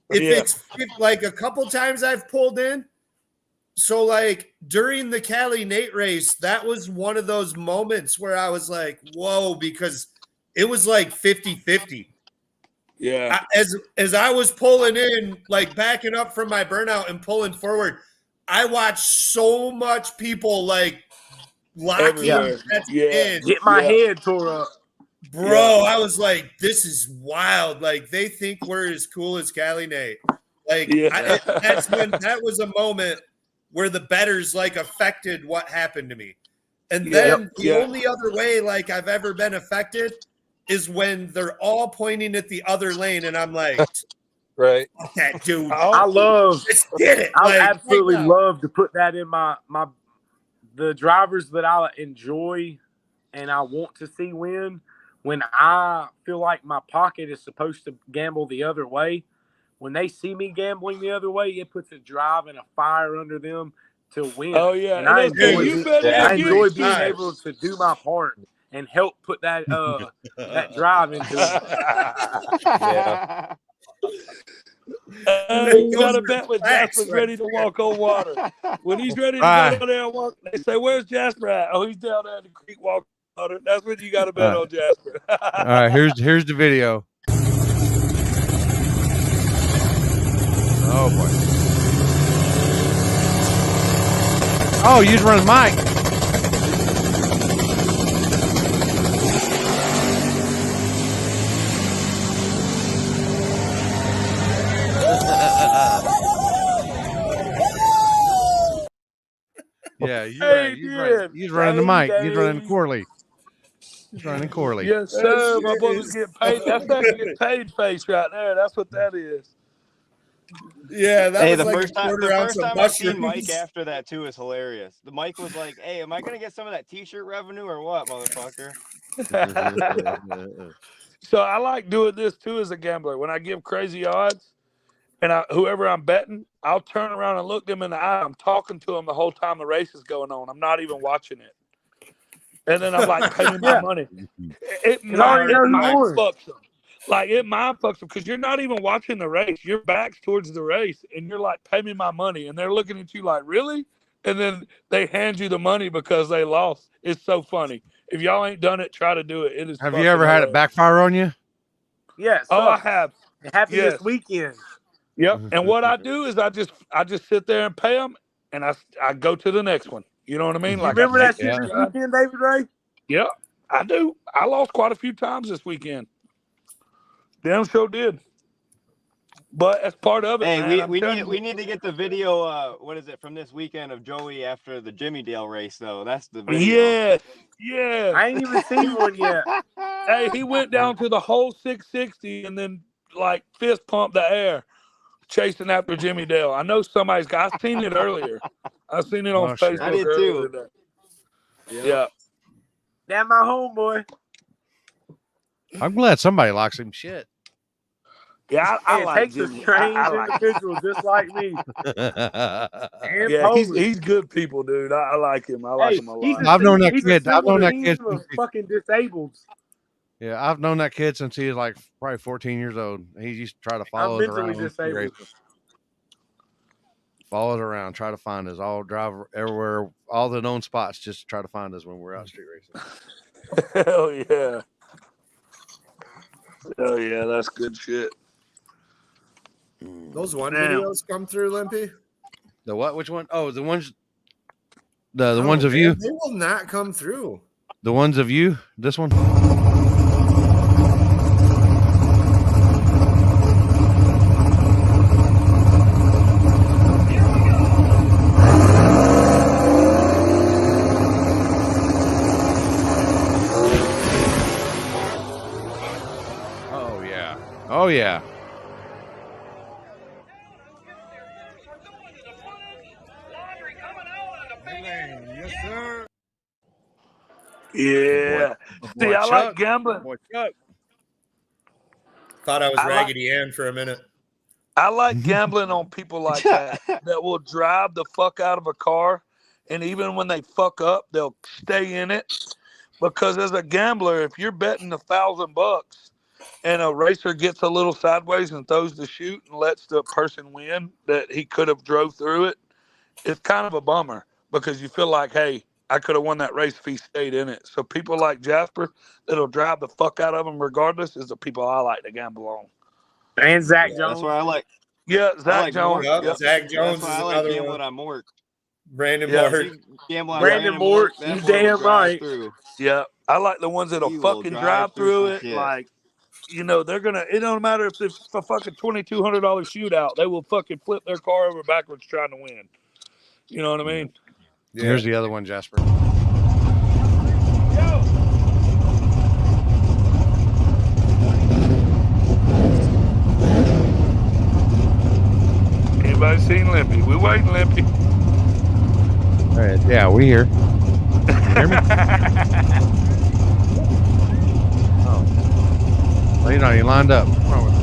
If like a couple times I've pulled in. So like during the Cali Nate race, that was one of those moments where I was like, whoa, because it was like 50-50. Yeah. As I was pulling in, like backing up from my burnout and pulling forward, I watched so much people like locking Everywhere. bets Yeah. in. Get my head tore up. Bro, I was like, this is wild. Like, they think we're as cool as Cali Nate. Like, that's when that was a moment where the betters like affected what happened to me. And then the only other way like I've ever been affected is when they're all pointing at the other lane, and I'm like, right, that dude. I love. Just get it. I Like, absolutely right now. love to put that in the drivers that I enjoy and I want to see win. When I feel like my pocket is supposed to gamble the other way, when they see me gambling the other way, it puts a drive and a fire under them to win. Oh yeah, and I enjoy being Nice. able to do my part and help put that that drive into it. Yeah. You got to bet when Jasper's ready to walk on water. When he's ready to go down there and walk, they say, "Where's Jasper at?" Oh, he's down there in the creek walking water. That's when you got to bet on Jasper. All right, here's the video. Oh boy. Oh, you just running Mike. Yeah, he's running the mic. He's running Corley. He's running Corley. Yes, sir. My brother's getting paid. That's that get paid face right there. That's what that is. Yeah, that was the like first a time, quarter ounce of I seen mushrooms. Mike after that too is hilarious. The Mike was like, "Hey, am I gonna get some of that T-shirt revenue or what, motherfucker?" So I like doing this too as a gambler. When I give crazy odds, and whoever I'm betting, I'll turn around and look them in the eye. I'm talking to them the whole time the race is going on. I'm not even watching it. And then I'm like, pay me my money. It mind fucks them. Like, it mind fucks them because you're not even watching the race. Your back's towards the race, and you're like, pay me my money. And they're looking at you like, really? And then they hand you the money because they lost. It's so funny. If y'all ain't done it, try to do it. It is. Have you ever had it backfire on you? Yes. Oh, I have. It happened this weekend. Yep. And what I do is I just sit there and pay them, and I go to the next one. You know what I mean? You remember that shit this weekend, David Ray? Yep, I do. I lost quite a few times this weekend. Damn sure did. But as part of it, hey, man, we need to get the video. What is it from this weekend of Joey after the Jimmy Dale race? Though that's the video. Yeah. I ain't even seen one yet. Hey, he went down to the whole 660 and then like fist pumped the air, chasing after Jimmy Dale. I know somebody's got. I seen it earlier. I seen it on Facebook. I did too. Yeah. That's my homeboy. I'm glad somebody likes him. Shit. Yeah, I it like takes Jimmy. a strange like individual just like me. Yeah, he's good people, dude. I like him. I like him a lot. I've known that kid. I've known that kid. Fucking disabled. Yeah, I've known that kid since he was like probably 14 years old. He used to try to follow us around. Follow us around, try to find us. All drive everywhere, all the known spots, just to try to find us when we're out street racing. Hell yeah. Hell yeah, that's good shit. Those one videos come through, Limpy? The what? Which one? Oh, the ones. The ones of you. They will not come through. The ones of you. This one. Oh yeah. Oh yeah. Yes, sir. Yeah. See, I like gambling. Thought I was Raggedy Ann for a minute. I like gambling on people like that will drive the fuck out of a car, and even when they fuck up, they'll stay in it. Because as a gambler, if you're betting $1,000 and a racer gets a little sideways and throws the chute and lets the person win that he could have drove through it, it's kind of a bummer because you feel like, hey, I could have won that race if he stayed in it. So people like Jasper that'll drive the fuck out of them regardless is the people I like to gamble on. And Zach Jones. That's what I like. Yeah, Zach Jones. Yep. Zach Jones is like another one. On Mort. Brandon Mort. Brandon Mort. You damn right. Yeah, I like the ones that'll fucking drive through it. Like, you know, they're gonna. It don't matter if it's a fucking $2,200 shootout. They will fucking flip their car over backwards trying to win. You know what I mean? Yeah. Here's the other one, Jasper. Anybody seen Limpy? We waiting, Limpy. All right, yeah, we here. You hear me? Oh, well, you know, you lined up. What's wrong with it?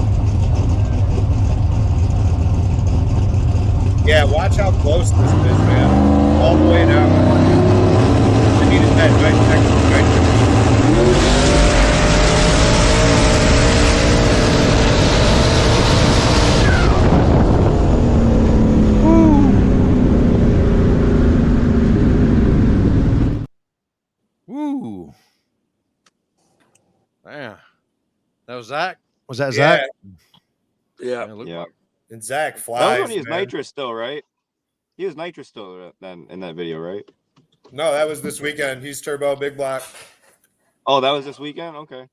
Yeah, watch how close this is, man. All the way down. I needed that Woo. Man. That was Zach? Was that Zach? Yeah. And Zach flies. That was when he was nitrous still, right? He was nitrous still then in that video, right? No, that was this weekend. He's turbo big block. Oh, that was this weekend? Okay.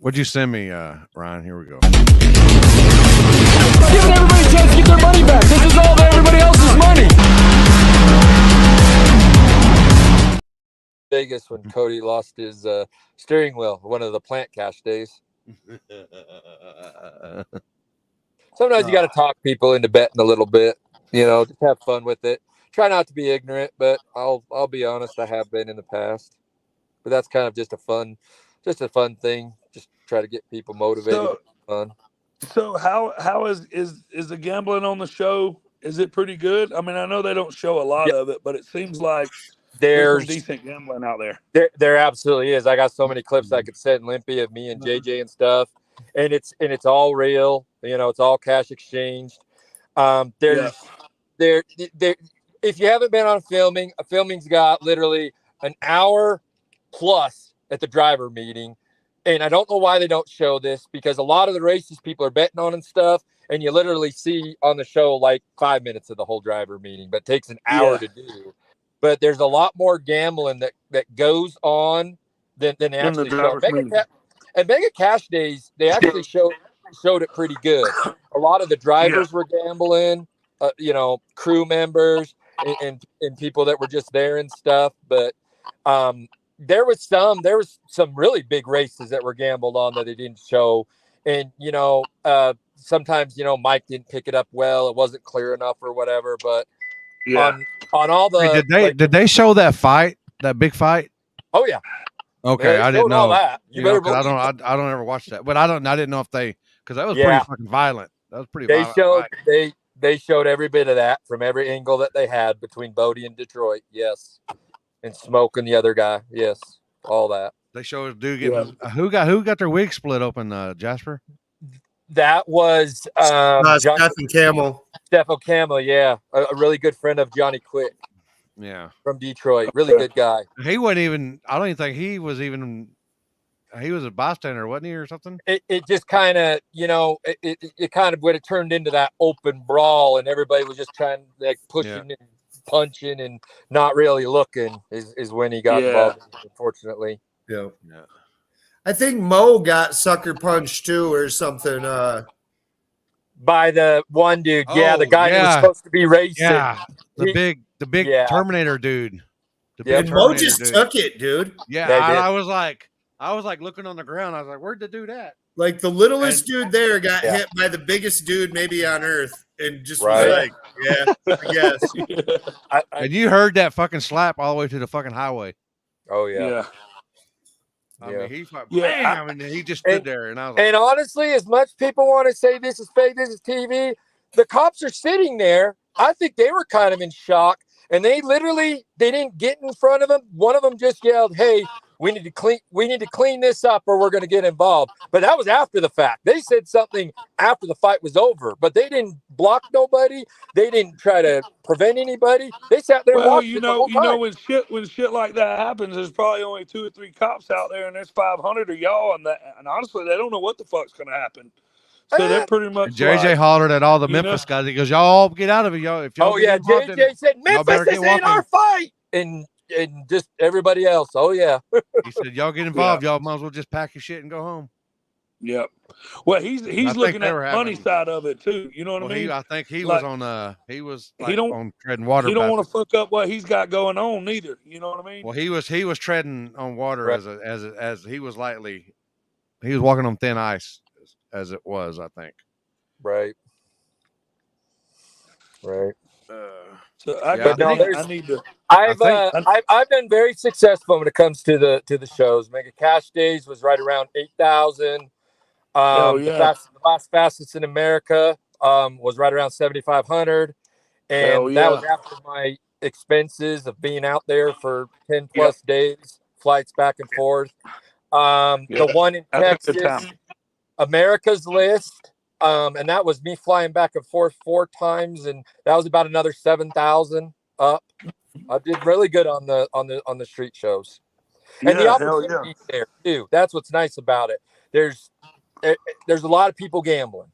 What'd you send me, Ryan? Here we go. Giving everybody a chance to get their money back. This is all everybody else's money. Vegas when Cody lost his steering wheel, one of the plant cash days. Sometimes you got to talk people into betting a little bit, you know, just have fun with it. Try not to be ignorant, but I'll be honest, I have been in the past. But that's kind of just a fun thing. Just try to get people motivated. Fun. So how is the gambling on the show? Is it pretty good? I mean, I know they don't show a lot of it, but it seems like there's some decent gambling out there. There absolutely is. I got so many clips I could send Limpy of me and JJ and stuff, and it's all real. It's all cash exchanged. There's there. If you haven't been on filming, a filming's got literally an hour plus at the driver meeting. And I don't know why they don't show this, because a lot of the races people are betting on and stuff, and you literally see on the show like 5 minutes of the whole driver meeting, but it takes an hour to do. But there's a lot more gambling that goes on than they actually show. And Mega Cash Days, they actually showed it pretty good. A lot of the drivers were gambling, crew members and people that were just there and stuff. But there was some really big races that were gambled on that they didn't show. And, sometimes, Mike didn't pick it up well. It wasn't clear enough or whatever. But on all the did they show that big fight? Oh yeah. Okay, I didn't know that. I don't ever watch that, but I didn't know if because that was pretty fucking violent. That was pretty violent. They showed every bit of that from every angle that they had between Bodie and Detroit. Yes. And Smoke and the other guy. Yes. All that. They showed a dude getting who got their wig split open, Jasper? That was Stephen Camel. Stephen Camel, yeah. A really good friend of Johnny Quick. Yeah. From Detroit. Really good guy. He wasn't even, I don't even think he was a bystander, wasn't he, or something? It just kind of, it kind of would have turned into that open brawl, and everybody was just trying like pushing and punching and not really looking is when he got involved, unfortunately. Yeah. I think Mo got sucker punched too or something. By the one dude. The guy who was supposed to be racing. Yeah. The big Terminator dude. And Mo just took it, dude. Yeah. I was like looking on the ground. I was like, where'd the dude at? Like the littlest dude there got hit by the biggest dude maybe on earth, and just was like, I guess. And you heard that fucking slap all the way to the fucking highway. Oh yeah. I mean, he's like, bam, and he just stood there, and I was like, and honestly, as much people want to say this is fake, this is TV, the cops are sitting there. I think they were kind of in shock, and they didn't get in front of him. One of them just yelled, "Hey, we need to clean this up, or we're going to get involved." But that was after the fact. They said something after the fight was over, but they didn't block nobody. They didn't try to prevent anybody. They sat there. Well, and when shit like that happens, there's probably only 2 or 3 cops out there, and there's 500 of y'all, and honestly, they don't know what the fuck's going to happen. So they're pretty much. JJ hollered at all the Memphis guys. He goes, "Y'all get out of it, y'all." If y'all JJ said, "Memphis is in our fight," and just everybody else. Oh yeah. He said, "Y'all get involved. Y'all might as well just pack your shit and go home." Yep. Well, he's looking at the money side of it too. You know what I mean? I think he was on. On treading water. He don't want to fuck up what he's got going on neither. You know what I mean? Well, he was treading on water as he was lightly. He was walking on thin ice as it was. I think. Right. So I've been very successful when it comes to the shows. Mega Cash Days was right around 8,000. The last fastest in America was right around 7,500, and that was after my expenses of being out there for 10 plus days, flights back and forth. The one in Texas, America's List. And that was me flying back and forth 4 times, and that was about another 7,000 up. I did really good on the street shows, and the opportunity there too. That's what's nice about it. There's a lot of people gambling.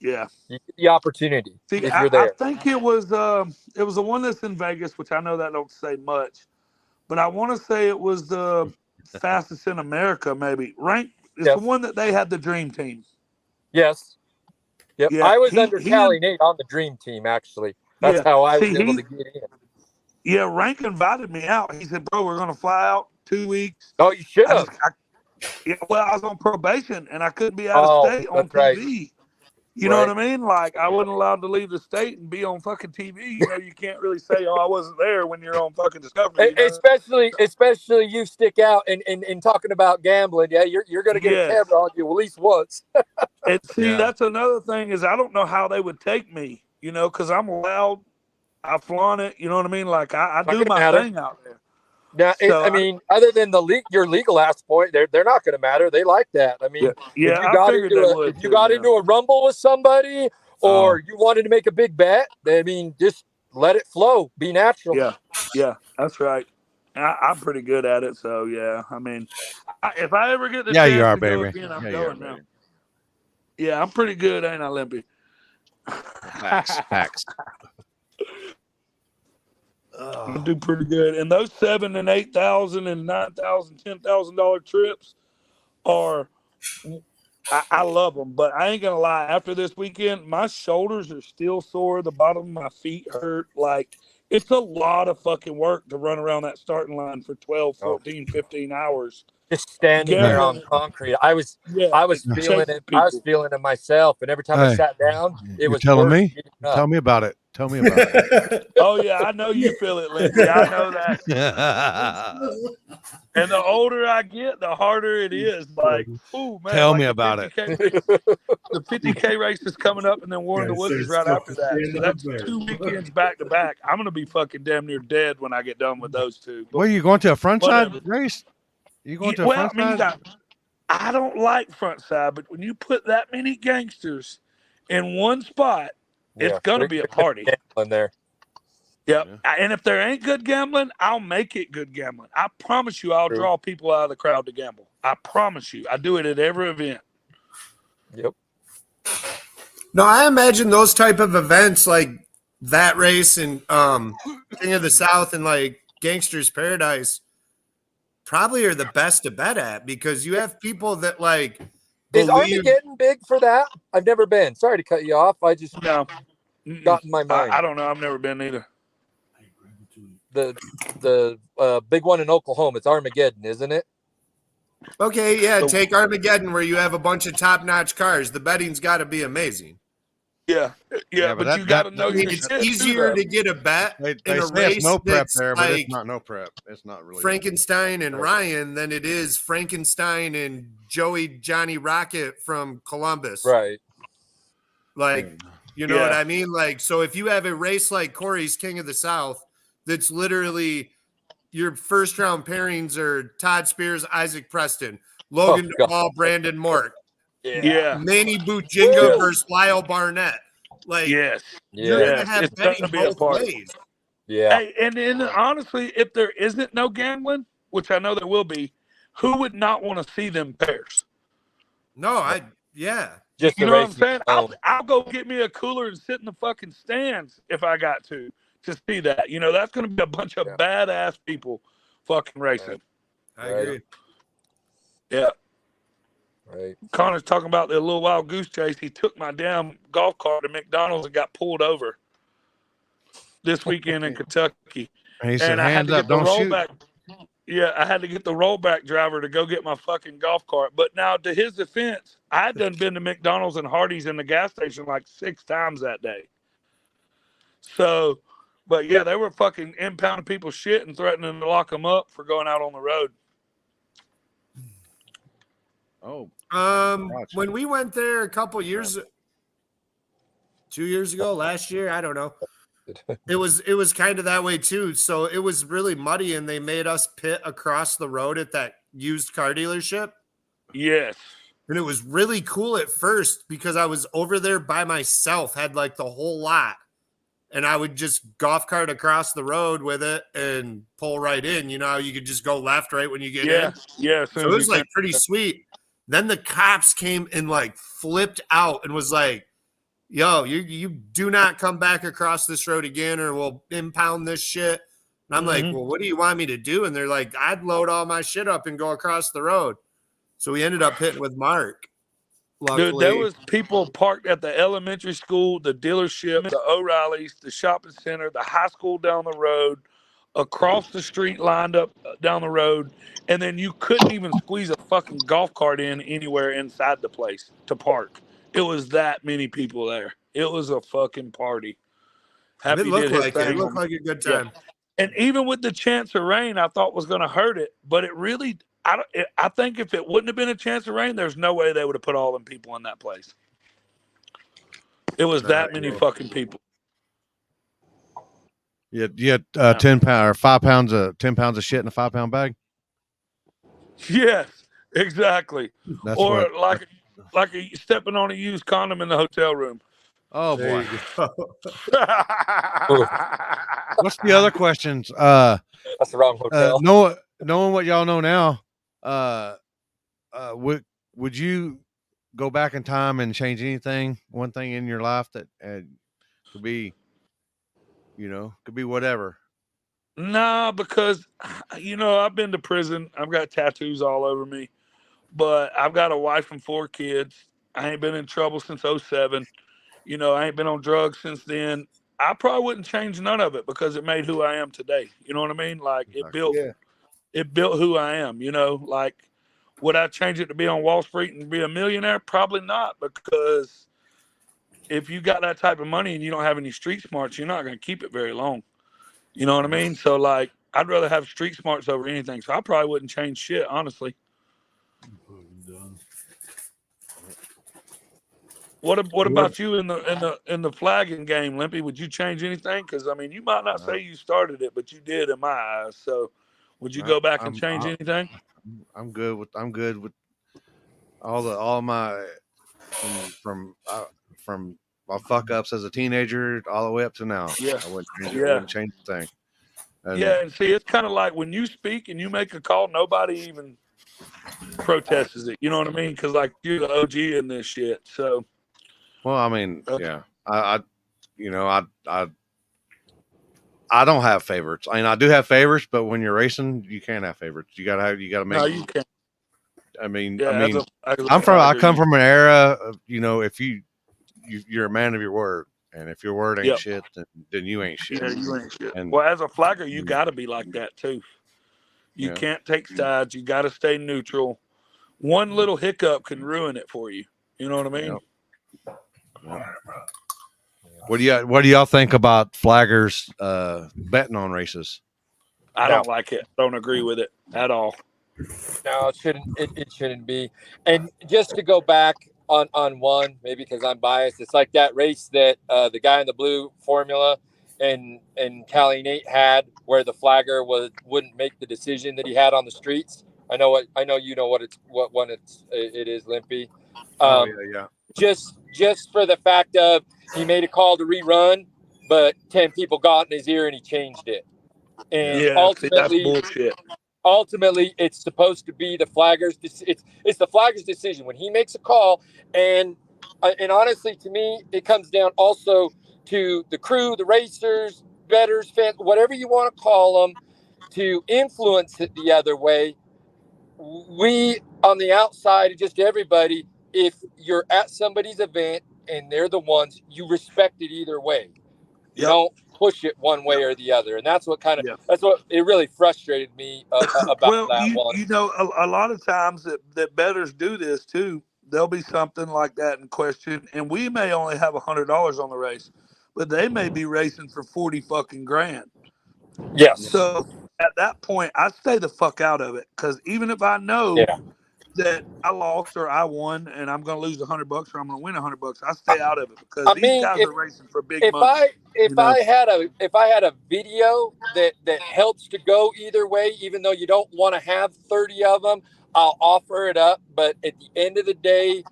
Yeah, you get the opportunity if you're there. I think it was the one that's in Vegas, which I know that don't say much, but I want to say it was the fastest in America. Maybe it's the one that they had the Dream Team. Yes. Yep. Yeah, I was under Cali Nate on the Dream Team, actually. That's how I was able to get in. Yeah, Rank invited me out. He said, "Bro, we're going to fly out 2 weeks." Oh, you should have. I was on probation, and I couldn't be out of state on TV. You know what I mean? Like, I wasn't allowed to leave the state and be on fucking TV. You know, you can't really say, "Oh, I wasn't there" when you're on fucking Discovery. You know? Especially you stick out and talking about gambling. Yeah, you're gonna get a camera on you at least once. And see, that's another thing is I don't know how they would take me. You know, because I'm loud, I flaunt it. You know what I mean? Like I do my thing out there. Now, So I mean, other than your legal ass point, they're not going to matter. They like that. I mean, if you got into a rumble with somebody, or you wanted to make a big bet, I mean, just let it flow. Be natural. Yeah, that's right. I'm pretty good at it. So yeah, I mean, if I ever get the Yeah, chance you are, to go baby. again, I'm Yeah, going now. Yeah, I'm pretty good, ain't I, Limpy? Facts. I do pretty good. And those $7,000 and $8,000 and $9,000, $10,000 trips are, I love them. But I ain't gonna lie. After this weekend, my shoulders are still sore. The bottom of my feet hurt. Like, it's a lot of fucking work to run around that starting line for 12, 14, 15 hours. Just standing there on concrete. I was feeling it. I was feeling it myself. And every time I sat down, it was telling worse me. Tell me about it. Tell me about it. Oh yeah, I know you feel it, Lindsay. I know that. And the older I get, the harder it is. Like, ooh, man. Tell me about it. The 50K race is coming up, and then War in the Woods is right after that. So that's 2 weekends back to back. I'm gonna be fucking damn near dead when I get done with those two. What, are you going to a frontside race? You going to a frontside? I don't like frontside, but when you put that many gangsters in one spot, it's gonna be a party. In there. Yep. Yeah. And if there ain't good gambling, I'll make it good gambling. I promise you, I'll draw people out of the crowd to gamble. I promise you. I do it at every event. Yep. No, I imagine those type of events like that race and King of the South and like Gangster's Paradise probably are the best to bet at, because you have people that like Is Armageddon big for that? I've never been. Sorry to cut you off. I just got in my mind. I don't know. I've never been either. The big one in Oklahoma. It's Armageddon, isn't it? Okay, yeah. Take Armageddon, where you have a bunch of top-notch cars. The betting's got to be amazing. Yeah, but you got to know your it's shit, easier to get a bet They in a say race it's no prep that's there, but like it's not no prep. It's not really Frankenstein and Ryan than it is Frankenstein and Johnny Rocket from Columbus. Right. Like, you know what I mean? Like, so if you have a race like Corey's King of the South, that's literally your first round pairings are Todd Spears, Isaac Preston, Logan Paul, Brandon Mort. Yeah. Manny Bujinga versus Lyle Barnett. Like, you're going to have betting both ways. Yeah. Hey, and honestly, if there isn't no gambling, which I know there will be, who would not want to see them pairs? No, Just you know what I'm saying? I'll go get me a cooler and sit in the fucking stands if I got to see that. You know, that's going to be a bunch of badass people fucking racing. I agree. Yeah. Right. Connor's talking about the little wild goose chase. He took my damn golf cart to McDonald's and got pulled over this weekend in Kentucky. And he said, hands up, don't shoot. Yeah, I had to get the rollback driver to go get my fucking golf cart. But now, to his defense, I had done been to McDonald's and Hardee's in the gas station like 6 times that day. So, but yeah, they were fucking impounding people's shit and threatening to lock them up for going out on the road. Oh. When we went there a couple years, 2 years ago, last year, I don't know. It was kind of that way too. So it was really muddy, and they made us pit across the road at that used car dealership. Yes. And it was really cool at first because I was over there by myself, had like the whole lot. And I would just golf cart across the road with it and pull right in. You know, you could just go left, right when you get in. Yeah. So it was like pretty sweet. Then the cops came and like flipped out and was like, yo, you do not come back across this road again or we'll impound this shit. And I'm like, well, what do you want me to do? And they're like, I'd load all my shit up and go across the road. So we ended up hitting with Mark. Luckily. Dude, there was people parked at the elementary school, the dealership, the O'Reilly's, the shopping center, the high school down the road, across the street, lined up down the road. And then you couldn't even squeeze a fucking golf cart in anywhere inside the place to park. It was that many people there. It was a fucking party. Happy It looked did his like it. It thing. looked like a good Yeah. time. And even with the chance of rain, I thought was going to hurt it, but it really. I think if it wouldn't have been a chance of rain, there's no way they would have put all them people in that place. It was that many fucking people. You had 10 pound or 5 pounds of 10 pounds of shit in a 5 pound bag. Yes, exactly. That's or what, like stepping on a used condom in the hotel room. Oh There boy. you go. What's the other questions? That's the wrong hotel. Knowing what y'all know now, would you go back in time and change anything? One thing in your life that could be, could be whatever. Nah, because I've been to prison. I've got tattoos all over me, but I've got a wife and 4 kids. I ain't been in trouble since 07. I ain't been on drugs since then. I probably wouldn't change none of it because it made who I am today. You know what I mean? Like it built who I am. Like would I change it to be on Wall Street and be a millionaire? Probably not, because if you got that type of money and you don't have any street smarts, you're not going to keep it very long. You know what I mean? So like, I'd rather have street smarts over anything. So I probably wouldn't change shit, honestly. What about you in the flagging game, Limpy? Would you change anything? Because I mean, you might not say you started it, but you did in my eyes. So, would you go back and change anything? I'm good with all my from my fuck ups as a teenager all the way up to now. Yeah. I wouldn't change a thing. And see, it's kind of like when you speak and you make a call, nobody even protests it. You know what I mean? Because like you're the OG in this shit. So. Well, I mean, yeah, I don't have favorites. I mean, I do have favorites, but when you're racing, you can't have favorites. You gotta make. No, you can't. I mean, Yeah, I come from an era of, if you're a man of your word, and if your word ain't shit, then you ain't shit. Yeah, you ain't shit. And, well, as a flagger, you got to be like that too. You can't take sides. You got to stay neutral. One little hiccup can ruin it for you. You know what I mean? What do y'all think about flaggers betting on races? I don't like it. Don't agree with it at all. No, it shouldn't. It shouldn't be. And just to go back on one, maybe because I'm biased, it's like that race that the guy in the blue Formula and Callie Nate had, where the flagger wouldn't make the decision that he had on the streets. I know you know what one it is, Limpy. Yeah. Just for the fact of he made a call to rerun, but 10 people got in his ear and he changed it. And ultimately, that's bullshit. Ultimately, it's supposed to be the flagger's. It's the flagger's decision when he makes a call, and honestly, to me, it comes down also to the crew, the racers, bettors, fans, whatever you want to call them, to influence it the other way. We on the outside, just everybody, if you're at somebody's event and they're the ones, you respect it either way. You don't push it one way or the other, and that's what that's what it really frustrated me about that one. A lot of times that bettors do this too. There'll be something like that in question, and we may only have $100 on the race, but they may be racing for 40 fucking grand. Yes. So at that point, I stay the fuck out of it, because even if I know that I lost or I won and I'm going to lose $100 or I'm going to win $100, I stay out of it, because these guys are racing for big money. If I had a video that helps to go either way, even though you don't want to have 30 of them, I'll offer it up. But at the end of the day,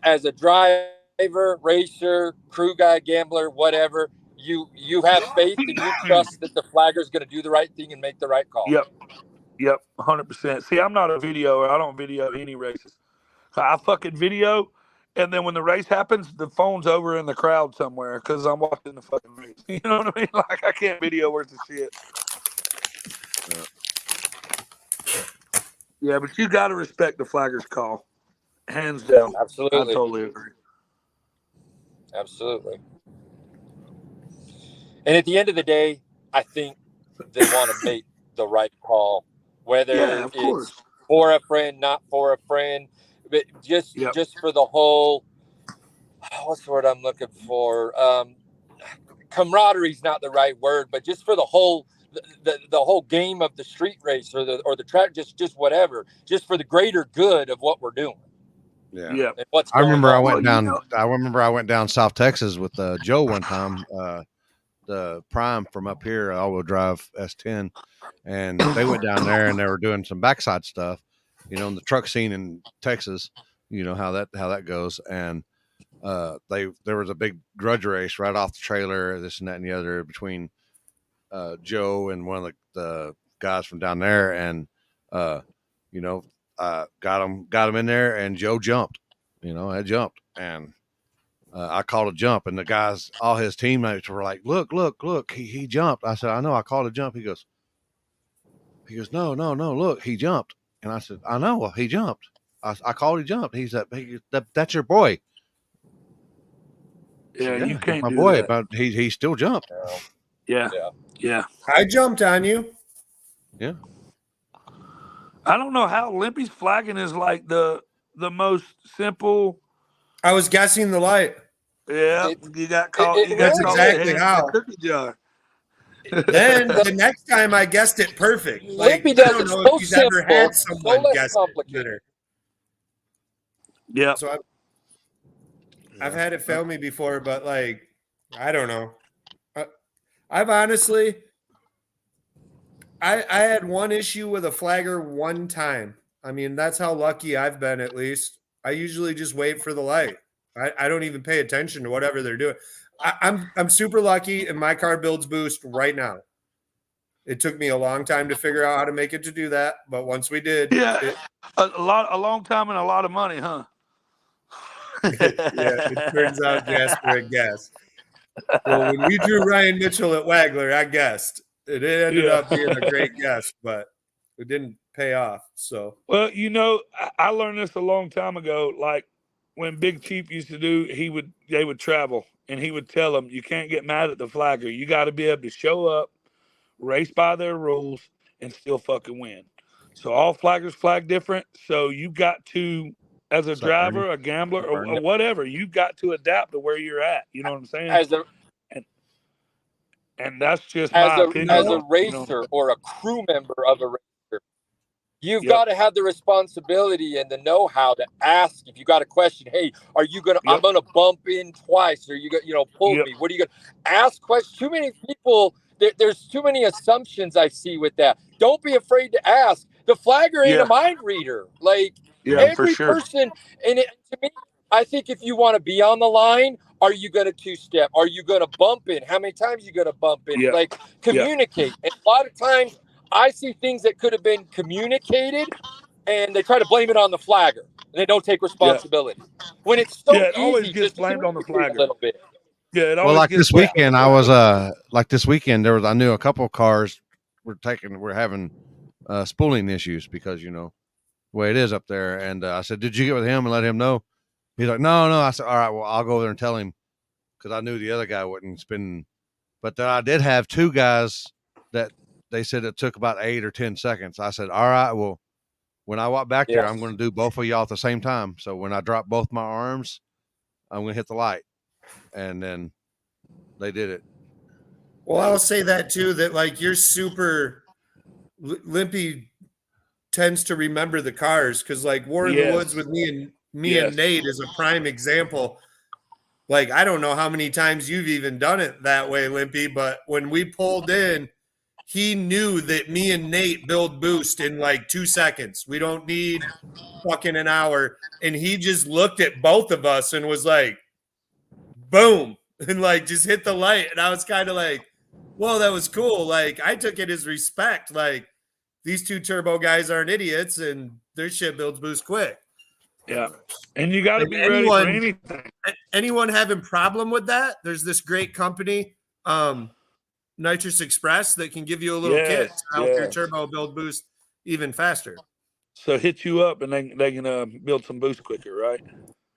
as a driver, racer, crew guy, gambler, whatever, you have faith and you trust that the flagger's going to do the right thing and make the right call. Yep, 100%. See, I'm not a videoer. I don't video any races. I fucking video, and then when the race happens, the phone's over in the crowd somewhere because I'm watching the fucking race. You know what I mean? Like, I can't video worth of shit. Yeah, but you got to respect the flagger's call. Hands down. Absolutely. I totally agree. Absolutely. And at the end of the day, I think they want to make the right call. Whether it's for a friend, not for a friend, but just for the whole what's the word I'm looking for? Camaraderie is not the right word, but just for the whole game of the street race or the track, just whatever, just for the greater good of what we're doing. Yeah. And what's I remember going I went on. down. I remember I went down South Texas with Joe one time. The Prime from up here, all-wheel drive S10, and they went down there and they were doing some backside stuff, in the truck scene in Texas. You know how that goes, and there was a big grudge race right off the trailer, this and that and the other, between Joe and one of the guys from down there, and got him in there, and Joe jumped. I jumped, and I called a jump, and the guys, all his teammates were like, look, he jumped. I said, I know, I called a jump. He goes, no, look, he jumped. And I said, I know, he jumped. I called he jumped. He said, that's your boy. Yeah, said, you can't my do boy, that. but he still jumped. Yeah. I jumped on you. Yeah. I don't know how Limpy's flagging is like the most simple. I was guessing the light. Yeah, you got caught. That's exactly how. Cookie jar. Then the next time I guessed it perfect. Like, Limpy I does don't it know so if he's ever simple, had so someone less guess it complicated. better. Yeah. So I've had it fail me before, but like, I don't know. I've honestly, I had one issue with a flagger one time. I mean, that's how lucky I've been, at least. I usually just wait for the light. I don't even pay attention to whatever they're doing. I'm super lucky, and my car builds boost right now. It took me a long time to figure out how to make it to do that, but once we did, a long time and a lot of money, huh? it turns out Jasper had guessed. Well, when we drew Ryan Mitchell at Wagler, I guessed. It ended up being a great guess, but it didn't pay off. So, well, I learned this a long time ago. Like when Big Chief used to do, they would travel, and he would tell them, "You can't get mad at the flagger. You got to be able to show up, race by their rules, and still fucking win." So all flaggers flag different. So you got to, as a driver, a gambler, or whatever, you got to adapt to where you're at. You know what I'm saying? And that's just my opinion. As a racer or a crew member of a racer, you've got to have the responsibility and the know-how to ask if you got a question. Hey, are you gonna? I'm gonna bump in twice, or you got pull me. What are you gonna ask questions? Too many people. There's too many assumptions I see with that. Don't be afraid to ask. The flagger ain't a mind reader. Like every person, and to me, I think if you want to be on the line, are you going to two-step? Are you going to bump in? How many times are you going to bump in? Like communicate. And a lot of times I see things that could have been communicated, and they try to blame it on the flagger, and they don't take responsibility. When it's so it easy, always gets just blamed on the flagger a little bit. Yeah, well, like this weekend, I knew a couple of cars were having spooling issues because the way it is up there. And I said, "Did you get with him and let him know?" He's like, "No." I said, "All right, well, I'll go over there and tell him," because I knew the other guy wouldn't spin. But I did have two guys that they said it took about 8 or 10 seconds. I said, "All right, well, when I walk back there, I'm going to do both of y'all at the same time. So when I drop both my arms, I'm going to hit the light." And then they did it. Well, I'll say that too, that like you're super Limpy tends to remember the cars, because like War in the Woods with me and Nate is a prime example. Like, I don't know how many times you've even done it that way, Limpy, but when we pulled in, he knew that me and Nate build boost in like 2 seconds. We don't need fucking an hour. And he just looked at both of us and was like, boom, and like just hit the light. And I was kind of like, well, that was cool. Like, I took it as respect. Like, these two turbo guys aren't idiots, and their shit builds boost quick. Yeah. And you got to be ready for anything. Anyone having problem with that? There's this great company, Nitrous Express, that can give you a little kit to help your turbo build boost even faster. So hit you up, and they can build some boost quicker, right?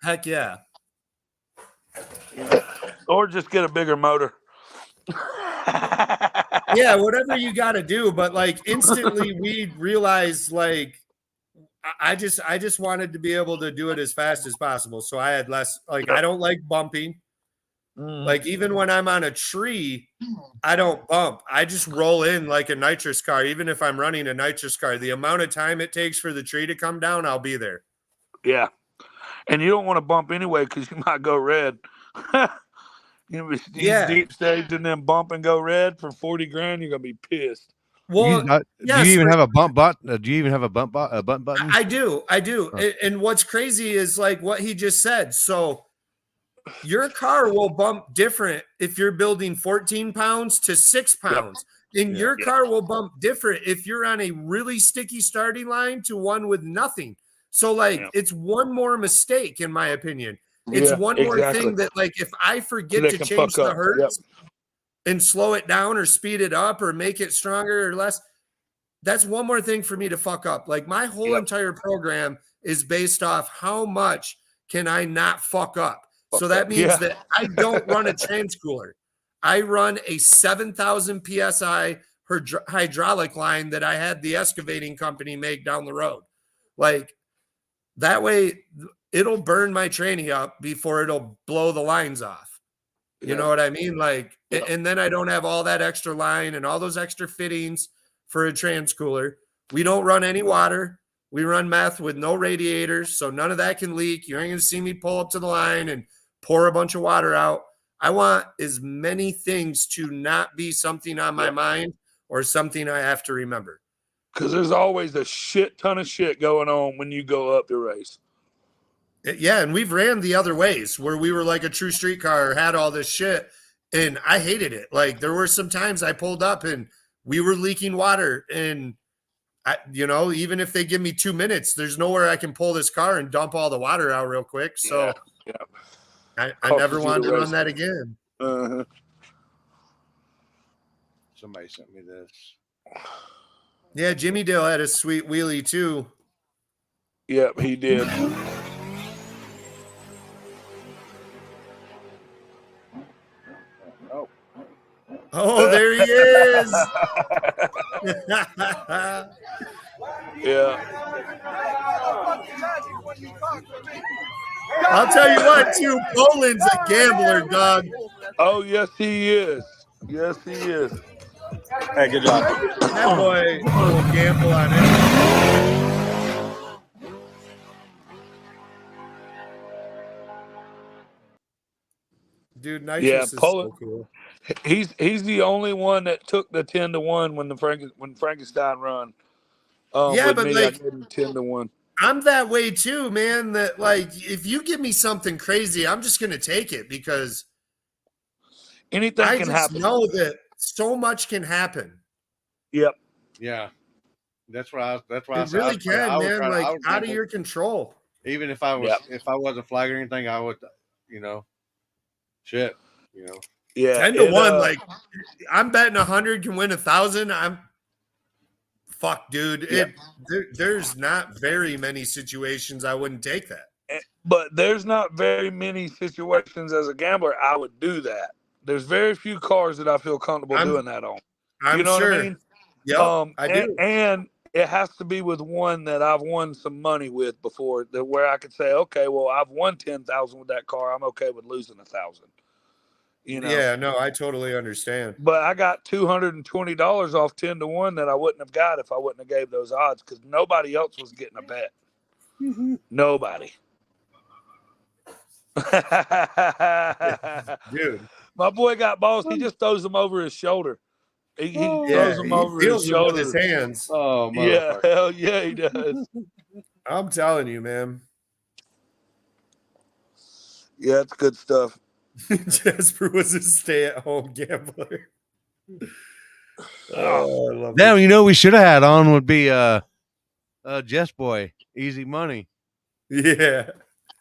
Heck yeah. Or just get a bigger motor. Yeah, whatever you got to do. But like instantly we realized, like, I just wanted to be able to do it as fast as possible. So I had less, like, I don't like bumping. Like, even when I'm on a tree, I don't bump. I just roll in like a nitrous car. Even if I'm running a nitrous car, the amount of time it takes for the tree to come down, I'll be there. Yeah. And you don't want to bump anyway because you might go red. Deep stage and then bump and go red for 40 grand, you're going to be pissed. Well, do you even have a bump button? Do you even have a bump button? I do. And what's crazy is like what he just said. So your car will bump different if you're building 14 pounds to 6 pounds. And your car will bump different if you're on a really sticky starting line to one with nothing. So like it's one more mistake, in my opinion. It's one more thing that, like, if I forget to change the hertz and slow it down or speed it up or make it stronger or less, that's one more thing for me to fuck up. Like, my whole entire program is based off how much can I not fuck up. So that means that I don't run a transcooler. I run a 7,000 PSI hydraulic line that I had the excavating company make down the road. Like, that way it'll burn my tranny up before it'll blow the lines off. You know what I mean? Like, and then I don't have all that extra line and all those extra fittings for a transcooler. We don't run any water. We run meth with no radiators, so none of that can leak. You ain't going to see me pull up to the line and pour a bunch of water out. I want as many things to not be something on my mind or something I have to remember. Because there's always a shit ton of shit going on when you go up the race. Yeah, and we've ran the other ways where we were like a true street car, had all this shit, and I hated it. Like, there were some times I pulled up and we were leaking water, and even if they give me 2 minutes, there's nowhere I can pull this car and dump all the water out real quick. So I never wanted to run that again. Somebody sent me this. Yeah, Jimmy Dale had a sweet wheelie too. Yep, he did. Oh, there he is. I'll tell you what, too. Poland's a gambler, dog. Oh, yes, he is. Yes, he is. Hey, good job. That boy will gamble on it. Dude, nitrous is so cool. He's the only one that took the 10-1 when Frankenstein run. But me, like, I gave him 10-1. I'm that way too, man. That, like, if you give me something crazy, I'm just gonna take it because anything can happen. I know that so much can happen. Yep. Yeah. That's why it really can, man. Like, out of your control. Even if I was, if I wasn't flagging or anything, I would, shit, 10-1. Like, I'm betting 100 can win 1,000. Fuck, dude. There's not very many situations I wouldn't take that. But there's not very many situations as a gambler I would do that. There's very few cars that I feel comfortable doing that on. I'm sure. What I mean? Yeah, I do. And it has to be with one that I've won some money with before, that where I could say, okay, well, I've won 10,000 with that car. I'm okay with losing 1,000. Yeah, no, I totally understand. But I got $220 off 10-1 that I wouldn't have got if I wouldn't have gave those odds, because nobody else was getting a bet. Nobody. Dude, my boy got balls. He just throws them over his shoulder. He throws them over his shoulder with his hands. Oh, yeah, hell yeah, he does. I'm telling you, man. Yeah, it's good stuff. Jasper was a stay-at-home gambler. Oh, I love Damn, we should have had on would be Jess Boy, Easy Money. Yeah.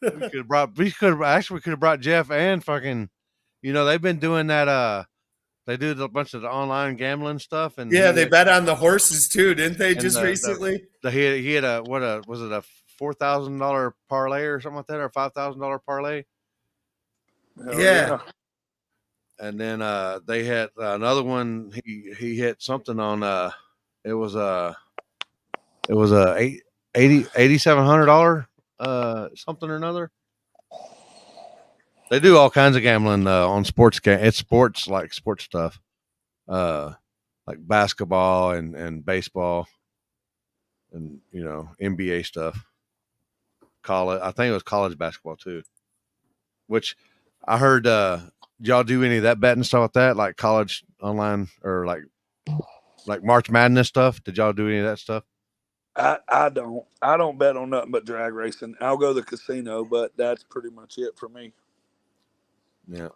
we could have brought Jeff and fucking, they've been doing that. They do a bunch of the online gambling stuff, and they bet on the horses too, didn't they? Just recently, he had a was it a $4,000 parlay or something like that, or $5,000 parlay? Yeah. And then they had another one. He hit something on. It was a $8,700 something or another. They do all kinds of gambling on sports game. It's sports like sports stuff, like basketball and baseball, and NBA stuff. College, I think it was college basketball too. Which I heard. Y'all do any of that betting stuff like that, like college online or like March Madness stuff? Did y'all do any of that stuff? I don't bet on nothing but drag racing. I'll go to the casino, but that's pretty much it for me. Yeah.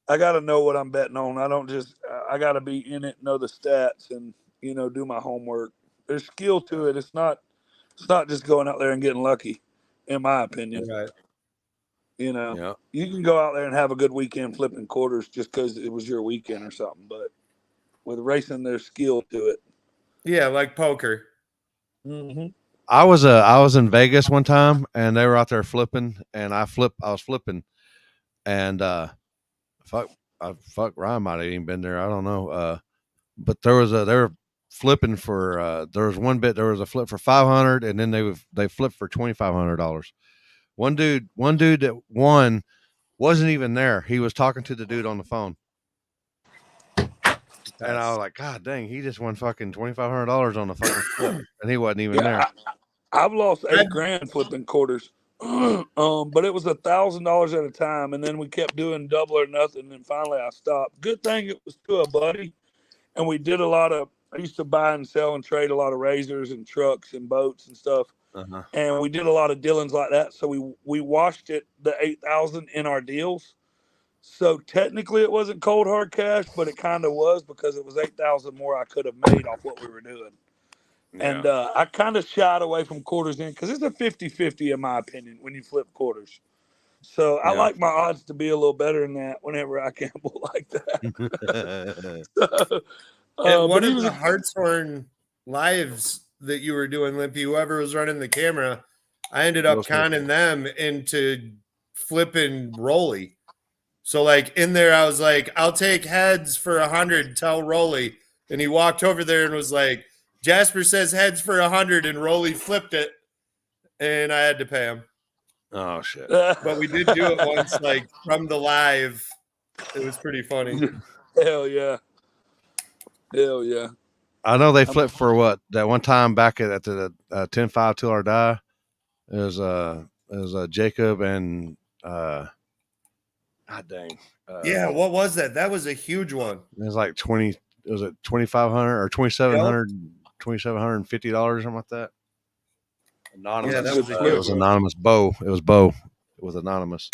I got to know what I'm betting on. I don't just, I got to be in it, know the stats, and do my homework. There's skill to it. It's not just going out there and getting lucky, in my opinion. Right. Yeah. You can go out there and have a good weekend flipping quarters just because it was your weekend or something. But with racing, there's skill to it. Yeah, like poker. Mm-hmm. I was in Vegas one time, and they were out there flipping, and I was flipping, and fuck Ryan might have even been there. I don't know. But they were flipping for there was one bit, there was a flip for 500, and then they flipped for $2,500. One dude that won wasn't even there. He was talking to the dude on the phone. And I was like, God dang, he just won fucking $2,500 on the fucking flip, and he wasn't even there. I've lost $8,000 flipping quarters, but it was $1,000 at a time, and then we kept doing double or nothing, and finally I stopped. Good thing it was to a buddy, and we did a lot of. I used to buy and sell and trade a lot of razors and trucks and boats and stuff, and we did a lot of dealings like that. So we washed the 8,000 in our deals. So technically, it wasn't cold hard cash, but it kind of was because it was 8,000 more I could have made off what we were doing. Yeah. And I kind of shied away from quarters in because it's a 50-50 in my opinion when you flip quarters. So I like my odds to be a little better than that whenever I gamble like that. And one of the Hartshorn lives that you were doing, Limpy, whoever was running the camera, I ended up conning them into flipping Rolly. So like in there, I was like, I'll take heads for 100, tell Rolly. And he walked over there and was like, Jasper says heads for 100, and Rolly flipped it. And I had to pay him. Oh shit. But we did do it once, like from the live. It was pretty funny. Hell yeah. Hell yeah. I know they flipped for what that one time back at the 10-5 till our die. It was Jacob and God dang. Yeah, what was that? That was a huge one. It was like 20. Was it 2,500 or 2,700, $2,750 or something like that? Anonymous. Yeah, that was it was anonymous. Bo. It was Bo. It was anonymous.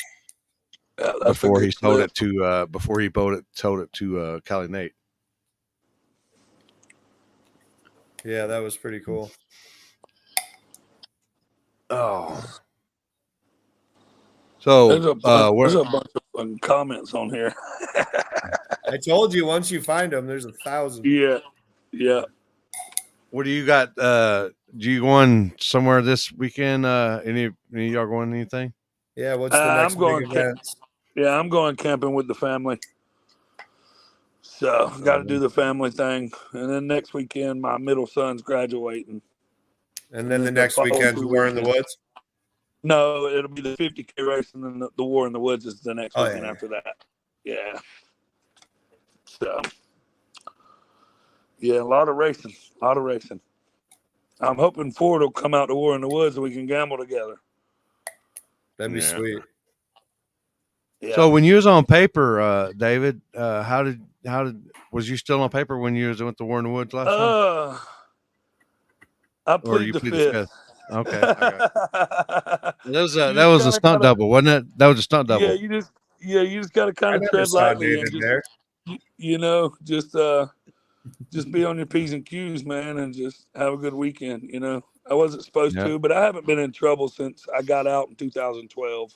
Yeah, before he sold it to sold it to Cali Nate. Yeah, that was pretty cool. Oh. So there's a bunch of fun comments on here. I told you once you find them, there's 1,000. Yeah. What do you got? Do you going somewhere this weekend? Any of y'all going anything? Yeah, what's the next big event? Yeah, I'm going camping with the family. So got to do the family thing, and then next weekend my middle son's graduating. And then the next weekend's War in the Woods. No, it'll be the 50K race, and then the War in the Woods is the next weekend after that. Yeah. So, yeah, a lot of racing. I'm hoping Ford will come out to War in the Woods and we can gamble together. That'd be sweet. Yeah. So when you was on paper, David, how did was you still on paper when you was with the War in the Woods last time? I plead the fifth. Okay. That was a stunt double, wasn't it? That was a stunt double. Yeah, you just got to kind of tread lightly and just be on your P's and Q's, man, and just have a good weekend. I wasn't supposed to, but I haven't been in trouble since I got out in 2012.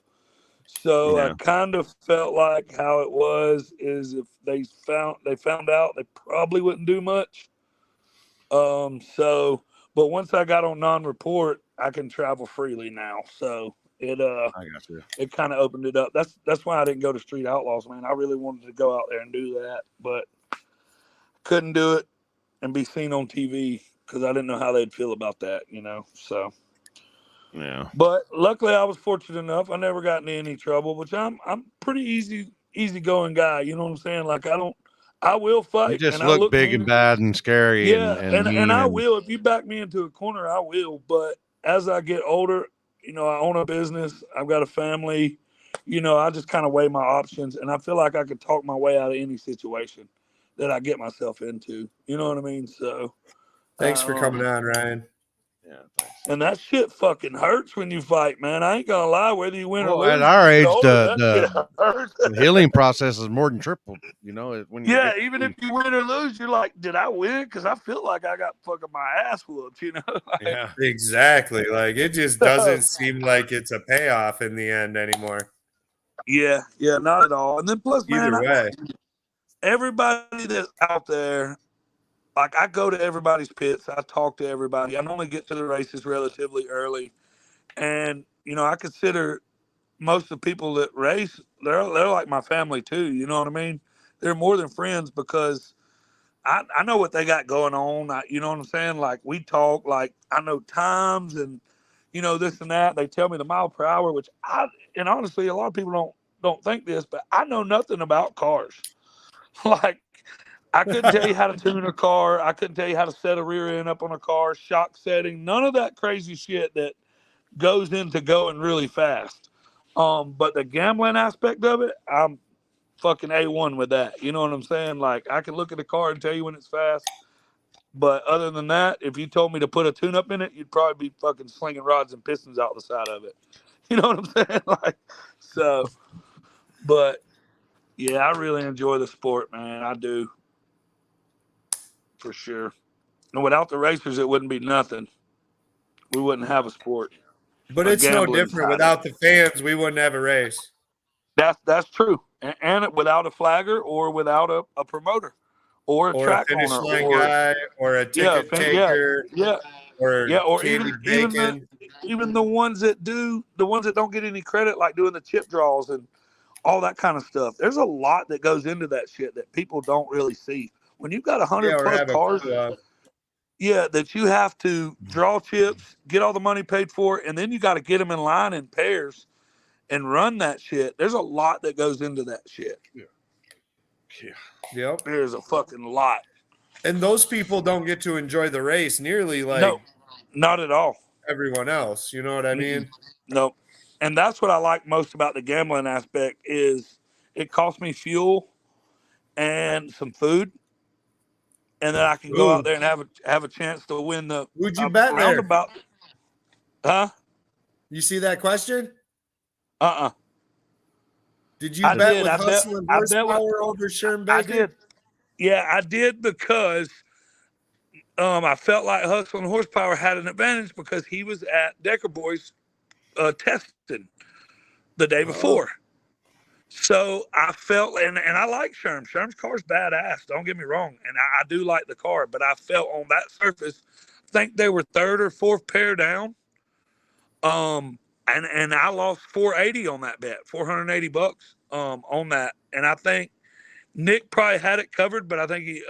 So I kind of felt like how it was is if they found out, they probably wouldn't do much. But once I got on non-report, I can travel freely now. So I got you. It kind of opened it up. That's why I didn't go to Street Outlaws, man. I really wanted to go out there and do that, but couldn't do it and be seen on TV because I didn't know how they'd feel about that, So Yeah. But luckily, I was fortunate enough. I never got into any trouble, which I'm pretty easygoing guy. You know what I'm saying? Like I will You fight, just and I look look big mean. and bad and scary Yeah, and and mean I and will. If you back me into a corner, I will. But as I get older, I own a business. I've got a family. I just kind of weigh my options, and I feel like I could talk my way out of any situation that I get myself into. You know what I mean? So, Thanks for coming on, Ryan. Yeah, thanks. and that shit fucking hurts when you fight, man. I ain't gonna lie. Whether you win or Well, at lose, our you get age, older, that shit hurts. the healing process is more than triple. When you Yeah, get even if you win or lose, you're like, did I win? Because I feel like I got fucking my ass whooped. yeah, exactly. Like it just doesn't seem like it's a payoff in the end anymore. Yeah, not at all. And then plus, Either man, way, everybody that's out there, like I go to everybody's pits. I talk to everybody. I normally get to the races relatively early, and I consider most of the people that race, they're like my family too. You know what I mean? They're more than friends because I know what they got going on. You know what I'm saying? Like we talk, like I know times and this and that. They tell me the mile per hour, and honestly, a lot of people don't think this, but I know nothing about cars. Like I couldn't tell you how to tune a car. I couldn't tell you how to set a rear end up on a car, shock setting, none of that crazy shit that goes into going really fast. But the gambling aspect of it, I'm fucking A1 with that. You know what I'm saying? Like I can look at a car and tell you when it's fast. But other than that, if you told me to put a tune up in it, you'd probably be fucking slinging rods and pistons out the side of it. You know what I'm saying? But yeah, I really enjoy the sport, man. I do. For sure. And without the racers, it wouldn't be nothing. We wouldn't have a sport. but A it's no gambling different. side. Without the fans, we wouldn't have a race. That's true. And without a flagger or without a promoter or a Or a track finish owner line or guy or a ticket taker yeah, or or candy even the ones that don't get any credit, like doing the chip draws and all that kind of stuff. There's a lot that goes into that shit that people don't really see. When you've got 100 or plus have a cars, clue of. that you have to draw chips, get all the money paid for, and then you got to get them in line in pairs and run that shit. There's a lot that goes into that shit. Yep. There's a fucking lot. And those people don't get to enjoy the race nearly like No, not at all. everyone else. You know what I mean? No. And that's what I like most about the gambling aspect is it costs me fuel and some food, and then I can go out there and have a chance to win the Who'd you bet roundabout. there? Huh? You see that question? Did you bet with Hustle and Horsepower over Sherm Bacon? I did. Yeah, I did because I felt like Hustle and Horsepower had an advantage because he was at Decker Boys testing the day before. So I felt, and I like Sherm. Sherm's car's badass. Don't get me wrong. And I do like the car, but I felt on that surface, I think they were third or fourth pair down. And I lost 480 on that bet, $480 on that. And I think Nick probably had it covered, but I think he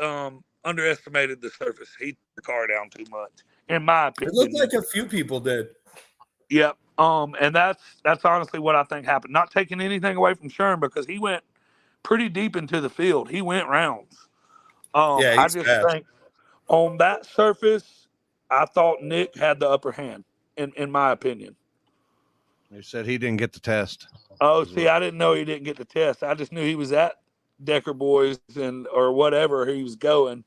underestimated the surface. He took the car down too much, in my opinion. It looked like a few people did. Yep. And that's honestly what I think happened. Not taking anything away from Sherm because he went pretty deep into the field. He went rounds. I just think on that surface, I thought Nick had the upper hand, in my opinion. He said he didn't get the test. Oh, see, I didn't know he didn't get the test. I just knew he was at Decker Boys or whatever he was going.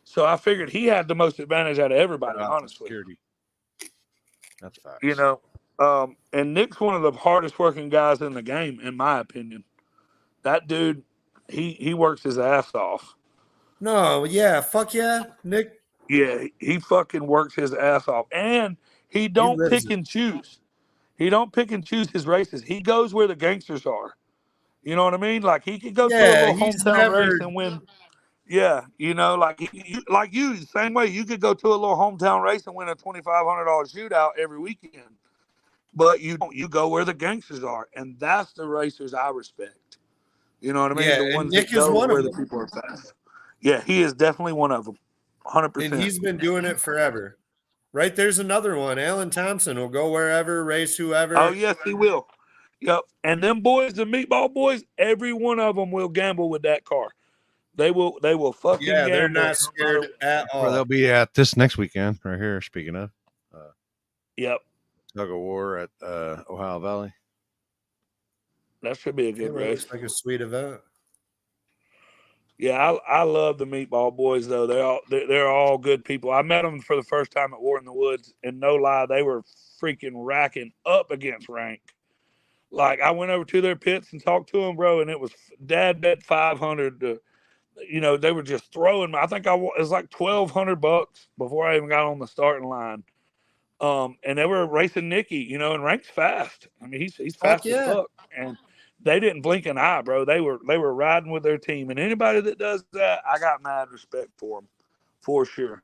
So I figured he had the most advantage out of everybody, honestly. Security. That's facts. And Nick's one of the hardest working guys in the game, in my opinion. That dude, he works his ass off. No, yeah, fuck yeah, Nick. Yeah, he fucking works his ass off. And he don't pick and choose. He don't pick and choose his races. He goes where the gangsters are. You know what I mean? Like he could go to a little hometown race and win. Yeah, like you, same way. You could go to a little hometown race and win a $2,500 shootout every weekend. But you go where the gangsters are, and that's the racers I respect. You know what I mean? Yeah, the ones Nick that go is one where of the them. people are fast. Yeah, he is definitely one of them. 100%. And he's been doing it forever. Right there's another one. Alan Thompson will go wherever, race whoever. Oh yes, he will. Yep. And them boys, the meatball boys, every one of them will gamble with that car. They will fucking Yeah, gamble. they're not scared at Or all. they'll be at this next weekend right here. Speaking of, Yep. tug of war at Ohio Valley. That should be a good It race. looks like a sweet event. Yeah, I love the meatball boys though. They're all good people. I met them for the first time at War in the Woods, and no lie, they were freaking racking up against rank. Like I went over to their pits and talked to them, bro, and it was Dad bet 500 to, they were just throwing. I think it was like $1,200 before I even got on the starting line. And they were racing Nicky, and Rank's fast. I mean, he's fast as fuck, and they didn't blink an eye, bro. They were riding with their team, and anybody that does that, I got mad respect for them, for sure.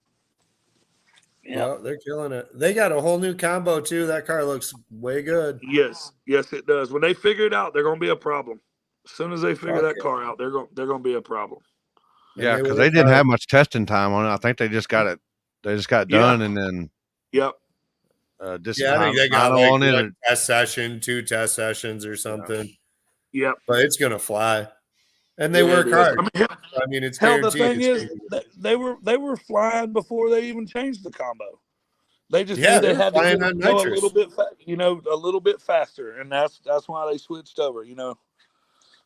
Yeah, well, they're killing it. They got a whole new combo too. That car looks way good. Yes, it does. When they figure it out, they're gonna be a problem. As soon as they figure that car out, they're gonna be a problem. Yeah, because they didn't have much testing time on it. I think they just got it. They just got done, and then. Yep. I think they got like one test session, 2 test sessions, or something. Yep. But it's gonna fly, and they work hard. I mean, it's hell. The guaranteed. thing is, they were flying before they even changed the combo. They just knew they they had to go a little bit faster, and that's why they switched over.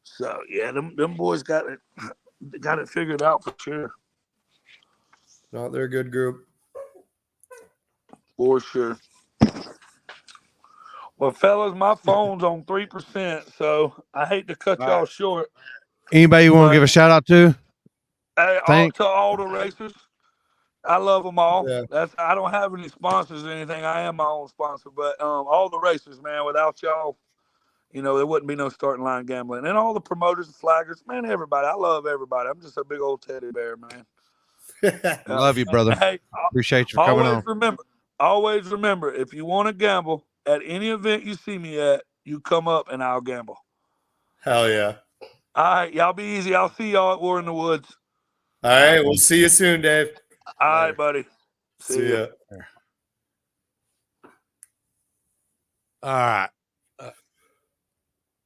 So yeah, them boys got it figured out for sure. No, they're a good group for sure. Well, fellas, my phone's on 3%, so I hate to cut y'all short. Anybody you want to give a shout out to? To all the racers. I love them all. Yeah. I don't have any sponsors or anything. I am my own sponsor, but all the racers, man, without y'all, there wouldn't be no starting line gambling. And all the promoters and flaggers, man, everybody. I love everybody. I'm just a big old teddy bear, man. Love you, brother. Hey, appreciate you for coming on. Always remember, if you want to gamble at any event you see me at, you come up and I'll gamble. Hell yeah. All right, y'all be easy. I'll see y'all at War in the Woods. All right, we'll see you soon, Dave. All right, buddy. See ya. All right.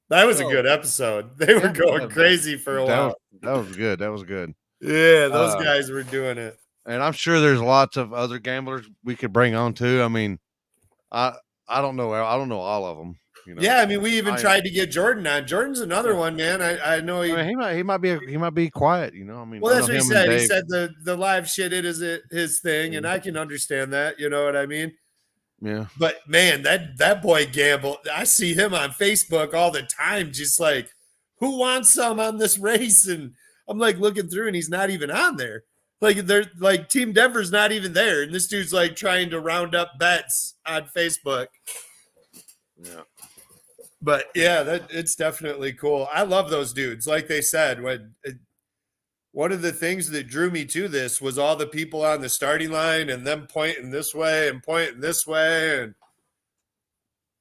That was a good episode. They were going crazy for a while. That was good. That was good. Yeah, those guys were doing it. And I'm sure there's lots of other gamblers we could bring on too. I mean, I don't know. I don't know all of them. Yeah, I mean, we even tried to get Jordan on. Jordan's another one, man. I know he might be quiet. I mean, well, that's what he said. He said the live shit is his thing, and I can understand that. You know what I mean? Yeah. But man, that boy gamble. I see him on Facebook all the time, just like, who wants some on this race? And I'm like looking through, and he's not even on there. Like they're like Team Denver's not even there, and this dude's like trying to round up bets on Facebook. Yeah. But yeah, it's definitely cool. I love those dudes. Like they said, one of the things that drew me to this was all the people on the starting line and them pointing this way and pointing this way. And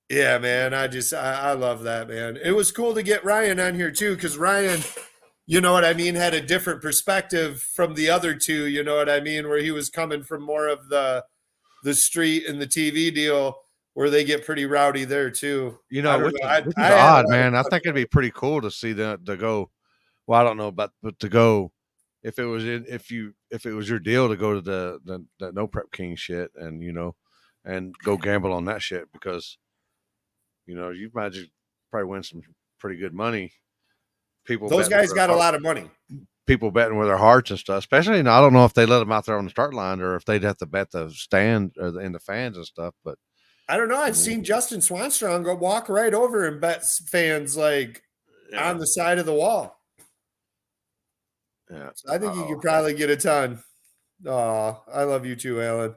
yeah, man, I love that, man. It was cool to get Ryan on here too, because Ryan, you know what I mean, had a different perspective from the other two, you know what I mean, where he was coming from more of the street and the TV deal, where they get pretty rowdy there too. Which is odd, man. I think it'd be pretty cool to see that to go. Well, I don't know about, but to go if it was your deal to go to the No Prep King shit and and go gamble on that shit, because you might just probably win some pretty good money. Those guys got a lot of money. People betting with their hearts and stuff, especially. I don't know if they let them out there on the start line or if they'd have to bet the stand or in the fans and stuff, but. I don't know. I've seen Justin Swanstrong go walk right over and bet fans on the side of the wall. Yeah, so I think you could probably get a ton. Oh, I love you too, Alan.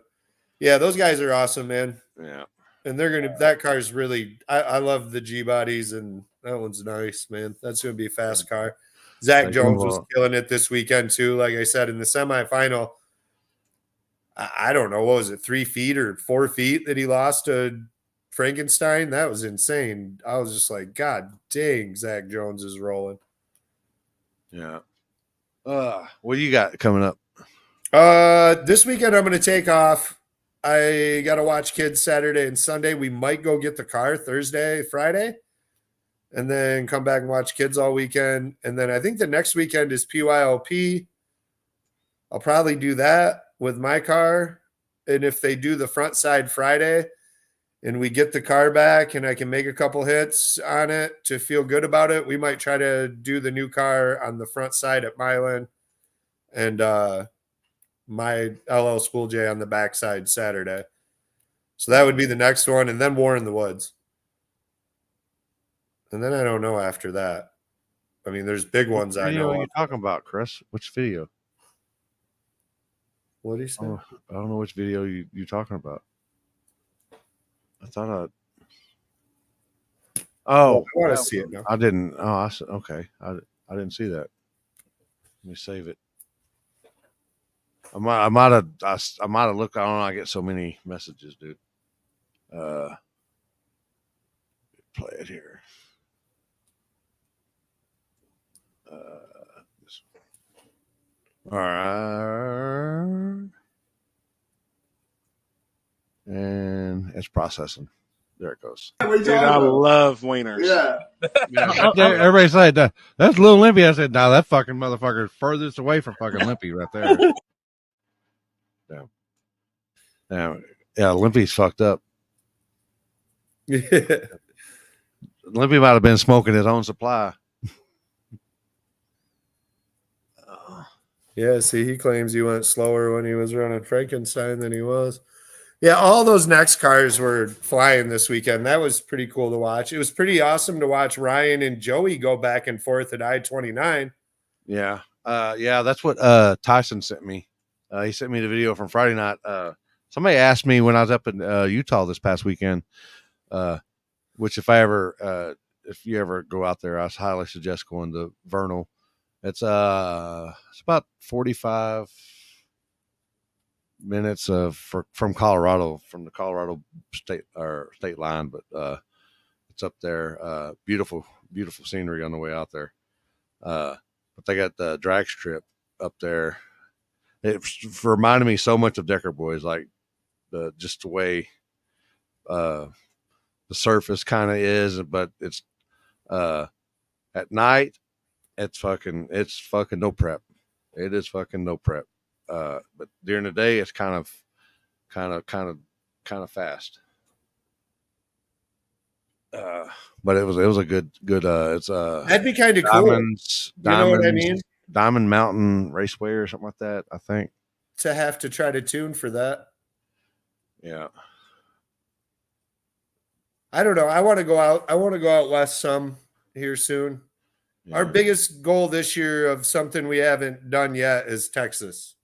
Yeah, those guys are awesome, man. Yeah, and that car's really. I love the G bodies, and that one's nice, man. That's gonna be a fast car. Zach Jones was killing it this weekend too. Like I said, in the semifinal. I don't know, what was it, 3 feet or 4 feet that he lost to Frankenstein? That was insane. I was just like, God dang, Zach Jones is rolling. Yeah. What do you got coming up? This weekend I'm going to take off. I got to watch kids Saturday and Sunday. We might go get the car Thursday, Friday, and then come back and watch kids all weekend. And then I think the next weekend is PYOP. I'll probably do that with my car. And if they do the front side Friday and we get the car back and I can make a couple hits on it to feel good about it, we might try to do the new car on the front side at Milan and my LL School J on the backside Saturday. So that would be the next one. And then War in the Woods. And then I don't know after that. I mean, there's big ones I know. What are you talking about, Chris? Which video? What do you say? Oh, I don't know which video you're talking about. I thought I want to see it now. I didn't. Oh, I said okay. I didn't see that. Let me save it. I might have looked. I don't know. I get so many messages, dude. Play it here. All right. And it's processing. There it goes. Dude, I love wieners. Yeah. Everybody said that. That's Little Limpy. I said, no, that fucking motherfucker furthest away from fucking Limpy right there. Yeah, Limpy's fucked up. Limpy might have been smoking his own supply. Yeah, see, he claims he went slower when he was running Frankenstein than he was. Yeah, all those next cars were flying this weekend. That was pretty cool to watch. It was pretty awesome to watch Ryan and Joey go back and forth at I-29. Yeah. That's what Tyson sent me. He sent me the video from Friday night. Somebody asked me when I was up in Utah this past weekend, which if you ever go out there, I highly suggest going to Vernal. It's about 45 minutes from Colorado, from the Colorado state line, but it's up there. Beautiful scenery on the way out there. But they got the drag strip up there. It reminded me so much of Decker Boys, like the way the surface kind of is, but it's at night. It's fucking no prep. It is fucking no prep. But during the day, it's kind of fast. But it was a good. It's that'd be kind of cool. You know what I mean? Diamond Mountain Raceway or something like that. I think to have to try to tune for that. Yeah. I don't know. I want to go out. I want to go out west some here soon. Yeah. Our biggest goal this year of something we haven't done yet is Texas.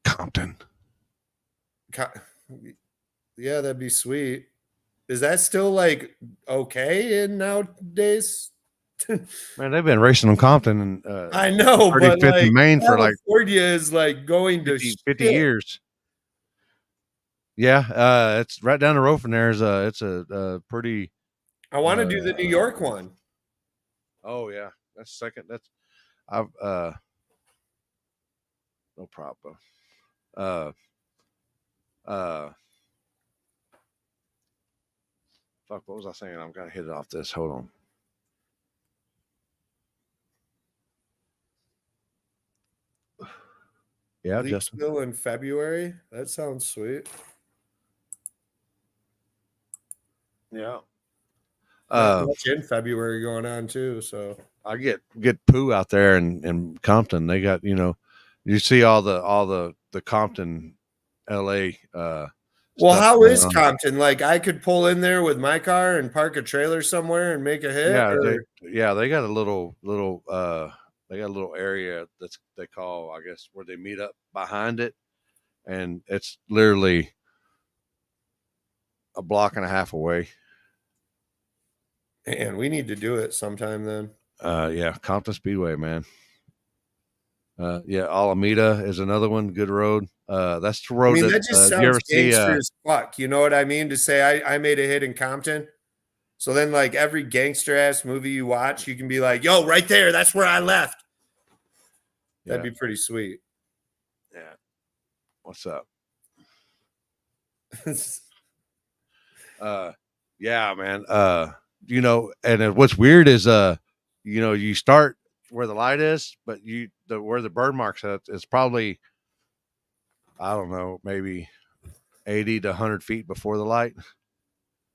Compton. Yeah, that'd be sweet. Is that still like okay in nowadays? Man, they've been racing on Compton and I know, but like, in Maine for like California is like going 50 to years. Yeah, it's right down the road from there. It's a pretty. I want to do the New York one. Oh yeah, that's second. That's I've no problem. Fuck, what was I saying? I'm gonna hit it off this. Hold on. Yeah, Justin. Still in February. That sounds sweet. Yeah. Much in February going on too. So I get poo out there in Compton. They got, you see all the Compton, LA. Well, how is Compton? Like, I could pull in there with my car and park a trailer somewhere and make a hit. Yeah, they got a little they got a little area they call, I guess, where they meet up behind it, and it's literally a block and a half away. And we need to do it sometime then. Yeah, Compton Speedway, man. Yeah, Alameda is another one. Good road. That's the road. I mean, that just sounds gangster as fuck. You know what I mean? To say I made a hit in Compton. So then, like, every gangster ass movie you watch, you can be like, "Yo, right there, that's where I left." That'd be pretty sweet. Yeah. What's up? Yeah, man. And what's weird is you start where the light is, but where the burn marks at is probably, I don't know, maybe 80 to 100 feet before the light.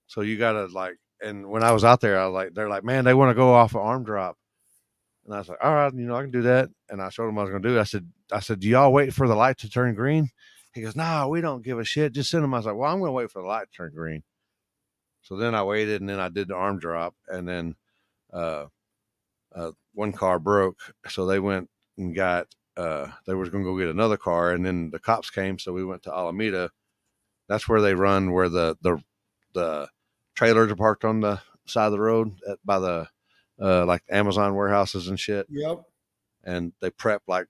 So you gotta and when I was out there, they're like, man, they want to go off an arm drop. And I was like, all right, I can do that. And I showed them what I was going to do. I said, do y'all wait for the light to turn green? He goes, no, we don't give a shit. Just send them. I was like, well, I'm going to wait for the light to turn green. So then I waited, and then I did the arm drop, and then one car broke, so they went and got. They was going to go get another car, and then the cops came, so we went to Alameda. That's where they run, where the trailers are parked on the side of the road by the like Amazon warehouses and shit. Yep. And they prep like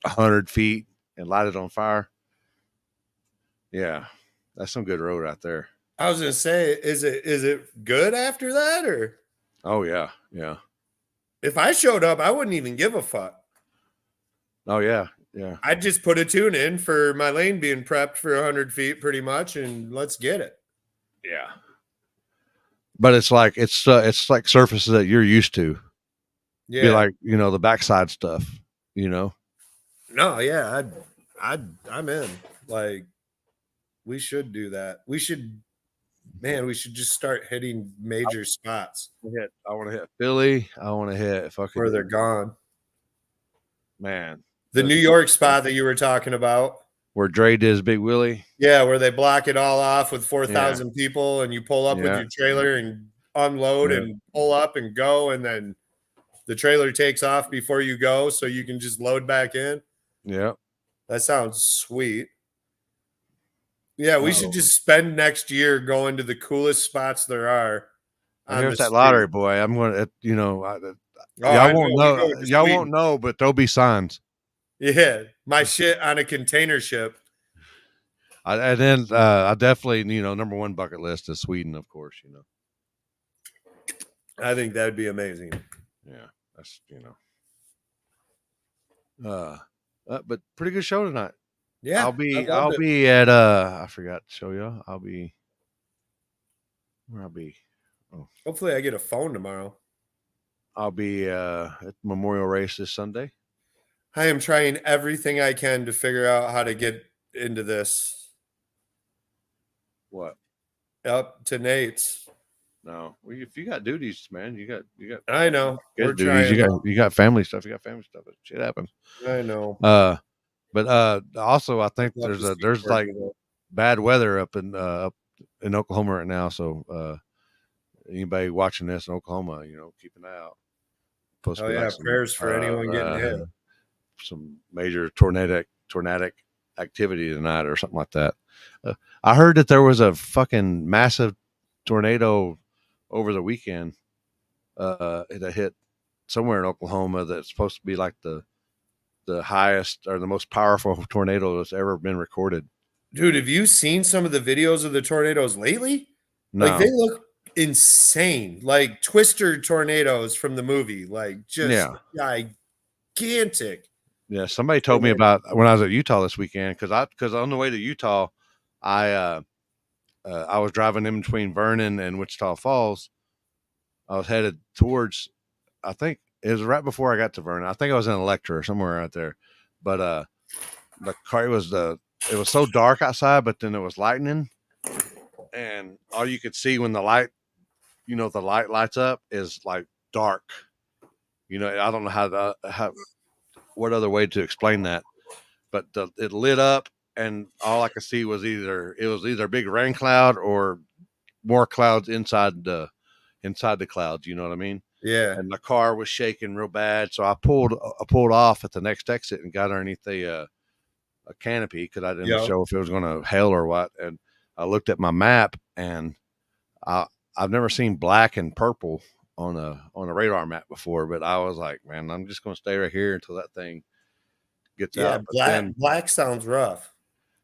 100 feet and light it on fire. Yeah, that's some good road out there. I was gonna say, is it good after that, or? Oh yeah, yeah. If I showed up, I wouldn't even give a fuck. Oh yeah, yeah. I'd just put a tune in for my lane being prepped for 100 feet, pretty much, and let's get it. Yeah. But it's like surfaces that you're used to. Yeah. Be like, the backside stuff. No, yeah, I'm in. Like, we should do that. We should just start hitting major spots. I want to hit Philly. I want to hit fucking where they're gone. Man. The New York spot that you were talking about. Where Dre did his Big Willie. Yeah, where they block it all off with 4,000 people, and you pull up with your trailer and unload and pull up and go, and then the trailer takes off before you go, so you can just load back in. Yeah. That sounds sweet. Yeah, we should just spend next year going to the coolest spots there are. Here's that lottery, boy. I'm going to, y'all won't know. Y'all won't know, but there'll be signs. Yeah, my shit on a container ship. And then I definitely, number one bucket list is Sweden, of course. I think that'd be amazing. Yeah, that's but pretty good show tonight. Yeah, I'll be at I forgot to show y'all. Where I'll be. Oh. Hopefully I get a phone tomorrow. I'll be at Memorial Race this Sunday. I am trying everything I can to figure out how to get into this. What? Up to Nate's. No, well, if you got duties, man, you got. I know. We're duties. You got family stuff. You got family stuff. Shit happens. I know. But also I think there's like bad weather up in Oklahoma right now. So anybody watching this in Oklahoma, keep an eye out. Prayers for anyone getting hit. Some major tornadic activity tonight or something like that. I heard that there was a fucking massive tornado over the weekend that hit somewhere in Oklahoma that's supposed to be like the highest or the most powerful tornado that's ever been recorded. Dude, have you seen some of the videos of the tornadoes lately? No. Like, they look insane, like Twister tornadoes from the movie, like just gigantic. Yeah, somebody told me about when I was at Utah this weekend because on the way to Utah, I was driving in between Vernon and Wichita Falls. I was headed towards, I think it was right before I got to Vernon. I think I was in Electra or somewhere out there, but the car it was so dark outside, but then it was lightning, and all you could see when the light, the light lights up is like dark. I don't know how what other way to explain that, but it lit up, and all I could see was either a big rain cloud or more clouds inside the clouds. You know what I mean? Yeah. And the car was shaking real bad, so I pulled off at the next exit and got underneath a canopy because I didn't know if it was going to hail or what. And I looked at my map, and I've never seen black and purple on a radar map before, but I was like, man, I'm just going to stay right here until that thing gets out. Black sounds rough.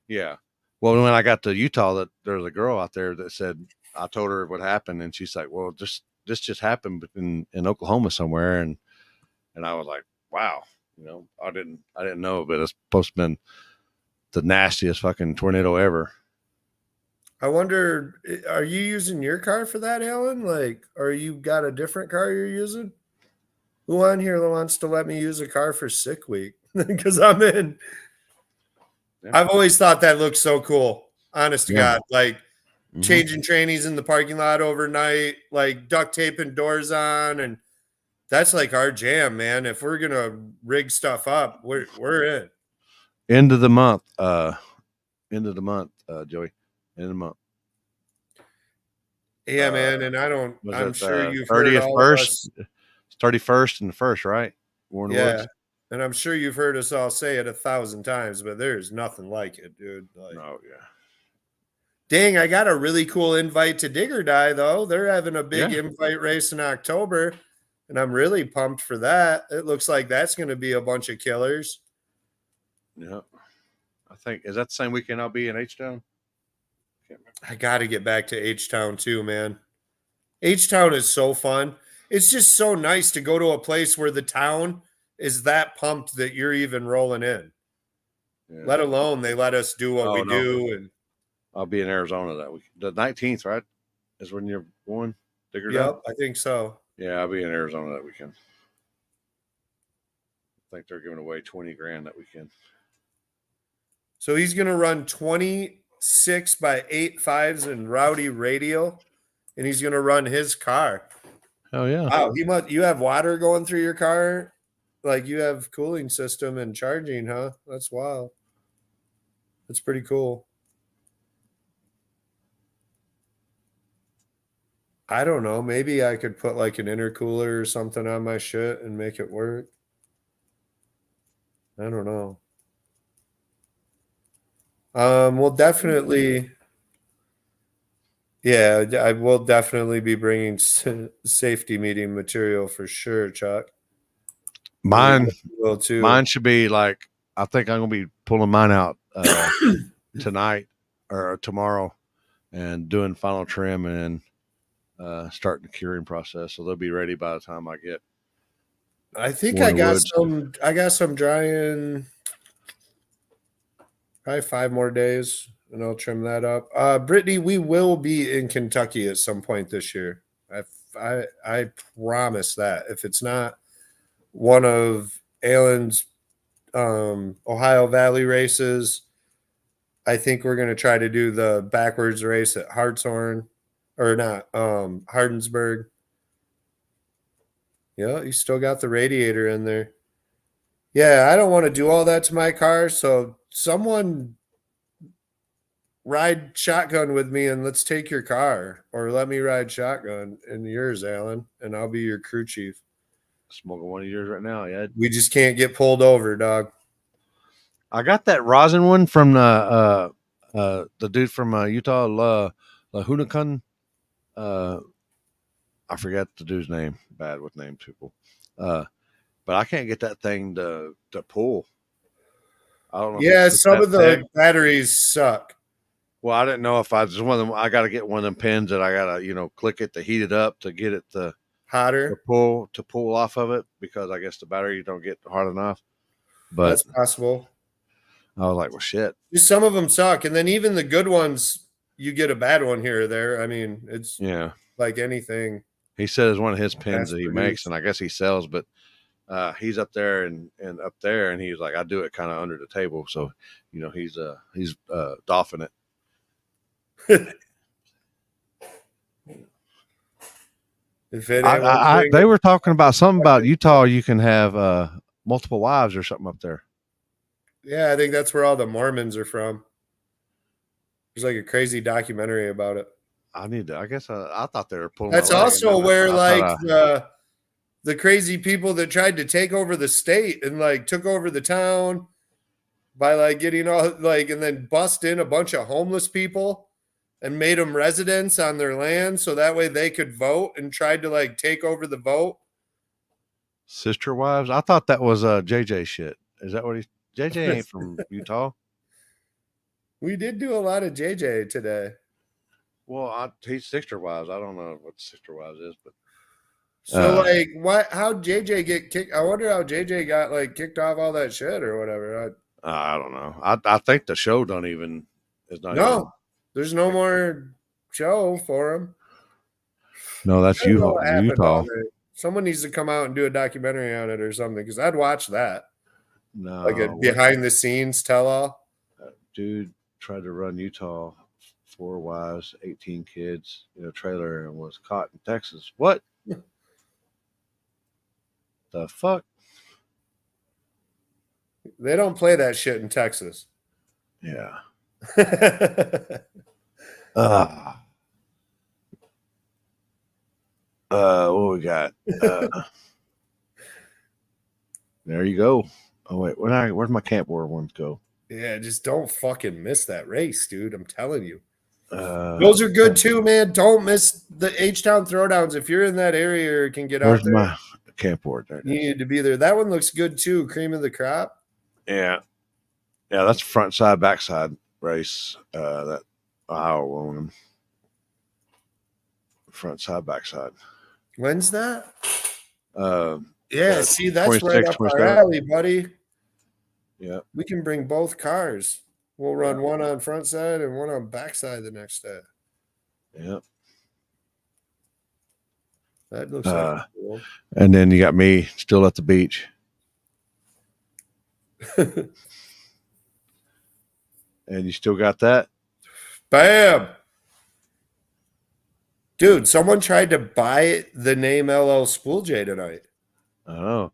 Yeah. Well, when I got to Utah, there was a girl out there that said, I told her what happened, and she's like, well, this just happened in Oklahoma somewhere, and I was like, wow, I didn't know, but it's supposed to have been the nastiest fucking tornado ever. I wonder, are you using your car for that, Alan? Like, or you got a different car you're using? Who on here wants to let me use a car for sick week? Because I'm in. I've always thought that looked so cool. Honest to God, like changing trannies in the parking lot overnight, like duct taping doors on, and that's like our jam, man. If we're gonna rig stuff up, we're in. End of the month, Joey. End of the month. Yeah, man. And I'm sure you've heard 30th, all of 1st, us. 31st, and the 1st, right? Warren Woods. And I'm sure you've heard us all say it 1,000 times, but there's nothing like it, dude. Like, oh yeah. Dang, I got a really cool invite to Dig or Die, though. They're having a big invite race in October, and I'm really pumped for that. It looks like that's going to be a bunch of killers. Yeah. I think, is that the same weekend I'll be in H-Town? I got to get back to H-Town too, man. H-Town is so fun. It's just so nice to go to a place where the town is that pumped that you're even rolling in. Yeah. Let alone they let us do what we do. And I'll be in Arizona that week. The 19th, right? Is when you're going? Yep, I think so. Yeah, I'll be in Arizona that weekend. I think they're giving away $20,000 that weekend. So he's going to run 26 by 8.5s in Rowdy Radial, and he's going to run his car. Oh yeah! Wow, you have water going through your car, like you have cooling system and charging, huh? That's wild. That's pretty cool. I don't know. Maybe I could put like an intercooler or something on my shit and make it work. I don't know. We'll definitely, I will definitely be bringing safety meeting material for sure, Chuck. Mine will too. Mine should be like, I think I'm gonna be pulling mine out tonight or tomorrow, and doing final trim and starting the curing process. So they'll be ready by the time I get. I think I got some drying. Probably 5 more days, and I'll trim that up. Brittany, we will be in Kentucky at some point this year. I promise that. If it's not one of Alan's Ohio Valley races, I think we're going to try to do the backwards race at Hartshorn, or not, Hardensburg. Yeah, you still got the radiator in there. Yeah, I don't want to do all that to my car, so someone ride shotgun with me and let's take your car, or let me ride shotgun in yours, Alan, and I'll be your crew chief. Smoking one of yours right now, yeah. We just can't get pulled over, dog. I got that rosin one from the dude from Utah, Lahunakun. I forget the dude's name. Bad with names, people. But I can't get that thing to pull. I don't know. Yeah, some of the batteries suck. Well, I didn't know if I just one of them. I got to get one of them pins that I gotta, click it to heat it up to get it hotter to pull off of it, because I guess the battery don't get hard enough. But that's possible. I was like, well, shit. Just some of them suck, and then even the good ones, you get a bad one here or there. I mean, it's like anything. He says one of his pins that he makes, and I guess he sells, but he's up there and up there, and he's like, I do it kind of under the table, so he's doffing it. They were talking about something about Utah. You can have multiple wives or something up there. Yeah, I think that's where all the Mormons are from. There's like a crazy documentary about it. I guess I thought they were pulling. That's also where the crazy people that tried to take over the state and like took over the town by like getting all like, and then bust in a bunch of homeless people and made them residents on their land, so that way they could vote, and tried to like take over the vote. Sister wives? I thought that was JJ shit. Is that what JJ ain't from Utah? We did do a lot of JJ today. Well, he's sister wives. I don't know what sister wives is, but so like, how JJ get kicked? I wonder how JJ got like kicked off all that shit or whatever. I don't know. I think the show is not. There's no more show for him. No, that's I don't know what happened Utah. down there. Someone needs to come out and do a documentary on it or something, because I'd watch that. No, Like a behind the scenes tell all. Dude tried to run Utah, 4 wives, 18 kids in a trailer, and was caught in Texas. What? The fuck? They don't play that shit in Texas. Yeah. What we got? There you go. Oh wait, where'd my camp war ones go? Yeah, just don't fucking miss that race, dude. I'm telling you. Those are good too, man. Don't miss the H-Town Throwdowns. If you're in that area or can get Where's out there, my camp board? There it you is. need to be there. That one looks good too. Cream of the crop. Yeah. Yeah, that's front side, backside race. That Ohio won. Front side, backside. When's that? Yeah, see, that's right up our 27. alley, buddy. Yeah. We can bring both cars. We'll run one on front side and one on backside the next day. Yeah. That looks like cool. And then you got me still at the beach. And you still got that? Bam. Dude, someone tried to buy the name LL Spool J tonight. Oh.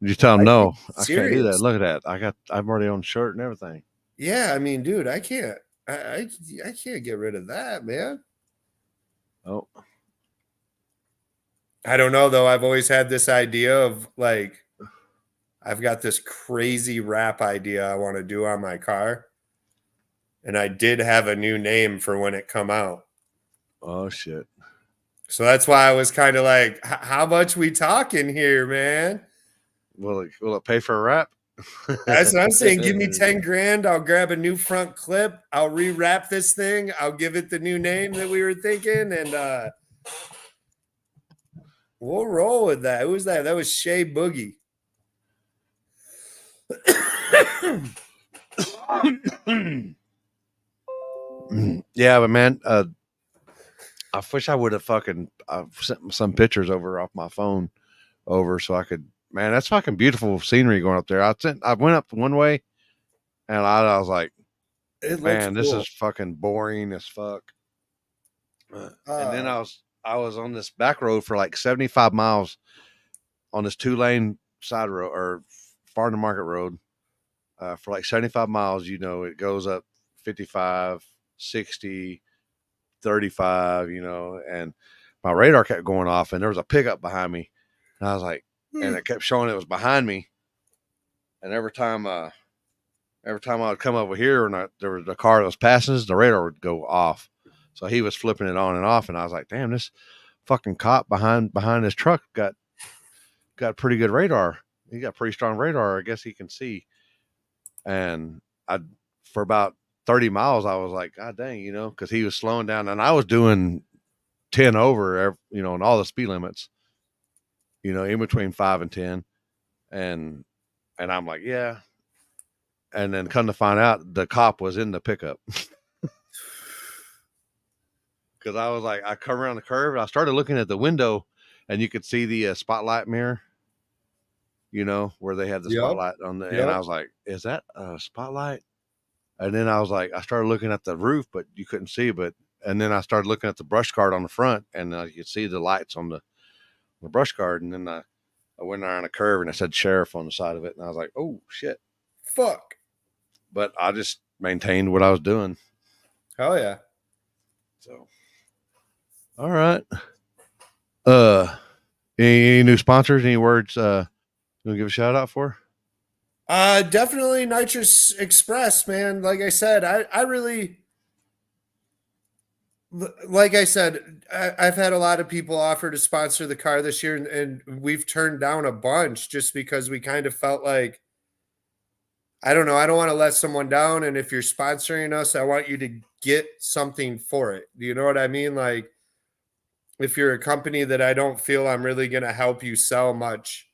Did you tell them no? I can't do that. Serious. Look at that. I'm already on shirt and everything. Yeah, I mean, dude, I can't. I can't get rid of that, man. Oh. I don't know though. I've always had this idea of like, I've got this crazy rap idea I want to do on my car, and I did have a new name for when it come out. Oh shit. So that's why I was kind of like, how much we talking here, man? Will it pay for a wrap? That's what I'm saying. Give me 10 grand. I'll grab a new front clip. I'll rewrap this thing. I'll give it the new name that we were thinking. And we'll roll with that. Who was that? That was Shay Boogie. Yeah, but man, I wish I would have fucking sent some pictures over off my phone over so I could. Man, that's fucking beautiful scenery going up there. I went up one way, and I was like, man, this is fucking boring as fuck. And then I was on this back road for like 75 miles on this 2-lane side road or farm to market road for like 75 miles. You know, it goes up 55, 60, 35, you know, and my radar kept going off and there was a pickup behind me. And I was like, and it kept showing it was behind me. And every time I would come over here and there was a car that was passing us, the radar would go off. So he was flipping it on and off. And I was like, damn, this fucking cop behind this truck got pretty good radar. He got pretty strong radar. I guess he can see. And for about 30 miles, I was like, God dang, you know, because he was slowing down and I was doing 10 over, you know, and all the speed limits, you know, in between 5 and 10. And I'm like, yeah. And then come to find out the cop was in the pickup. Because I was like, I come around the curve and I started looking at the window and you could see the spotlight mirror, you know, where they had the spotlight on the, and I was like, is that a spotlight? And then I was like, I started looking at the roof, but you couldn't see, and then I started looking at the brush card on the front and you could see the lights on the brush card. And then I went around a curve and it said sheriff on the side of it. And I was like, oh shit. Fuck. But I just maintained what I was doing. Hell yeah. So, all right. Any new sponsors? Any words you want to give a shout out for? Definitely Nitrous Express, man. Like I said, I really, like I said, I've had a lot of people offer to sponsor the car this year, and we've turned down a bunch just because we kind of felt like, I don't know, I don't want to let someone down. And if you're sponsoring us, I want you to get something for it. Do you know what I mean? Like, if you're a company that I don't feel I'm really going to help you sell much,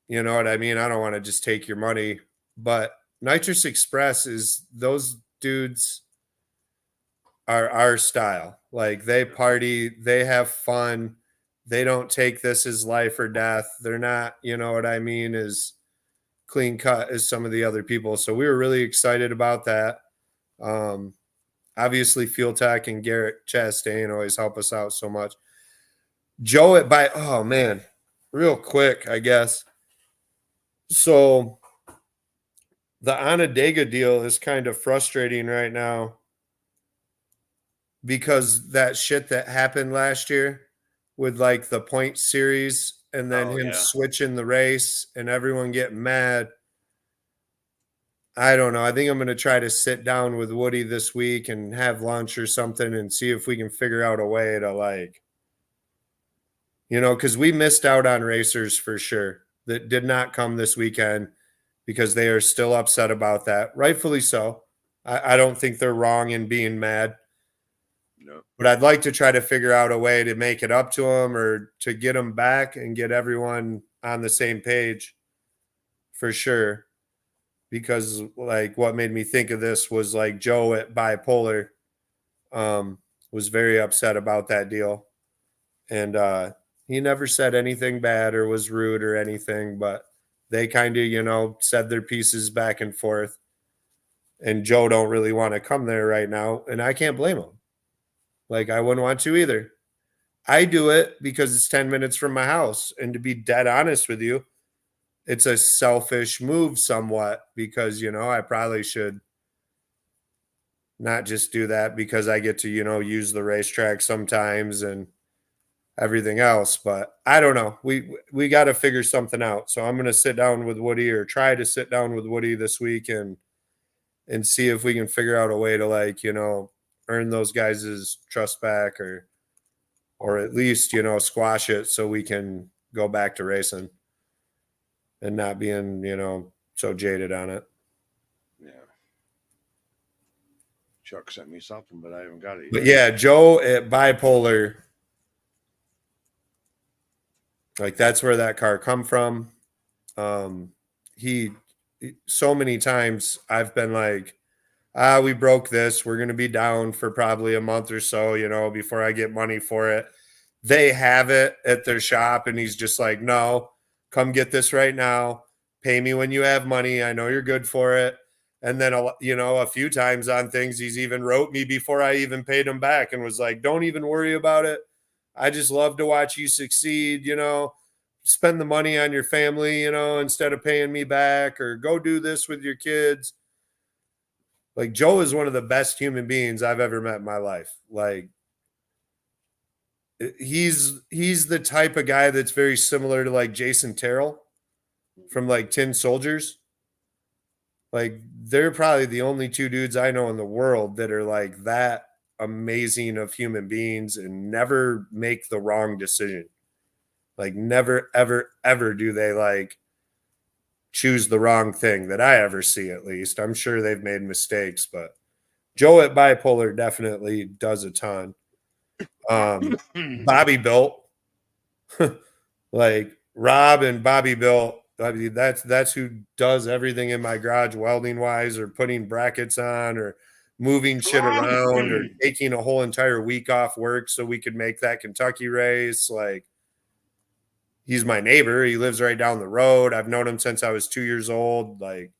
you know what I mean? I don't want to just take your money. But Nitrous Express is those dudes are our style. Like they party, they have fun. They don't take this as life or death. They're not, you know what I mean, as clean cut as some of the other people. So we were really excited about that. Obviously, Fuel Tech and Garrett Chastain always help us out so much. Joe oh man, real quick, I guess. So the Onondaga deal is kind of frustrating right now because that shit that happened last year with like the point series and then him switching the race and everyone getting mad. I don't know. I think I'm going to try to sit down with Woody this week and have lunch or something and see if we can figure out a way to like, you know, because we missed out on racers for sure that did not come this weekend because they are still upset about that. Rightfully so. I don't think they're wrong in being mad. No. But I'd like to try to figure out a way to make it up to them or to get them back and get everyone on the same page for sure. Because like what made me think of this was like Joe at Bipolar was very upset about that deal. And he never said anything bad or was rude or anything, but they kind of, you know, said their pieces back and forth. And Joe don't really want to come there right now. And I can't blame him. Like I wouldn't want to either. I do it because it's 10 minutes from my house. And to be dead honest with you, it's a selfish move somewhat because, you know, I probably should not just do that because I get to, you know, use the racetrack sometimes and everything else. But I don't know. We got to figure something out. So I'm going to sit down with Woody or try to sit down with Woody this week and see if we can figure out a way to like, you know, earn those guys' trust back or at least, you know, squash it so we can go back to racing. And not being, you know, so jaded on it. Yeah. Chuck sent me something, but I haven't got it yet. But yeah, Joe at Bipolar, like that's where that car come from. He so many times I've been like, we broke this. We're going to be down for probably a month or so, you know, before I get money for it. They have it at their shop and he's just like, no. Come get this right now. Pay me when you have money. I know you're good for it. And then, you know, a few times on things, he's even wrote me before I even paid him back and was like, don't even worry about it. I just love to watch you succeed, you know, spend the money on your family, you know, instead of paying me back or go do this with your kids. Like Joe is one of the best human beings I've ever met in my life. Like, he's the type of guy that's very similar to like Jason Terrell from like Tin Soldiers. Like they're probably the only two dudes I know in the world that are like that amazing of human beings and never make the wrong decision. Like never, ever, ever do they like choose the wrong thing that I ever see, at least. I'm sure they've made mistakes, but Joe at Bipolar definitely does a ton. Bobby Built, like Rob and Bobby Built. I mean, that's who does everything in my garage welding wise, or putting brackets on, or moving shit around, or taking a whole entire week off work so we could make that Kentucky race. Like, he's my neighbor. He lives right down the road. I've known him since I was 2 years old. Like,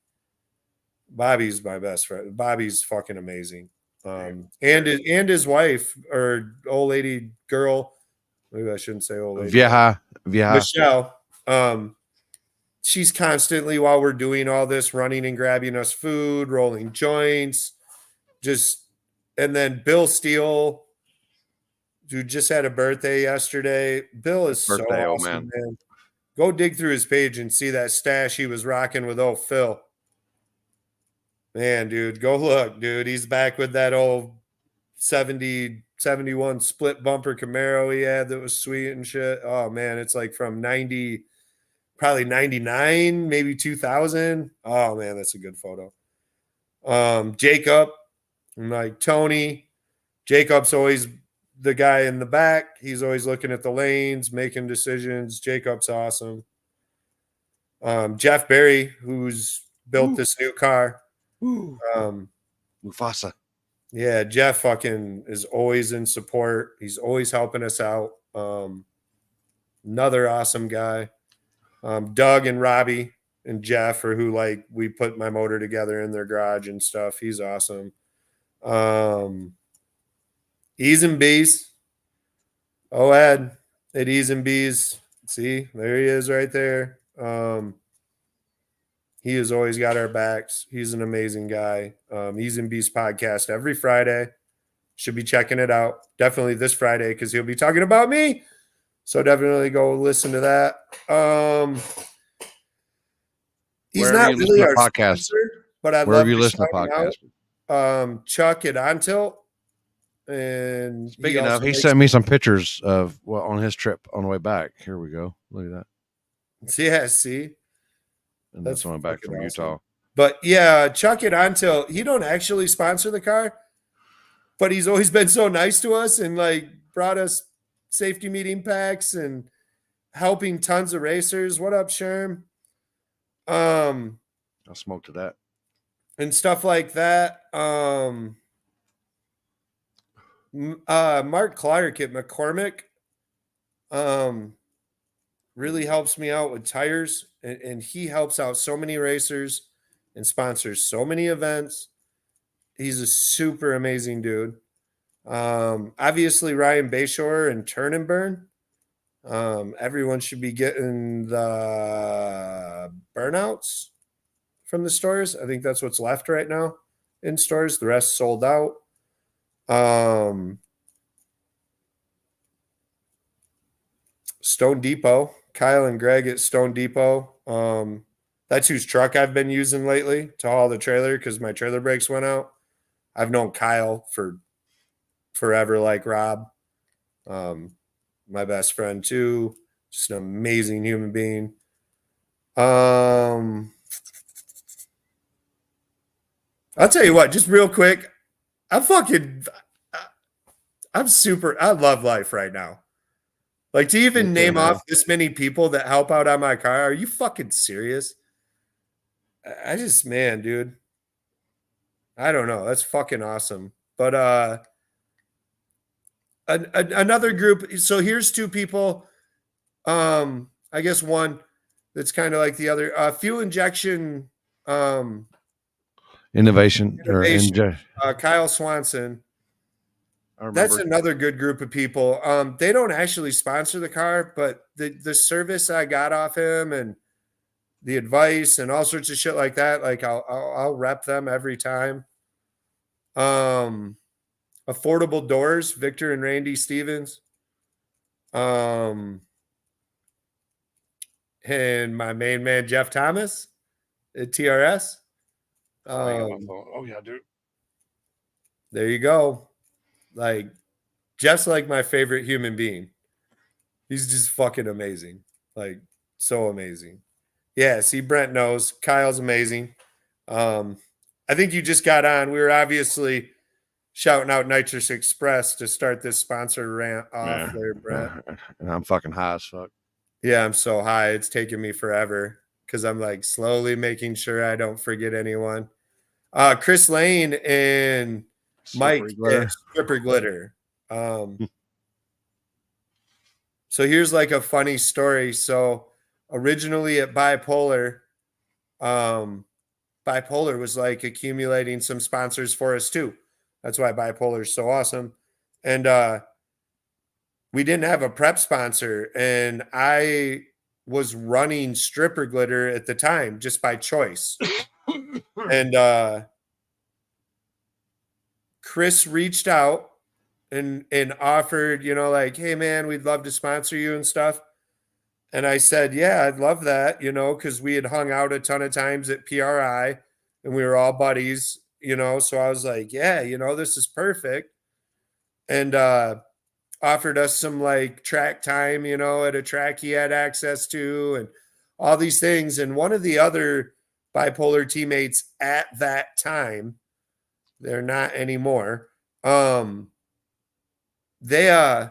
Bobby's my best friend. Bobby's fucking amazing. And his wife or old lady girl, maybe I shouldn't say old lady. Vieja. Michelle. She's constantly, while we're doing all this, running and grabbing us food, rolling joints, and then Bill Steele, who just had a birthday yesterday. Bill is so awesome, man. Go dig through his page and see that stash he was rocking with old Phil. Man, dude, go look, dude. He's back with that old 71 split bumper Camaro he had that was sweet and shit. Oh, man, it's like from 90, probably 99, maybe 2000. Oh, man, that's a good photo. Jacob, and like Tony. Jacob's always the guy in the back. He's always looking at the lanes, making decisions. Jacob's awesome. Jeff Berry, who's built this new car. Mufasa. Yeah, Jeff fucking is always in support. He's always helping us out. Another awesome guy. Doug and Robbie and Jeff are who like we put my motor together in their garage and stuff. He's awesome. E's and B's. Oh, Ed at E's and B's. See, there he is right there. He has always got our backs. He's an amazing guy. E's and B's podcast every Friday. Should be checking it out. Definitely this Friday because he'll be talking about me. So definitely go listen to that. He's not really our sponsor, but I love you listen to podcasts. Chuck at On Tilt. And speaking of, he sent me some pictures of on his trip on the way back. Here we go. Look at that. Yeah, see. And that's on back from Utah. But yeah, Chuck at On Tilt, he don't actually sponsor the car, but he's always been so nice to us and like brought us safety meeting packs and helping tons of racers. What up, Sherm? I'll smoke to that. And stuff like that. Mark Clark at McCormick really helps me out with tires, and he helps out so many racers and sponsors so many events. He's a super amazing dude. Obviously Ryan Bayshore and Turn and Burn. Everyone should be getting the burnouts from the stores. I think that's what's left right now in stores. The rest sold out. Stone Depot, Kyle and Greg at Stone Depot. That's whose truck I've been using lately to haul the trailer because my trailer brakes went out. I've known Kyle for forever, like Rob. My best friend too. Just an amazing human being. I'll tell you what, just real quick. I love life right now. Like to even name off this many people that help out on my car. Are you fucking serious? Man, dude. I don't know. That's fucking awesome. But another group. So here's two people. I guess one that's kind of like the other. Fuel injection. Innovation. Kyle Swanson. That's another good group of people. They don't actually sponsor the car, but the service I got off him and the advice and all sorts of shit like that, like I'll rep them every time. Affordable Doors, Victor and Randy Stevens. And my main man Jeff Thomas at TRS. Oh yeah, dude. There you go. Like, Jeff's like my favorite human being. He's just fucking amazing. Like, so amazing. Yeah, see, Brent knows. Kyle's amazing. I think you just got on. We were obviously shouting out Nitrous Express to start this sponsor rant off there, Brent. And I'm fucking high as fuck. Yeah, I'm so high. It's taking me forever because I'm like slowly making sure I don't forget anyone. Chris Lane and Mike Stripper Glitter. So here's like a funny story. So originally at Bipolar, Bipolar was like accumulating some sponsors for us too. That's why Bipolar is so awesome. And we didn't have a prep sponsor, and I was running Stripper Glitter at the time just by choice. And Chris reached out and offered, like, hey man, we'd love to sponsor you and stuff. And I said, yeah, I'd love that, because we had hung out a ton of times at PRI and we were all buddies, so I was like, yeah, this is perfect. And offered us some like track time, at a track he had access to and all these things. And one of the other Bipolar teammates at that time, they're not anymore. They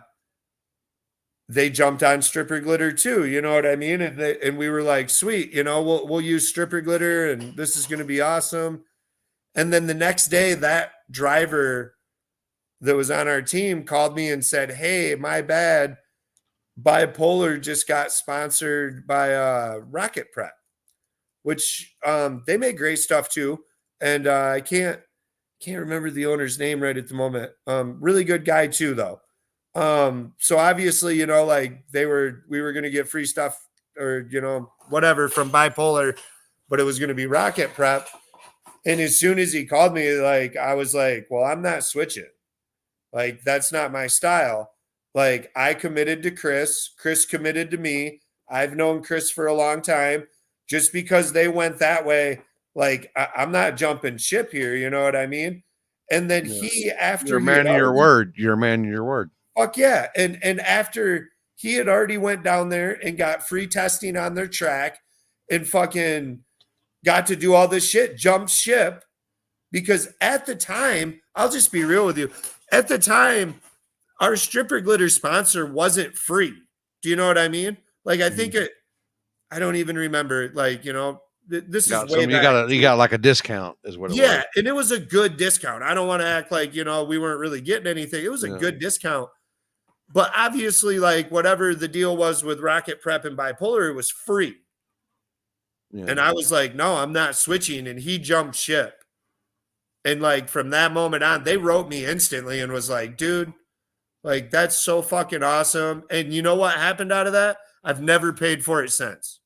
jumped on Stripper Glitter too, you know what I mean? And we were like, sweet, we'll use Stripper Glitter and this is going to be awesome. And then the next day that driver that was on our team called me and said, "Hey, my bad. Bipolar just got sponsored by Rocket Prep, which they make great stuff too. And I can't remember the owner's name right at the moment. Really good guy too, though. So obviously, like we were going to get free stuff or, whatever from Bipolar, but it was going to be Rocket Prep. And as soon as he called me, like, I was like, well, I'm not switching. Like, that's not my style. Like, I committed to Chris. Chris committed to me. I've known Chris for a long time. Just because they went that way, like, I'm not jumping ship here. You know what I mean? And then you're a man of your word. You're a man of your word. Fuck yeah. And after he had already went down there and got free testing on their track and fucking got to do all this shit, jumped ship. Because at the time, I'll just be real with you. At the time, our stripper glitter sponsor wasn't free. Do you know what I mean? Like, I think I don't even remember. Like, this is way back. You got like a discount is what it was. Yeah, and it was a good discount. I don't want to act like, we weren't really getting anything. It was a good discount. But obviously, like, whatever the deal was with Rocket Prep and Bipolar, it was free. Yeah. And I was like, no, I'm not switching. And he jumped ship. And like from that moment on, they wrote me instantly and was like, dude, like that's so fucking awesome. And you know what happened out of that? I've never paid for it since.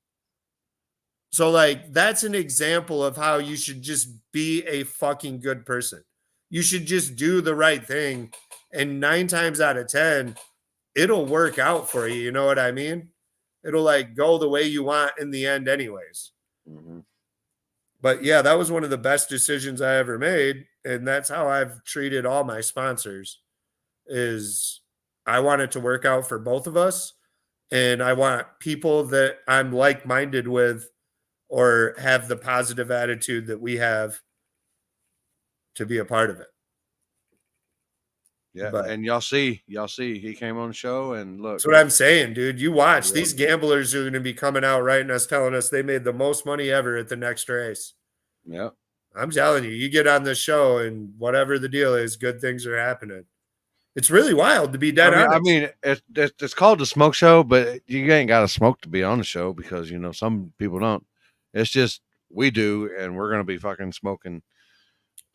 So like that's an example of how you should just be a fucking good person. You should just do the right thing. And 9 times out of 10, it'll work out for you. You know what I mean? It'll like go the way you want in the end anyways. Mm-hmm. But yeah, that was one of the best decisions I ever made. And that's how I've treated all my sponsors is I want it to work out for both of us. And I want people that I'm like-minded with or have the positive attitude that we have to be a part of it. Yeah, but, and y'all see, he came on the show and look. That's what I'm saying, dude. You watch. Yeah. These gamblers are going to be coming out writing us, telling us they made the most money ever at the next race. Yeah. I'm telling you, you get on this show and whatever the deal is, good things are happening. It's really wild to be dead honest. I mean, it's called the smoke show, but you ain't got to smoke to be on the show because, some people don't. It's just we do, and we're going to be fucking smoking.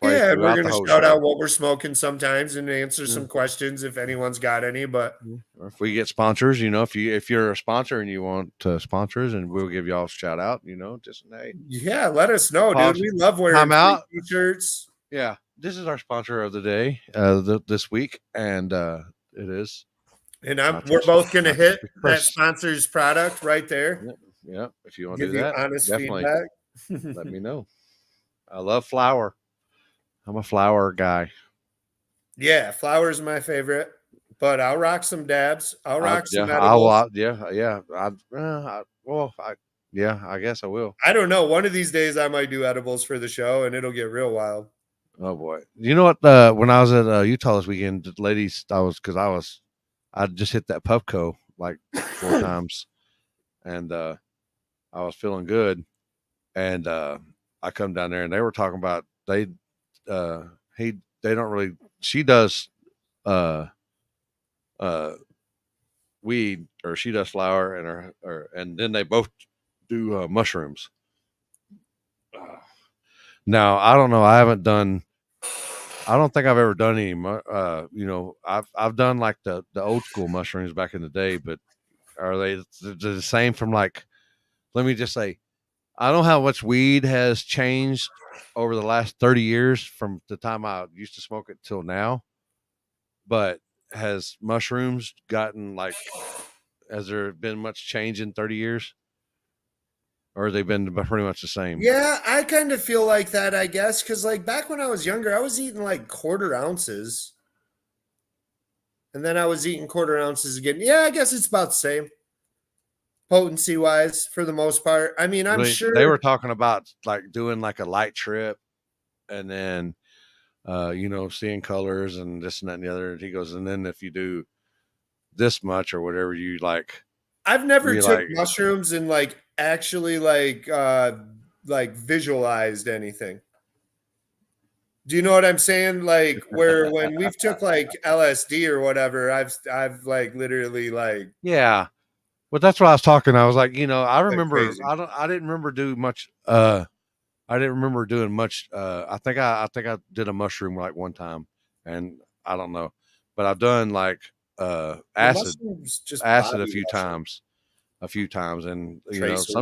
Yeah, and we're going to shout out what we're smoking sometimes and answer some questions if anyone's got any. But or if we get sponsors, if you're a sponsor and you want sponsors, and we'll give y'all a shout out, just hey. Yeah, let us know, dude. We love wearing t-shirts. Yeah, this is our sponsor of the day, this week, and it is. And we're both going to hit that sponsor's product right there. Yeah, if you want to do that, honest definitely feedback. Let me know. I love flour. I'm a flower guy. Yeah, flower is my favorite, but I'll rock some dabs. I'll rock some edibles. I guess I will. I don't know. One of these days I might do edibles for the show, and it'll get real wild. Oh boy! You know what? When I was at Utah this weekend, the ladies, I just hit that Pupco like 4 times, and I was feeling good, and I come down there, and they were talking about she does weed, or she does flower, and then they both do mushrooms. Now I don't know, I don't think I've ever done any I've done like the old school mushrooms back in the day, but are they the same from like, let me just say, I don't know how much weed has changed over the last 30 years from the time I used to smoke it till now, but has mushrooms gotten has there been much change in 30 years? Or have they been pretty much the same? Yeah, I kind of feel like that, I guess, because like back when I was younger, I was eating like 1/4 ounces. And then I was eating 1/4 ounces again. Yeah, I guess it's about the same. Potency wise, for the most part. I mean, I'm sure they were talking about like doing like a light trip and then seeing colors and this and that and the other. And he goes, and then if you do this much or whatever, you like. I've never took mushrooms and like actually like visualized anything. Do you know what I'm saying? Like where when we've took like LSD or whatever, I've like literally like Yeah. But that's what I was talking. I was like, I remember crazy. I didn't remember doing much I didn't remember doing much I think I did a mushroom like one time, and I don't know. But I've done like Well, acid mushrooms just acid body mushroom. a few times, and Tracers.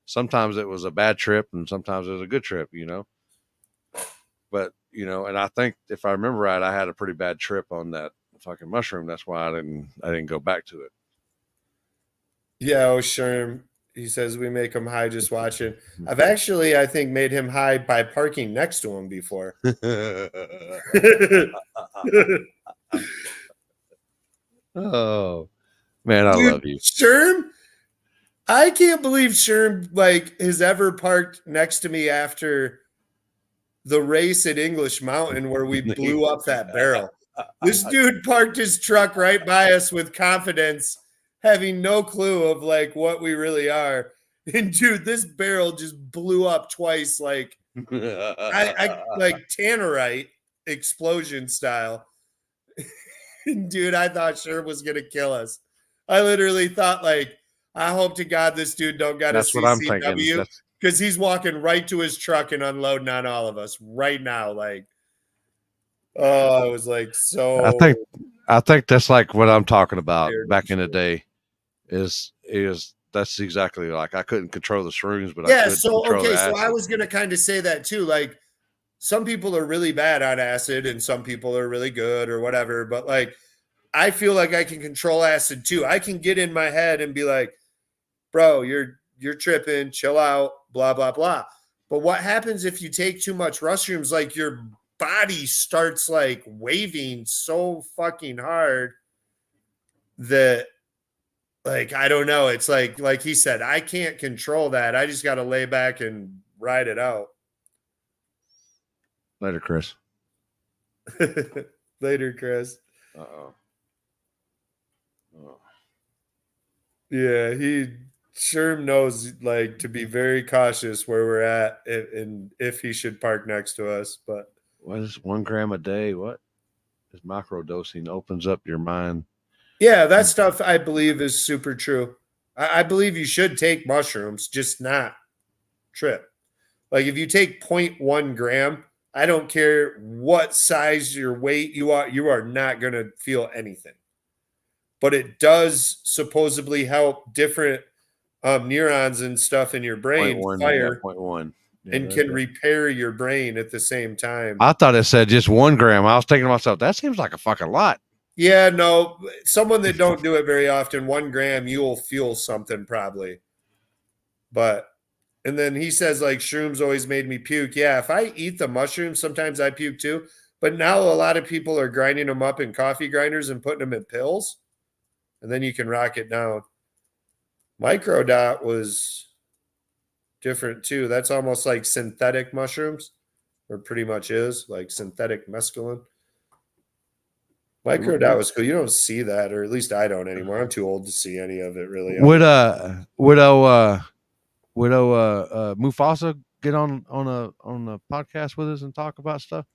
sometimes it was a bad trip and sometimes it was a good trip, but and I think if I remember right, I had a pretty bad trip on that fucking mushroom. That's why I didn't go back to it. Yeah, oh Sherm. He says we make him high just watching. I've actually, I think, made him high by parking next to him before. Oh man, I Dude, love you. Sherm. I can't believe Sherm like has ever parked next to me after the race at English Mountain where we blew up that barrel. This dude parked his truck right by us with confidence, having no clue of like what we really are. And dude, this barrel just blew up twice, like I like tannerite explosion style. Dude, I thought Sherm was gonna kill us. I literally thought like, I hope to God this dude don't got a That's what I'm thinking. CCW because he's walking right to his truck and unloading on all of us right now. Like, oh, I was like, so I think that's like what I'm talking about scared. back in the day. Is that's exactly like I couldn't control the shrooms, but I Yeah, could so control the okay, so I acid. was gonna kind of say that too. Like, some people are really bad on acid and some people are really good or whatever, but like I feel like I can control acid too. I can get in my head and be like, bro, you're tripping, chill out, blah, blah, blah. But what happens if you take too much mushrooms? Like your body starts like waving so fucking hard that like I don't know. It's like he said, I can't control that. I just gotta lay back and ride it out. Later, Chris. Later, Chris. Uh-oh. Oh. Yeah, he sure knows like to be very cautious where we're at and if he should park next to us. But What is 1 gram a day? What is microdosing? Opens up your mind. yeah, that stuff I believe is super true. I believe you should take mushrooms, just not trip. Like if you take 0.1 gram, I don't care what size your weight you are not going to feel anything. But it does supposedly help different neurons and stuff in your brain 0.1, fire 0.1. Yeah, and can repair your brain at the same time. I thought it said just 1 gram. I was thinking to myself, that seems like a fucking lot. Yeah, no, someone that don't do it very often, 1 gram, you'll feel something probably. But, and then he says like shrooms always made me puke. Yeah, if I eat the mushrooms, sometimes I puke too. But now a lot of people are grinding them up in coffee grinders and putting them in pills. And then you can rock it down. Microdot was different too. That's almost like synthetic mushrooms, or pretty much is like synthetic mescaline. Microdot was cool. You don't see that, or at least I don't anymore. I'm too old to see any of it really. Would Mufasa get on a podcast with us and talk about stuff?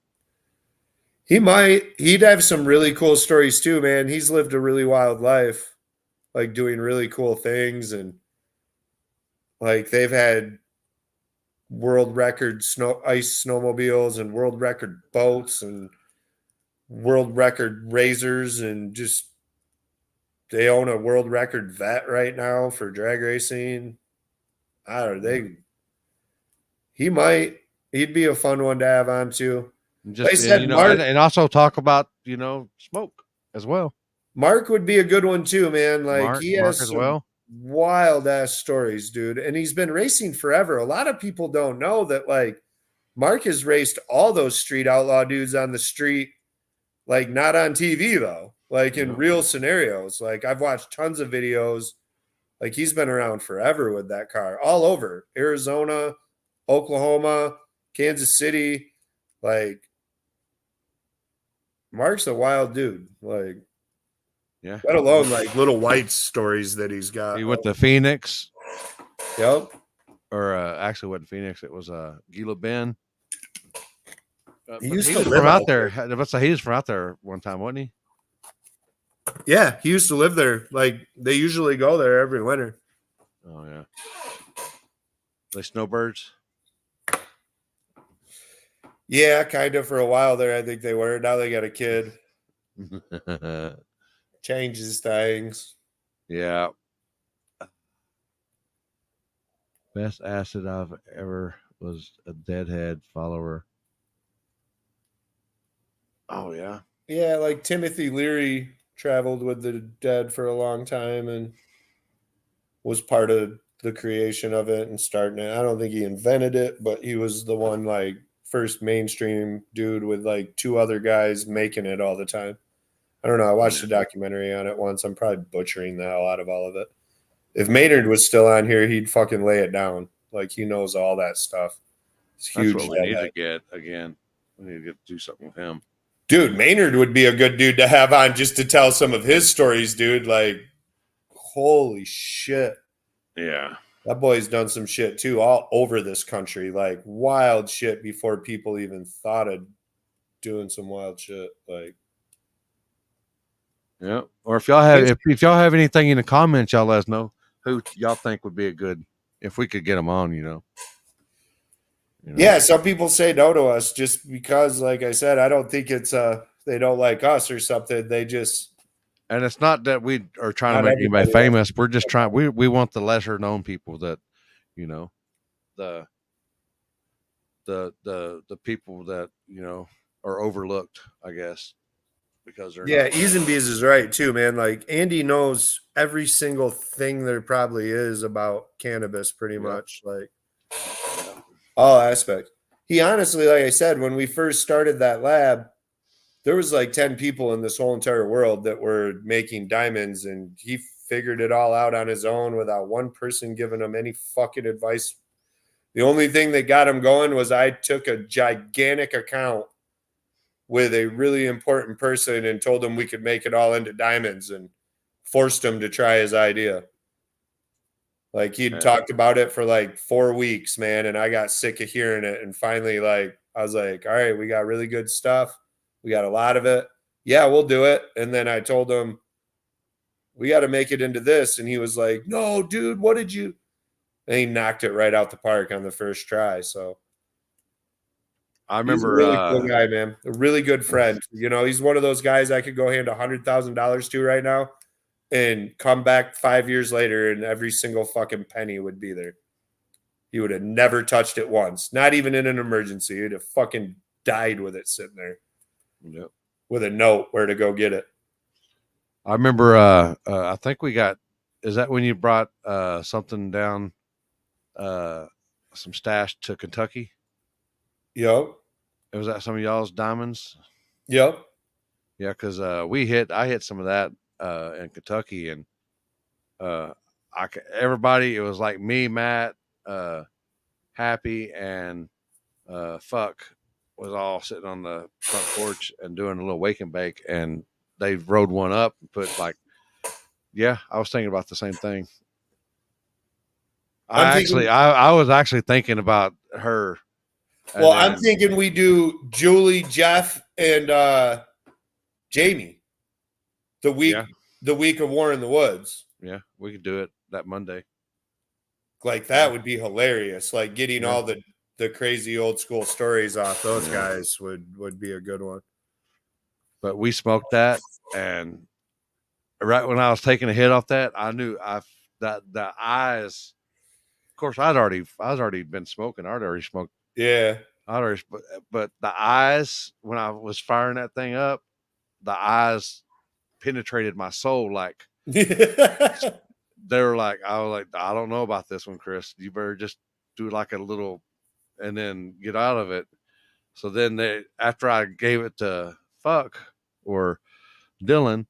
He might. He'd have some really cool stories too, man. He's lived a really wild life, like doing really cool things, and like they've had world record ice snowmobiles and world record boats and world record razors, and just they own a world record vet right now for drag racing. I don't know. He'd be a fun one to have on too. Just, said, Mark, and also talk about, smoke as well. Mark would be a good one too, man. Like he has as well. Wild ass stories, dude. And he's been racing forever. A lot of people don't know that like Mark has raced all those street outlaw dudes on the street, like not on TV though, like in real scenarios. Like I've watched tons of videos. Like he's been around forever with that car all over Arizona, Oklahoma, Kansas City. Like Mark's a wild dude. Like, yeah. Let alone like little white stories that he's got. He went to Phoenix. Yep. Or actually wasn't Phoenix. It was Gila Bend. He But used he to was live from out out there. Let's say he was from out there one time, wasn't he? Yeah, he used to live there. Like they usually go there every winter. Oh yeah. They snowbirds. Yeah, kind of for a while there. I think they were. Now they got a kid. Changes things. Yeah. Best acid I've ever was a Deadhead follower. Oh yeah. Yeah, like Timothy Leary traveled with the Dead for a long time and was part of the creation of it and starting it. I don't think he invented it, but he was the one like first mainstream dude with like two other guys making it all the time. I don't know. I watched a documentary on it once. I'm probably butchering the hell out of all of it. If Maynard was still on here, he'd fucking lay it down. Like he knows all that stuff. It's huge. That's what we need to get again. We need to do something with him. Dude, Maynard would be a good dude to have on just to tell some of his stories, dude. Like, holy shit. Yeah. That boy's done some shit too, all over this country. Like wild shit before people even thought of doing some wild shit. Like, yeah. Or if y'all have if y'all have anything in the comments, y'all let us know who y'all think would be a good if we could get them on, you know. Yeah, some people say no to us just because, like I said, I don't think it's they don't like us or something. They just and it's not that we are trying to make anybody famous. We're just trying we want the lesser known people that, you know, the people that, you know, are overlooked, I guess. Because they're Easenbees is right too, man. Like Andy knows every single thing there probably is about cannabis, pretty much. Like all aspects. He honestly, like I said, when we first started that lab, there was like 10 people in this whole entire world that were making diamonds, and he figured it all out on his own without one person giving him any fucking advice. The only thing that got him going was I took a gigantic account with a really important person and told him we could make it all into diamonds and forced him to try his idea. Like he'd talked about it for like 4 weeks, man, and I got sick of hearing it. And finally, like I was like, all right, we got really good stuff. We got a lot of it. Yeah, we'll do it. And then I told him, we got to make it into this. And he was like, no, dude, what did you? And he knocked it right out the park on the first try. So I remember he's a really cool guy, man. A really good friend. You know, he's one of those guys I could go hand $100,000 to right now and come back 5 years later and every single fucking penny would be there. He would have never touched it once, not even in an emergency. He'd have fucking died with it sitting there. Yep. With a note where to go get it. I remember I think we got, is that when you brought something down, some stash to Kentucky? Yep. Was that some of y'all's diamonds? Yep. Yeah, because I hit some of that in Kentucky, and everybody, it was like me, Matt, Happy, and Fuck was all sitting on the front porch and doing a little wake and bake, and they rode one up and put like, yeah, I was thinking about the same thing. I was actually thinking about her. Well, I'm thinking we do Julie, Jeff, and Jamie the week of War in the Woods. Yeah, we could do it that Monday. Like that would be hilarious. Like getting all the crazy old school stories off those guys would be a good one. But we smoked that, and right when I was taking a hit off that, I knew that the eyes. Of course, I'd already been smoking. I'd already smoked. Yeah. But the eyes, when I was firing that thing up, the eyes penetrated my soul. Like they were like, I was like, I don't know about this one, Chris. You better just do like a little, and then get out of it. So then after I gave it to Fuck or Dylan,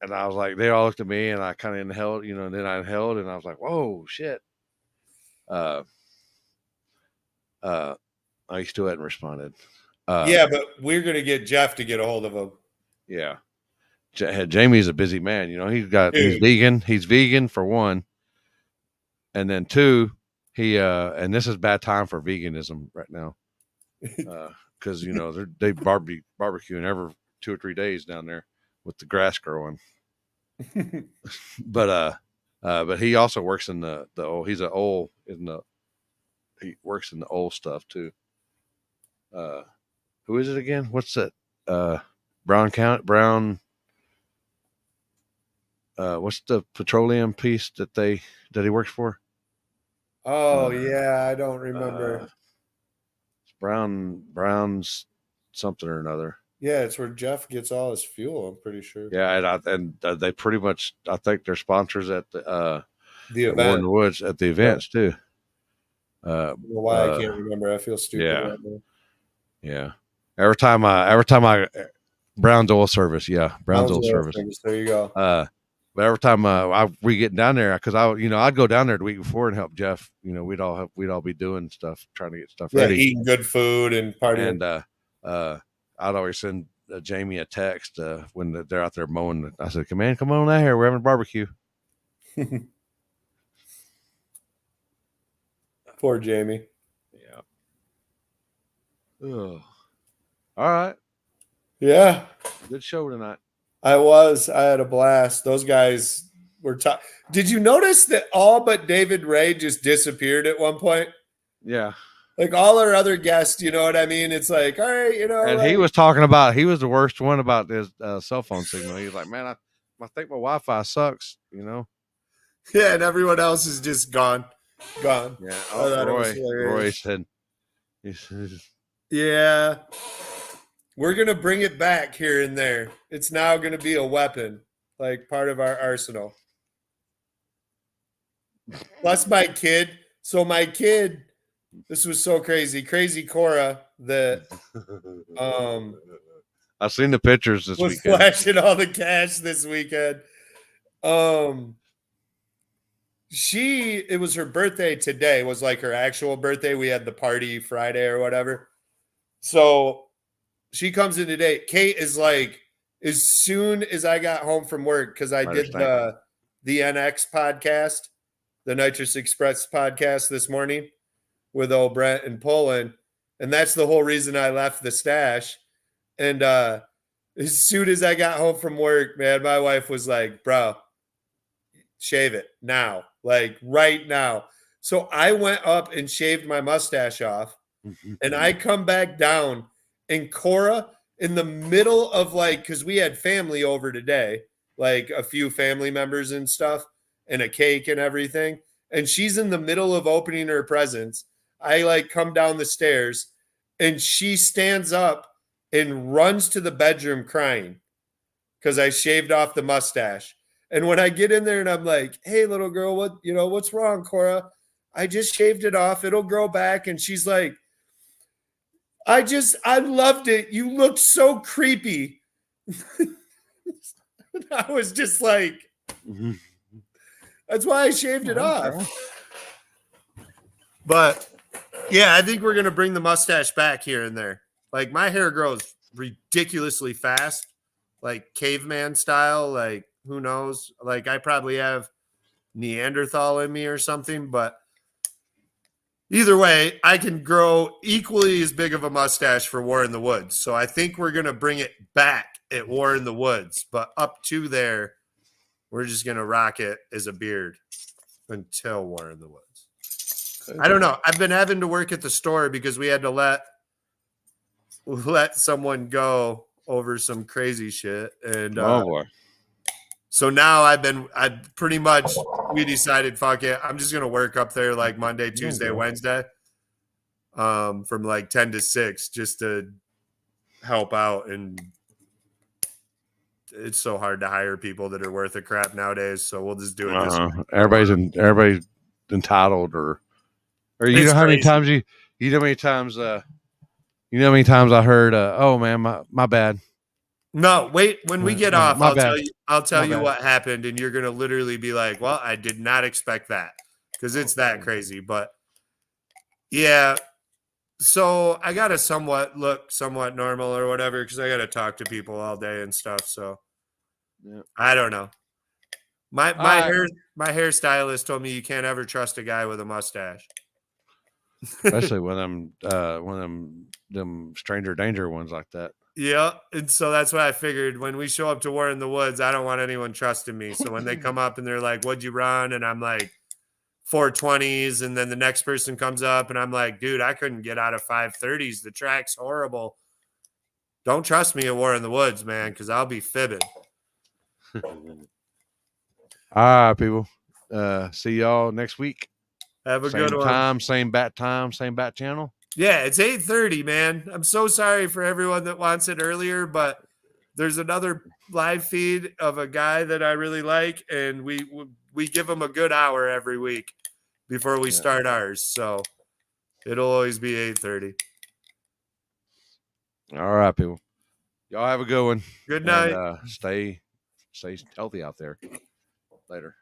and I was like, they all looked at me, and I kind of inhaled, you know, and then I inhaled, and I was like, whoa, shit. I still hadn't responded. Yeah, but we're gonna get Jeff to get a hold of him. Yeah, Jamie's a busy man. You know, he's vegan. He's vegan for one, and then two, he and this is bad time for veganism right now. because they barbecuing every 2 or 3 days down there with the grass growing. But he also works in the old. He's he works in the old stuff too. Who is it again? What's that? Brown Count Brown. What's the petroleum piece that he works for? Oh yeah, I don't remember. It's Brown's something or another. Yeah, it's where Jeff gets all his fuel. I'm pretty sure. Yeah, and they pretty much. I think they're sponsors at the event. War in the Woods at the events too. I don't know why I can't remember. I feel stupid. Yeah, right now. yeah. Every time I Brown's Oil Service, Brown's Oil Service. There you go. But every time we get down there, because I'd go down there the week before and help Jeff. We'd all be doing stuff, trying to get stuff ready, eating good food and partying. And I'd always send Jamie a text when they're out there mowing. I said, "Man, come on out here. We're having a barbecue." Poor Jamie. Yeah. Oh. All right. Yeah. Good show tonight. I had a blast. Those guys were tough. Did you notice that all but David Ray just disappeared at one point? Yeah. Like all our other guests, you know what I mean? It's like, all right, And he was talking about, he was the worst one about his cell phone signal. He was like, man, I think my Wi-Fi sucks, Yeah, and everyone else is just gone. Yeah. Roy said, yeah. We're going to bring it back here and there. It's now going to be a weapon, like part of our arsenal. Plus my kid. So my kid, this was so crazy. Crazy Cora that I've seen the pictures this was weekend. flashing all the cash this weekend. It was her birthday today, was like her actual birthday. We had the party Friday or whatever. So she comes in today. Kate is like, as soon as I got home from work, because I did the NX podcast, the Nitrous Express podcast this morning with old Brent and Poland. And that's the whole reason I left the stash. And as soon as I got home from work, man, my wife was like, bro, shave it now, like right now. So I went up and shaved my mustache off. And I come back down, and Cora, in the middle of because we had family over today, like a few family members and stuff, and a cake and everything. And she's in the middle of opening her presents. I come down the stairs, and she stands up and runs to the bedroom crying because I shaved off the mustache. And when I get in there and I'm like, hey, little girl, what's wrong, Cora? I just shaved it off. It'll grow back. And she's like, I loved it. You looked so creepy. I was just like, that's why I shaved it off. But yeah, I think we're going to bring the mustache back here and there. Like my hair grows ridiculously fast, like caveman style. Like who knows? Like I probably have Neanderthal in me or something, but either way, I can grow equally as big of a mustache for War in the Woods. So I think we're going to bring it back at War in the Woods. But up to there, we're just going to rock it as a beard until War in the Woods. I don't know. I've been having to work at the store because we had to let someone go over some crazy shit. And boy. So now we decided, fuck it. I'm just going to work up there like Monday, Tuesday, Wednesday, from like 10 to 6 just to help out. And it's so hard to hire people that are worth a crap nowadays. So we'll just do it this way. Everybody's entitled or you know how many times I heard, oh man, my bad. No, wait, when we get off, I'll tell you bad. what happened, and you're going to literally be like, well, I did not expect that because it's that crazy. But yeah, so I got to somewhat normal or whatever because I got to talk to people all day and stuff. So yeah. I don't know. My hairstylist told me you can't ever trust a guy with a mustache. especially when them stranger danger ones like that. Yeah, and so that's why I figured when we show up to War in the Woods, I don't want anyone trusting me. So when they come up and they're like, "What'd you run?" and I'm like, 420s, and then the next person comes up and I'm like, "Dude, I couldn't get out of 530s. The track's horrible." Don't trust me at War in the Woods, man, because I'll be fibbing. All right, people. See y'all next week. Have a same good one. time, same bat channel. Yeah, it's 8:30, man. I'm so sorry for everyone that wants it earlier, but there's another live feed of a guy that I really like, and we give him a good hour every week before we start ours. So it'll always be 8:30. All right, people. Y'all have a good one. Good night. And, stay healthy out there. Later.